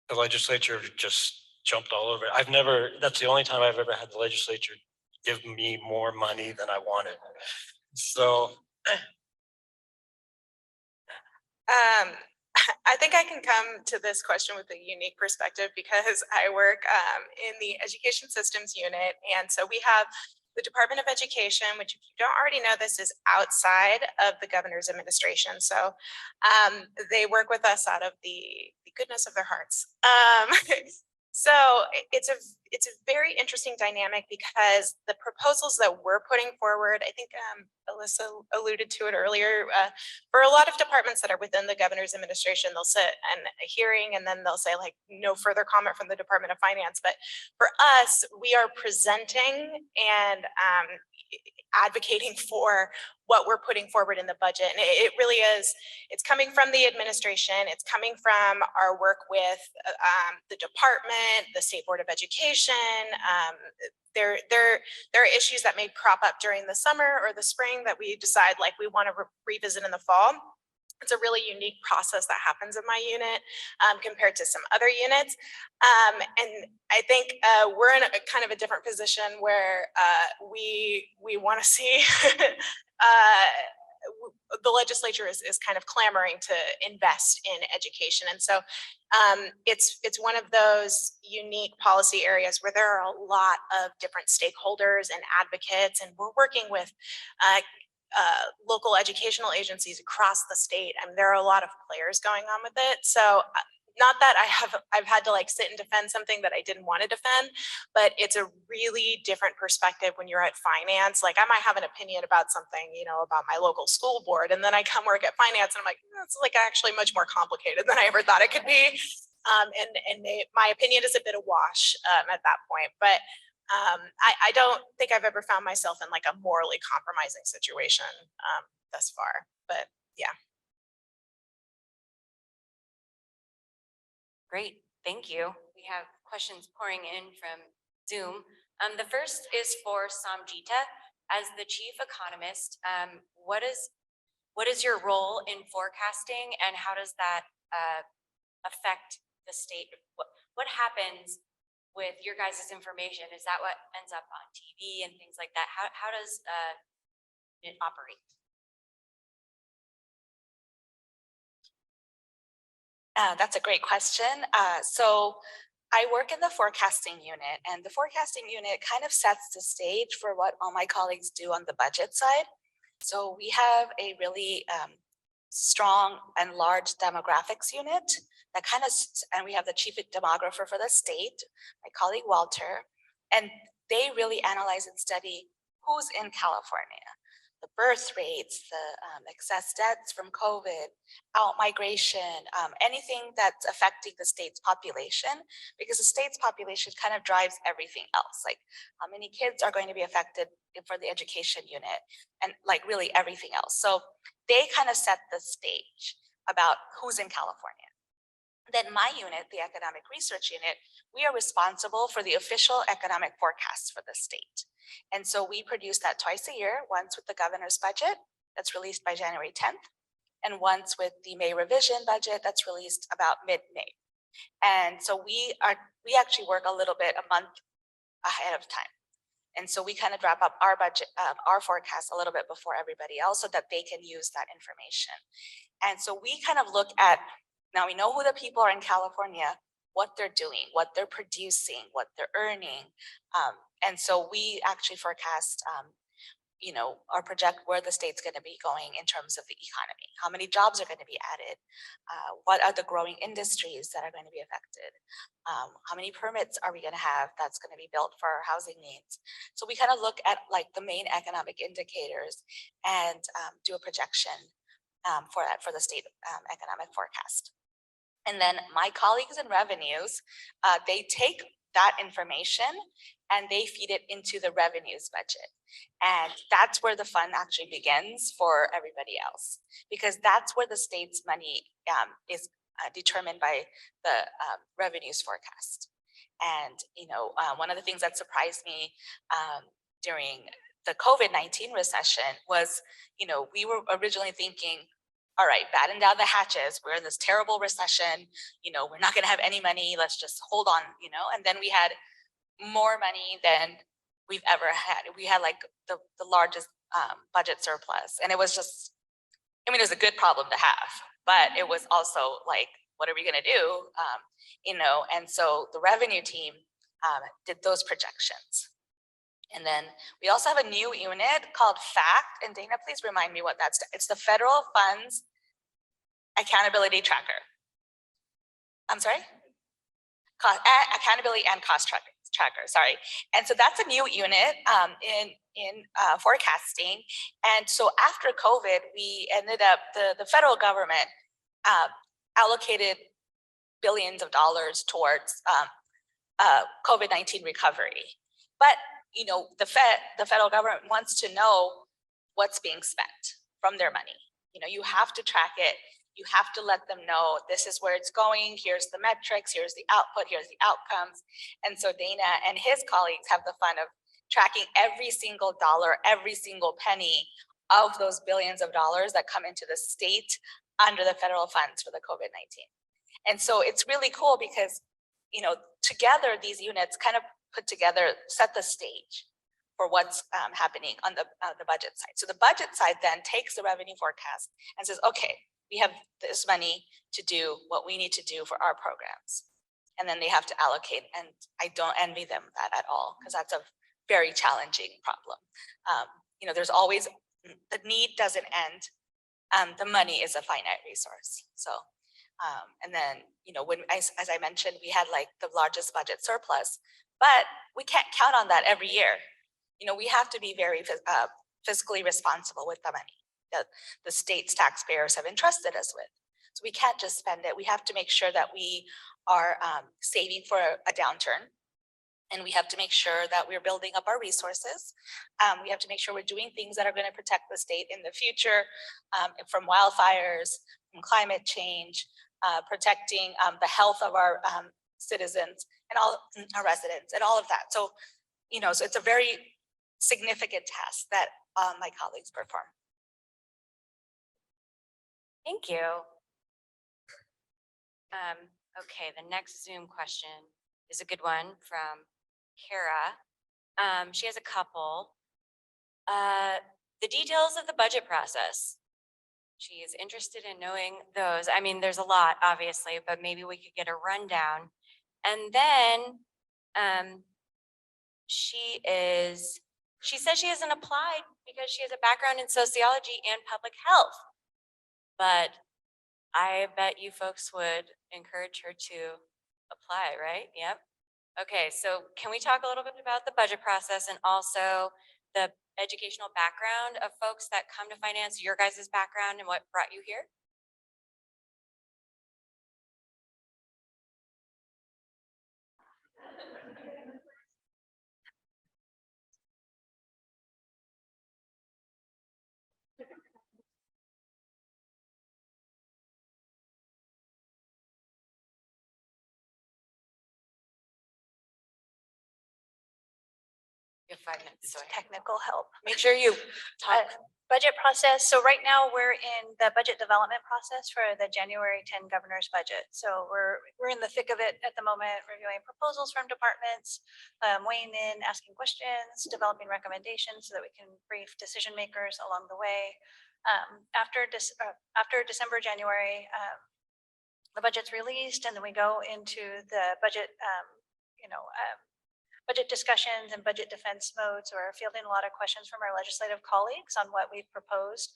the legislature just jumped all over it. That's the only time I've ever had the legislature give me more money than I wanted. So. I think I can come to this question with a unique perspective because I work in the education systems unit. And so we have the Department of Education, which, if you don't already know, this is outside of the governor's administration. So they work with us out of the goodness of their hearts. So it's a very interesting dynamic because the proposals that we're putting forward, I think Alyssa alluded to it earlier, for a lot of departments that are within the governor's administration, they'll sit and a hearing and then they'll say like no further comment from the Department of Finance. But for us, we are presenting and advocating for what we're putting forward in the budget. And it really is, it's coming from the administration, it's coming from our work with the department, the State Board of Education. There are issues that may crop up during the summer or the spring that we decide like we want to revisit in the fall. It's a really unique process that happens in my unit compared to some other units. And I think we're in a kind of a different position where we want to see the legislature is kind of clamoring to invest in education. And so It's one of those unique policy areas where there are a lot of different stakeholders and advocates, and we're working with local educational agencies across the state. I mean, there are a lot of players going on with it. So not that I've had to like sit and defend something that I didn't want to defend, but it's a really different perspective when you're at finance. Like I might have an opinion about something, you know, about my local school board, and then I come work at finance and I'm like, it's like actually much more complicated than I ever thought it could be. My opinion is a bit awash at that point, but I don't think I've ever found myself in like a morally compromising situation thus far, but yeah. Great, thank you. We have questions pouring in from Zoom. The first is for Samjita. As the chief economist, what is your role in forecasting, and how does that affect the state? What happens with your guys' information? Is that what ends up on TV and things like that? How does it operate? That's a great question. So I work in the forecasting unit, and the forecasting unit kind of sets the stage for what all my colleagues do on the budget side. So we have a really strong and large demographics unit that kind of, and we have the chief demographer for the state, my colleague Walter, and they really analyze and study who's in California, the birth rates, the excess deaths from COVID, out migration, anything that's affecting the state's population, because the state's population kind of drives everything else, like how many kids are going to be affected for the education unit, and like really everything else. So they kind of set the stage about who's in California. Then my unit, the economic research unit, we are responsible for the official economic forecast for the state. And so we produce that twice a year, once with the governor's budget that's released by January 10th, and once with the May revision budget that's released about mid-May. And so we actually work a little bit a month ahead of time. And so we kind of wrap up our budget, our forecast a little bit before everybody else, so that they can use that information. And so we kind of look at, now we know who the people are in California, what they're doing, what they're producing, what they're earning. And so we actually forecast, you know, or project where the state's going to be going in terms of the economy. How many jobs are going to be added? What are the growing industries that are going to be affected? How many permits are we going to have that's going to be built for our housing needs? So we kind of look at like the main economic indicators and do a projection for that, for the state economic forecast. And then my colleagues in revenues, they take that information and they feed it into the revenues budget. And that's where the fun actually begins for everybody else, because that's where the state's money is determined by the revenues forecast. And, you know, one of the things that surprised me during the COVID-19 recession was, you know, we were originally thinking, all right, batten down the hatches. We're in this terrible recession. You know, we're not going to have any money. Let's just hold on, you know. And then we had more money than we've ever had. We had like the largest budget surplus. And it was just, I mean, it was a good problem to have, but it was also like, what are we going to do? You know, and so the revenue team did those projections. And then we also have a new unit called FACT. And Dana, please remind me what that's. It's the Federal Funds Accountability Tracker. I'm sorry? Accountability and Cost Tracker, sorry. And so that's a new unit in forecasting. And so after COVID, we ended up, the federal government allocated billions of dollars towards COVID-19 recovery. But you know, the federal government wants to know what's being spent from their money. You know, you have to track it. You have to let them know this is where it's going. Here's the metrics. Here's the output. Here's the outcomes. And so Dana and his colleagues have the fun of tracking every single dollar, every single penny of those billions of dollars that come into the state under the federal funds for the COVID-19. And so it's really cool because, you know, together these units kind of put together, set the stage for what's happening on the budget side. So the budget side then takes the revenue forecast and says, okay, we have this money to do what we need to do for our programs. And then they have to allocate, and I don't envy them that at all, because that's a very challenging problem. You know, there's always, the need doesn't end. The money is a finite resource. So, and then, you know, when, as I mentioned, we had like the largest budget surplus, but we can't count on that every year. You know, we have to be very fiscally responsible with the money that the state's taxpayers have entrusted us with. So we can't just spend it. We have to make sure that we are saving for a downturn. And we have to make sure that we're building up our resources. We have to make sure we're doing things that are going to protect the state in the future from wildfires, from climate change, protecting the health of our citizens and all our residents and all of that. So, you know, so it's a very significant task that my colleagues perform. Thank you. Okay, the next Zoom question is a good one from Kara. She has a couple. The details of the budget process. She is interested in knowing those. I mean, there's a lot, obviously, but maybe we could get a rundown. And then she says she hasn't applied because she has a background in sociology and public health. But I bet you folks would encourage her to apply, right? Yep. Okay, so can we talk a little bit about the budget process and also the educational background of folks that come to finance, your guys' background and what brought you here? You have 5 minutes, so Technical help. make sure you talk. Budget process. So right now we're in the budget development process for the January 10 governor's budget. So we're in the thick of it at the moment, reviewing proposals from departments, weighing in, asking questions, developing recommendations so that we can brief decision makers along the way. After December, January, the budget's released, and then we go into the budget, budget discussions and budget defense modes. We're fielding a lot of questions from our legislative colleagues on what we've proposed.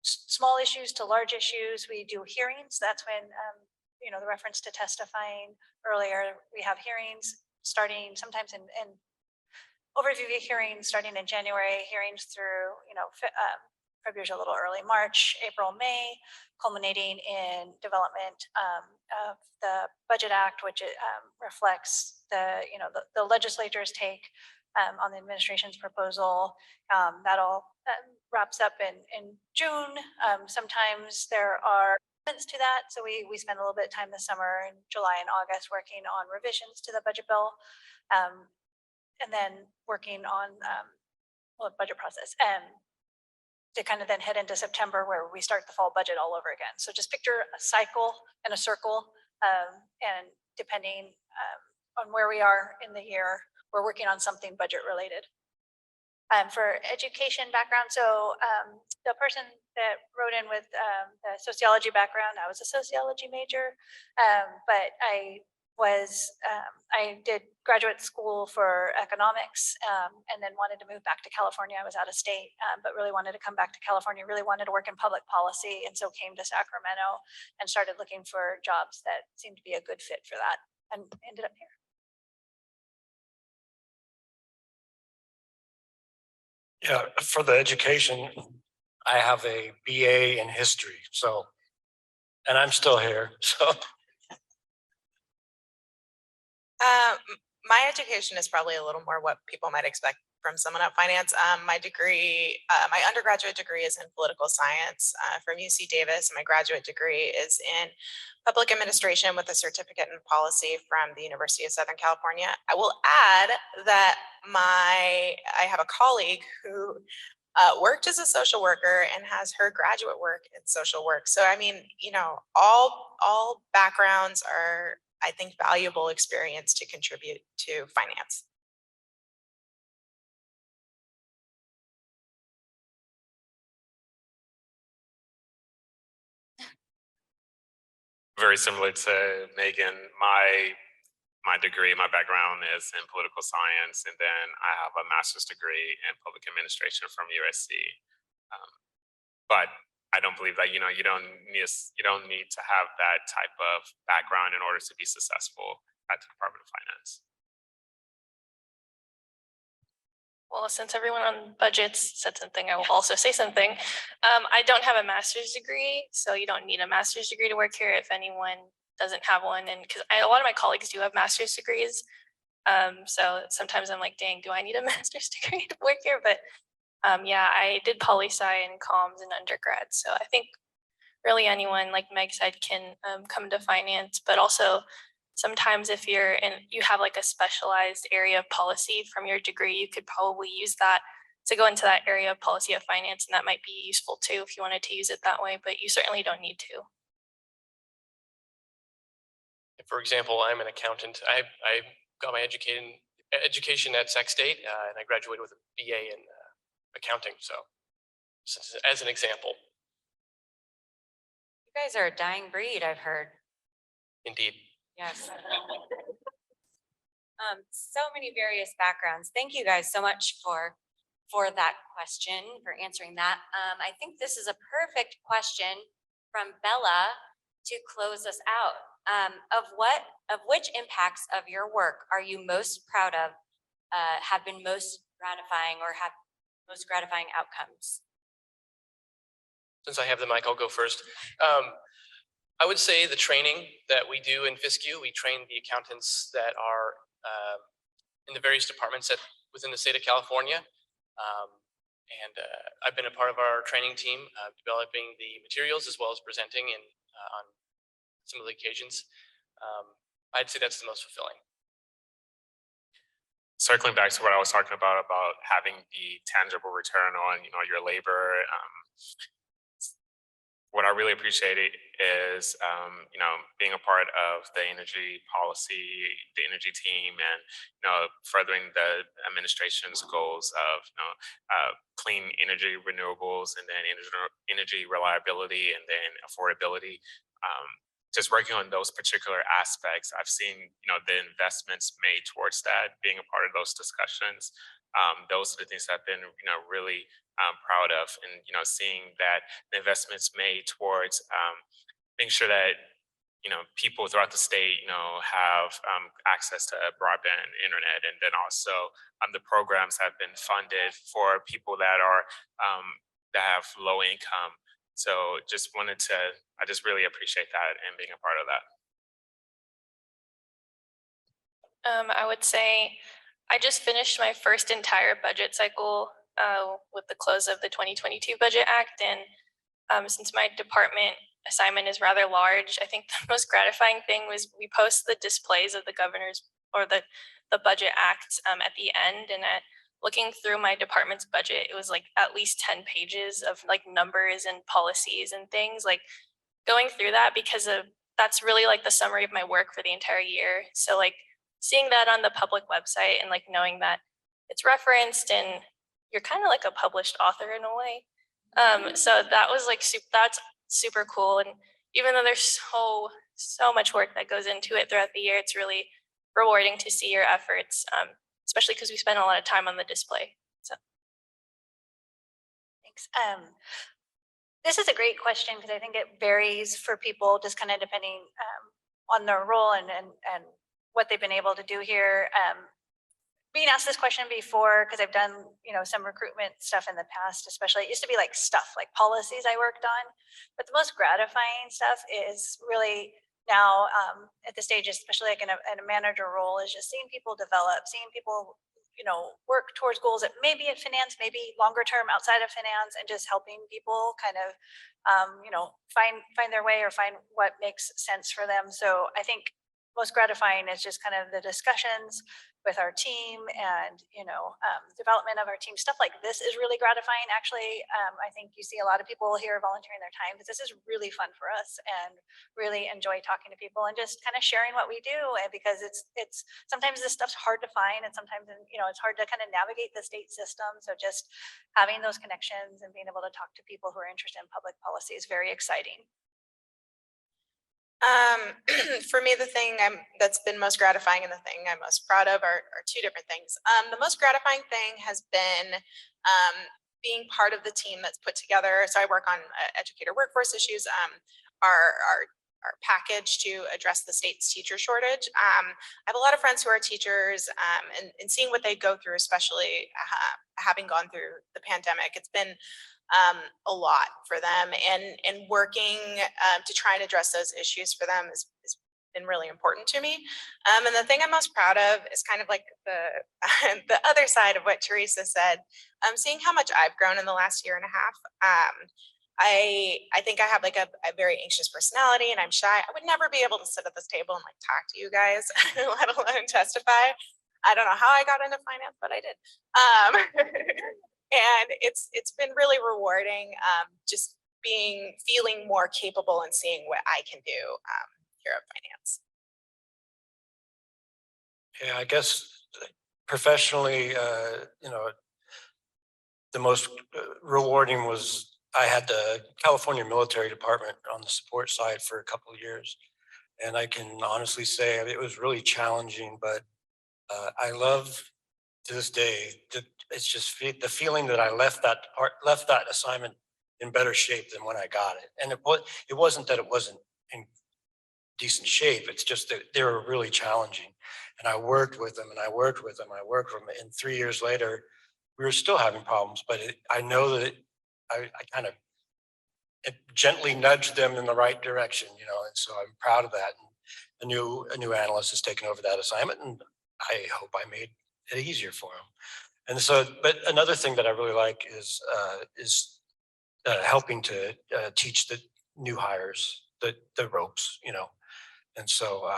Small issues to large issues. We do hearings. That's when, the reference to testifying earlier, we have hearings starting sometimes in overview hearings starting in January, hearings through, February's a little early, March, April, May, culminating in development of the Budget Act, which reflects the legislature's take on the administration's proposal. That all wraps up in June. Sometimes there are amendments to that, so we spend a little bit of time this summer in July and August working on revisions to the budget bill, and then working on budget process. To kind of then head into September where we start the fall budget all over again. So just picture a cycle and a circle, and depending on where we are in the year, we're working on something budget related. For education background, so the person that wrote in with the sociology background, I was a sociology major, but I did graduate school for economics, and then wanted to move back to California. I was out of state, but really wanted to come back to California, really wanted to work in public policy, and so came to Sacramento and started looking for jobs that seemed to be a good fit for that, and ended up here. Yeah, for the education, I have a BA in history, so, and I'm still here, so. My education is probably a little more what people might expect from someone at finance. My degree, my undergraduate degree is in political science from UC Davis. And my graduate degree is in public administration with a certificate in policy from the University of Southern California. I will add that I have a colleague who worked as a social worker and has her graduate work in social work. So, I mean, all backgrounds are, I think, valuable experience to contribute to finance. very similar to Megan, my degree, my background is in political science, and then I have a master's degree in public administration from USC. But I don't believe that, you know, you don't need to have that type of background in order to be successful at the Department of Finance. Well, since everyone on budgets said something, I will also say something. I don't have a master's degree, so you don't need a master's degree to work here if anyone doesn't have one. And because a lot of my colleagues do have master's degrees. So sometimes I'm like, dang, do I need a master's degree to work here? But yeah, I did poli-sci and comms in undergrad. So I think really anyone, like Meg said, can come to finance, but also sometimes if you have like a specialized area of policy from your degree, you could probably use that to go into that area of policy of finance, and that might be useful too if you wanted to use it that way, but you certainly don't need to. For example, I'm an accountant. I got my education at Sac State, and I graduated with a BA in accounting. So, as an example. You guys are a dying breed, I've heard. Indeed. Yes. So many various backgrounds. Thank you guys so much for that question, for answering that. I think this is a perfect question from Bella to close us out. Of which impacts of your work are you most proud of, have been most gratifying, or have most gratifying outcomes? Since I have the mic, I'll go first. I would say the training that we do in FISCU, we train the accountants that are in the various departments within the state of California. I've been a part of our training team, developing the materials as well as presenting on some of the occasions. I'd say that's the most fulfilling. Circling back to what I was talking about having the tangible return on, you know, your labor. What I really appreciate is, you know, being a part of the energy policy, the energy team, and, you know, furthering the administration's goals of, you know, clean energy renewables, and then energy reliability, and then affordability. Just working on those particular aspects, I've seen, you know, the investments made towards that, being a part of those discussions. Those are the things I've been, you know, really proud of, and, you know, seeing that the investments made towards making sure that, you know, people throughout the state, you know, have access to broadband internet, and then also the programs have been funded for people that are that have low income. So I just really appreciate that and being a part of that. I would say I just finished my first entire budget cycle with the close of the 2022 Budget Act. And since my department assignment is rather large, I think the most gratifying thing was we post the displays of the governor's or the Budget Act at the end. And looking through my department's budget, it was like at least 10 pages of like numbers and policies and things, like going through that, because that's really like the summary of my work for the entire year. So like seeing that on the public website and like knowing that it's referenced and you're kind of like a published author in a way. So that was like, that's super cool. And even though there's so much work that goes into it throughout the year, it's really rewarding to see your efforts, especially because we spend a lot of time on the display. So. Thanks. This is a great question because I think it varies for people, just kind of depending on their role and what they've been able to do here. Being asked this question before, because I've done, you know, some recruitment stuff in the past, especially, it used to be like stuff, like policies I worked on. But the most gratifying stuff is really now at the stage, especially like in a manager role, is just seeing people develop, seeing people, you know, work towards goals that maybe in finance, maybe longer term outside of finance, and just helping people kind of, you know, find their way or find what makes sense for them. So I think most gratifying is just kind of the discussions with our team and, you know, development of our team. Stuff like this is really gratifying. Actually, I think you see a lot of people here volunteering their time because this is really fun for us, and really enjoy talking to people and just kind of sharing what we do. And because it's sometimes this stuff's hard to find, and sometimes, you know, it's hard to kind of navigate the state system. So just having those connections and being able to talk to people who are interested in public policy is very exciting. For me, the thing that's been most gratifying and the thing I'm most proud of are two different things. The most gratifying thing has been being part of the team that's put together. So I work on educator workforce issues. Our package to address the state's teacher shortage. I have a lot of friends who are teachers, and seeing what they go through, especially having gone through the pandemic, it's been a lot for them, and working to try and address those issues for them has been really important to me. And the thing I'm most proud of is kind of like the the other side of what Teresa said. Seeing how much I've grown in the last year and a half. I think I have like a very anxious personality, and I'm shy. I would never be able to sit at this table and like talk to you guys, let alone testify. I don't know how I got into finance, but I did. And it's been really rewarding, just feeling more capable and seeing what I can do here at finance. Yeah, I guess professionally, the most rewarding was I had the California Military Department on the support side for a couple of years. And I can honestly say it was really challenging, but I love to this day, it's just the feeling that I left that assignment in better shape than when I got it. And it wasn't that it wasn't in decent shape. It's just that they were really challenging. And I worked with them and I worked with them. And 3 years later, we were still having problems, but I know that I kind of gently nudged them in the right direction, and so I'm proud of that. And a new analyst has taken over that assignment, and I hope I made it easier for him. And so, but another thing that I really like is helping to teach the new hires the ropes, And so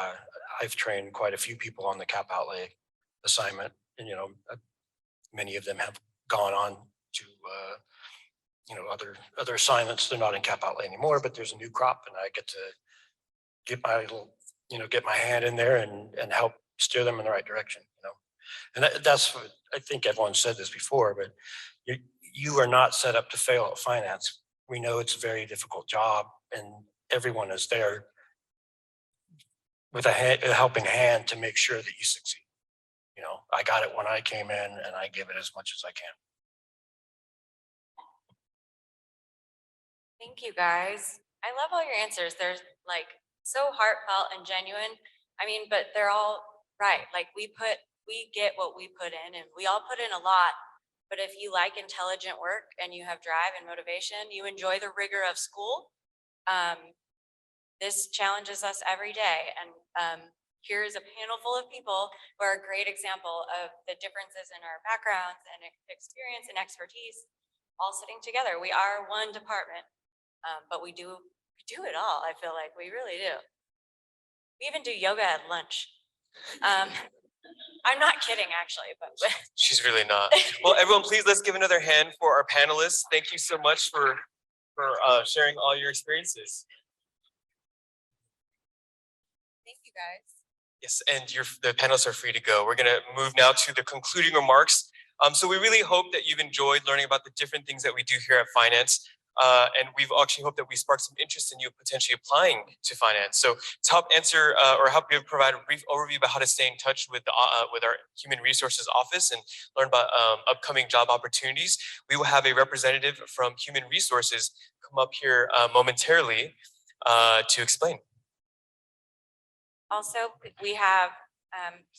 I've trained quite a few people on the cap outlay assignment, and many of them have gone on to other assignments. They're not in cap outlay anymore, but there's a new crop, and I get to get my hand in there and help steer them in the right direction. And that's what I think everyone said this before, but you are not set up to fail at finance. We know it's a very difficult job, and everyone is there with a helping hand to make sure that you succeed. I got it when I came in, and I give it as much as I can. Thank you, guys. I love all your answers. They're like so heartfelt and genuine. I mean, but they're all right. Like we get what we put in, and we all put in a lot. But if you like intelligent work and you have drive and motivation, you enjoy the rigor of school. This challenges us every day. And here's a panel full of people who are a great example of the differences in our backgrounds and experience and expertise all sitting together. We are one department, but we do it all. I feel like we really do. We even do yoga at lunch. I'm not kidding, actually, but She's really not. Well, everyone, please let's give another hand for our panelists. Thank you so much for sharing all your experiences. Thank you, guys. Yes, and the panelists are free to go. We're going to move now to the concluding remarks. So we really hope that you've enjoyed learning about the different things that we do here at Finance. And we've actually hoped that we sparked some interest in you potentially applying to finance. So to help answer or help you provide a brief overview about how to stay in touch with our Human Resources Office and learn about upcoming job opportunities, we will have a representative from Human Resources come up here momentarily to explain. Also, we have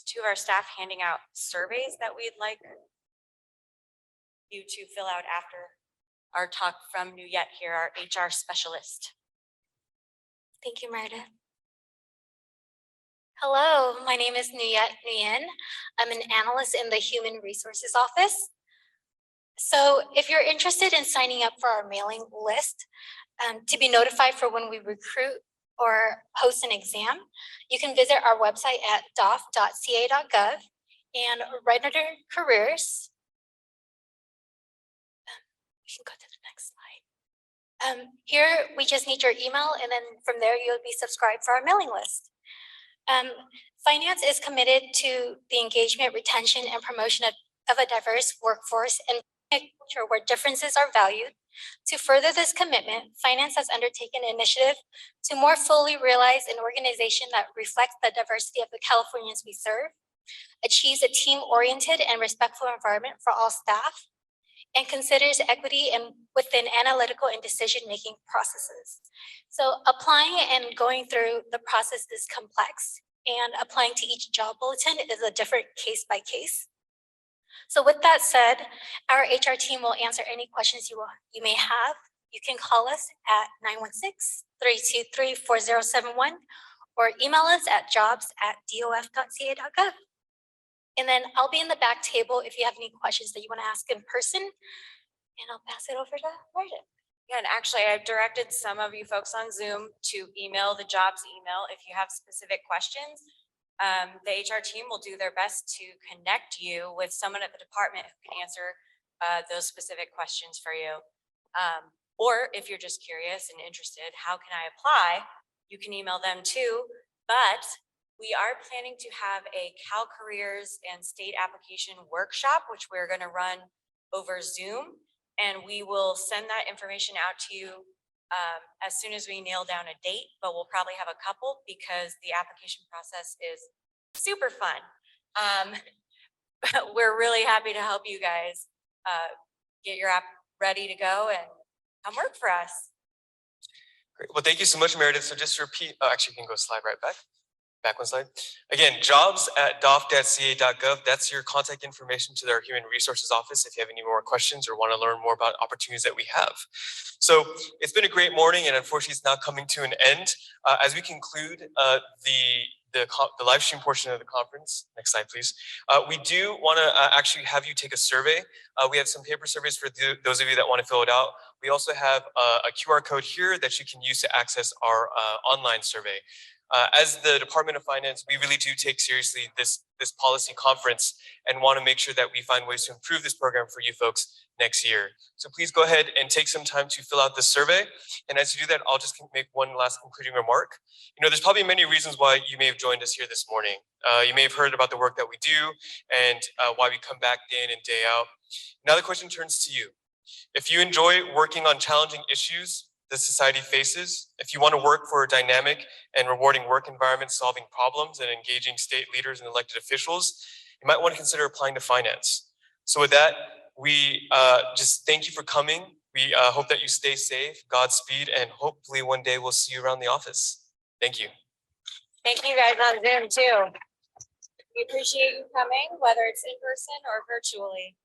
two of our staff handing out surveys that we'd like you to fill out after our talk from Nuyet here, our HR specialist. Thank you, Meredith. Hello, my name is Nuyet Nguyen. I'm an analyst in the Human Resources Office. So if you're interested in signing up for our mailing list to be notified for when we recruit or host an exam, you can visit our website at dof.ca.gov and right under careers. You can go to the next slide. Here, we just need your email, and then from there, you'll be subscribed for our mailing list. Finance is committed to the engagement, retention, and promotion of a diverse workforce and a culture where differences are valued, To further this commitment, finance has undertaken an initiative to more fully realize an organization that reflects the diversity of the Californians we serve, achieves a team-oriented and respectful environment for all staff, and considers equity within analytical and decision-making processes. So applying and going through the process is complex, and applying to each job bulletin is a different case by case. So with that said, our HR team will answer any questions you may have. You can call us at 916-323-4071 or email us at jobs@dof.ca.gov. And then I'll be in the back table if you have any questions that you want to ask in person. And I'll pass it over to Margaret. Yeah, and actually, I've directed some of you folks on Zoom to email the jobs email if you have specific questions. The HR team will do their best to connect you with someone at the department who can answer those specific questions for you. Or if you're just curious and interested, how can I apply? You can email them too. But we are planning to have a Cal Careers and state application workshop, which we're going to run over Zoom. And we will send that information out to you as soon as we nail down a date, but we'll probably have a couple because the application process is super fun. But we're really happy to help you guys get your app ready to go and come work for us. Great. Well, thank you so much, Meredith. So just to repeat, actually, you can go slide right back. Back one slide. Again, jobs@dof.ca.gov. That's your contact information to our Human Resources Office if you have any more questions or want to learn more about opportunities that we have. So it's been a great morning, and unfortunately, it's now coming to an end. As we conclude the live stream portion of the conference, next slide, please. We do want to actually have you take a survey. We have some paper surveys for those of you that want to fill it out. We also have a QR code here that you can use to access our online survey. As the Department of Finance, we really do take seriously this policy conference and want to make sure that we find ways to improve this program for you folks next year. So please go ahead and take some time to fill out this survey. And as you do that, I'll just make one last concluding remark. You know, there's probably many reasons why you may have joined us here this morning. You may have heard about the work that we do and why we come back day in and day out. Now the question turns to you. If you enjoy working on challenging issues that society faces, if you want to work for a dynamic and rewarding work environment, solving problems and engaging state leaders and elected officials, you might want to consider applying to finance. So with that, we just thank you for coming. We hope that you stay safe, Godspeed, and hopefully one day we'll see you around the office. Thank you. Thank you guys on Zoom too. We appreciate you coming, whether it's in person or virtually.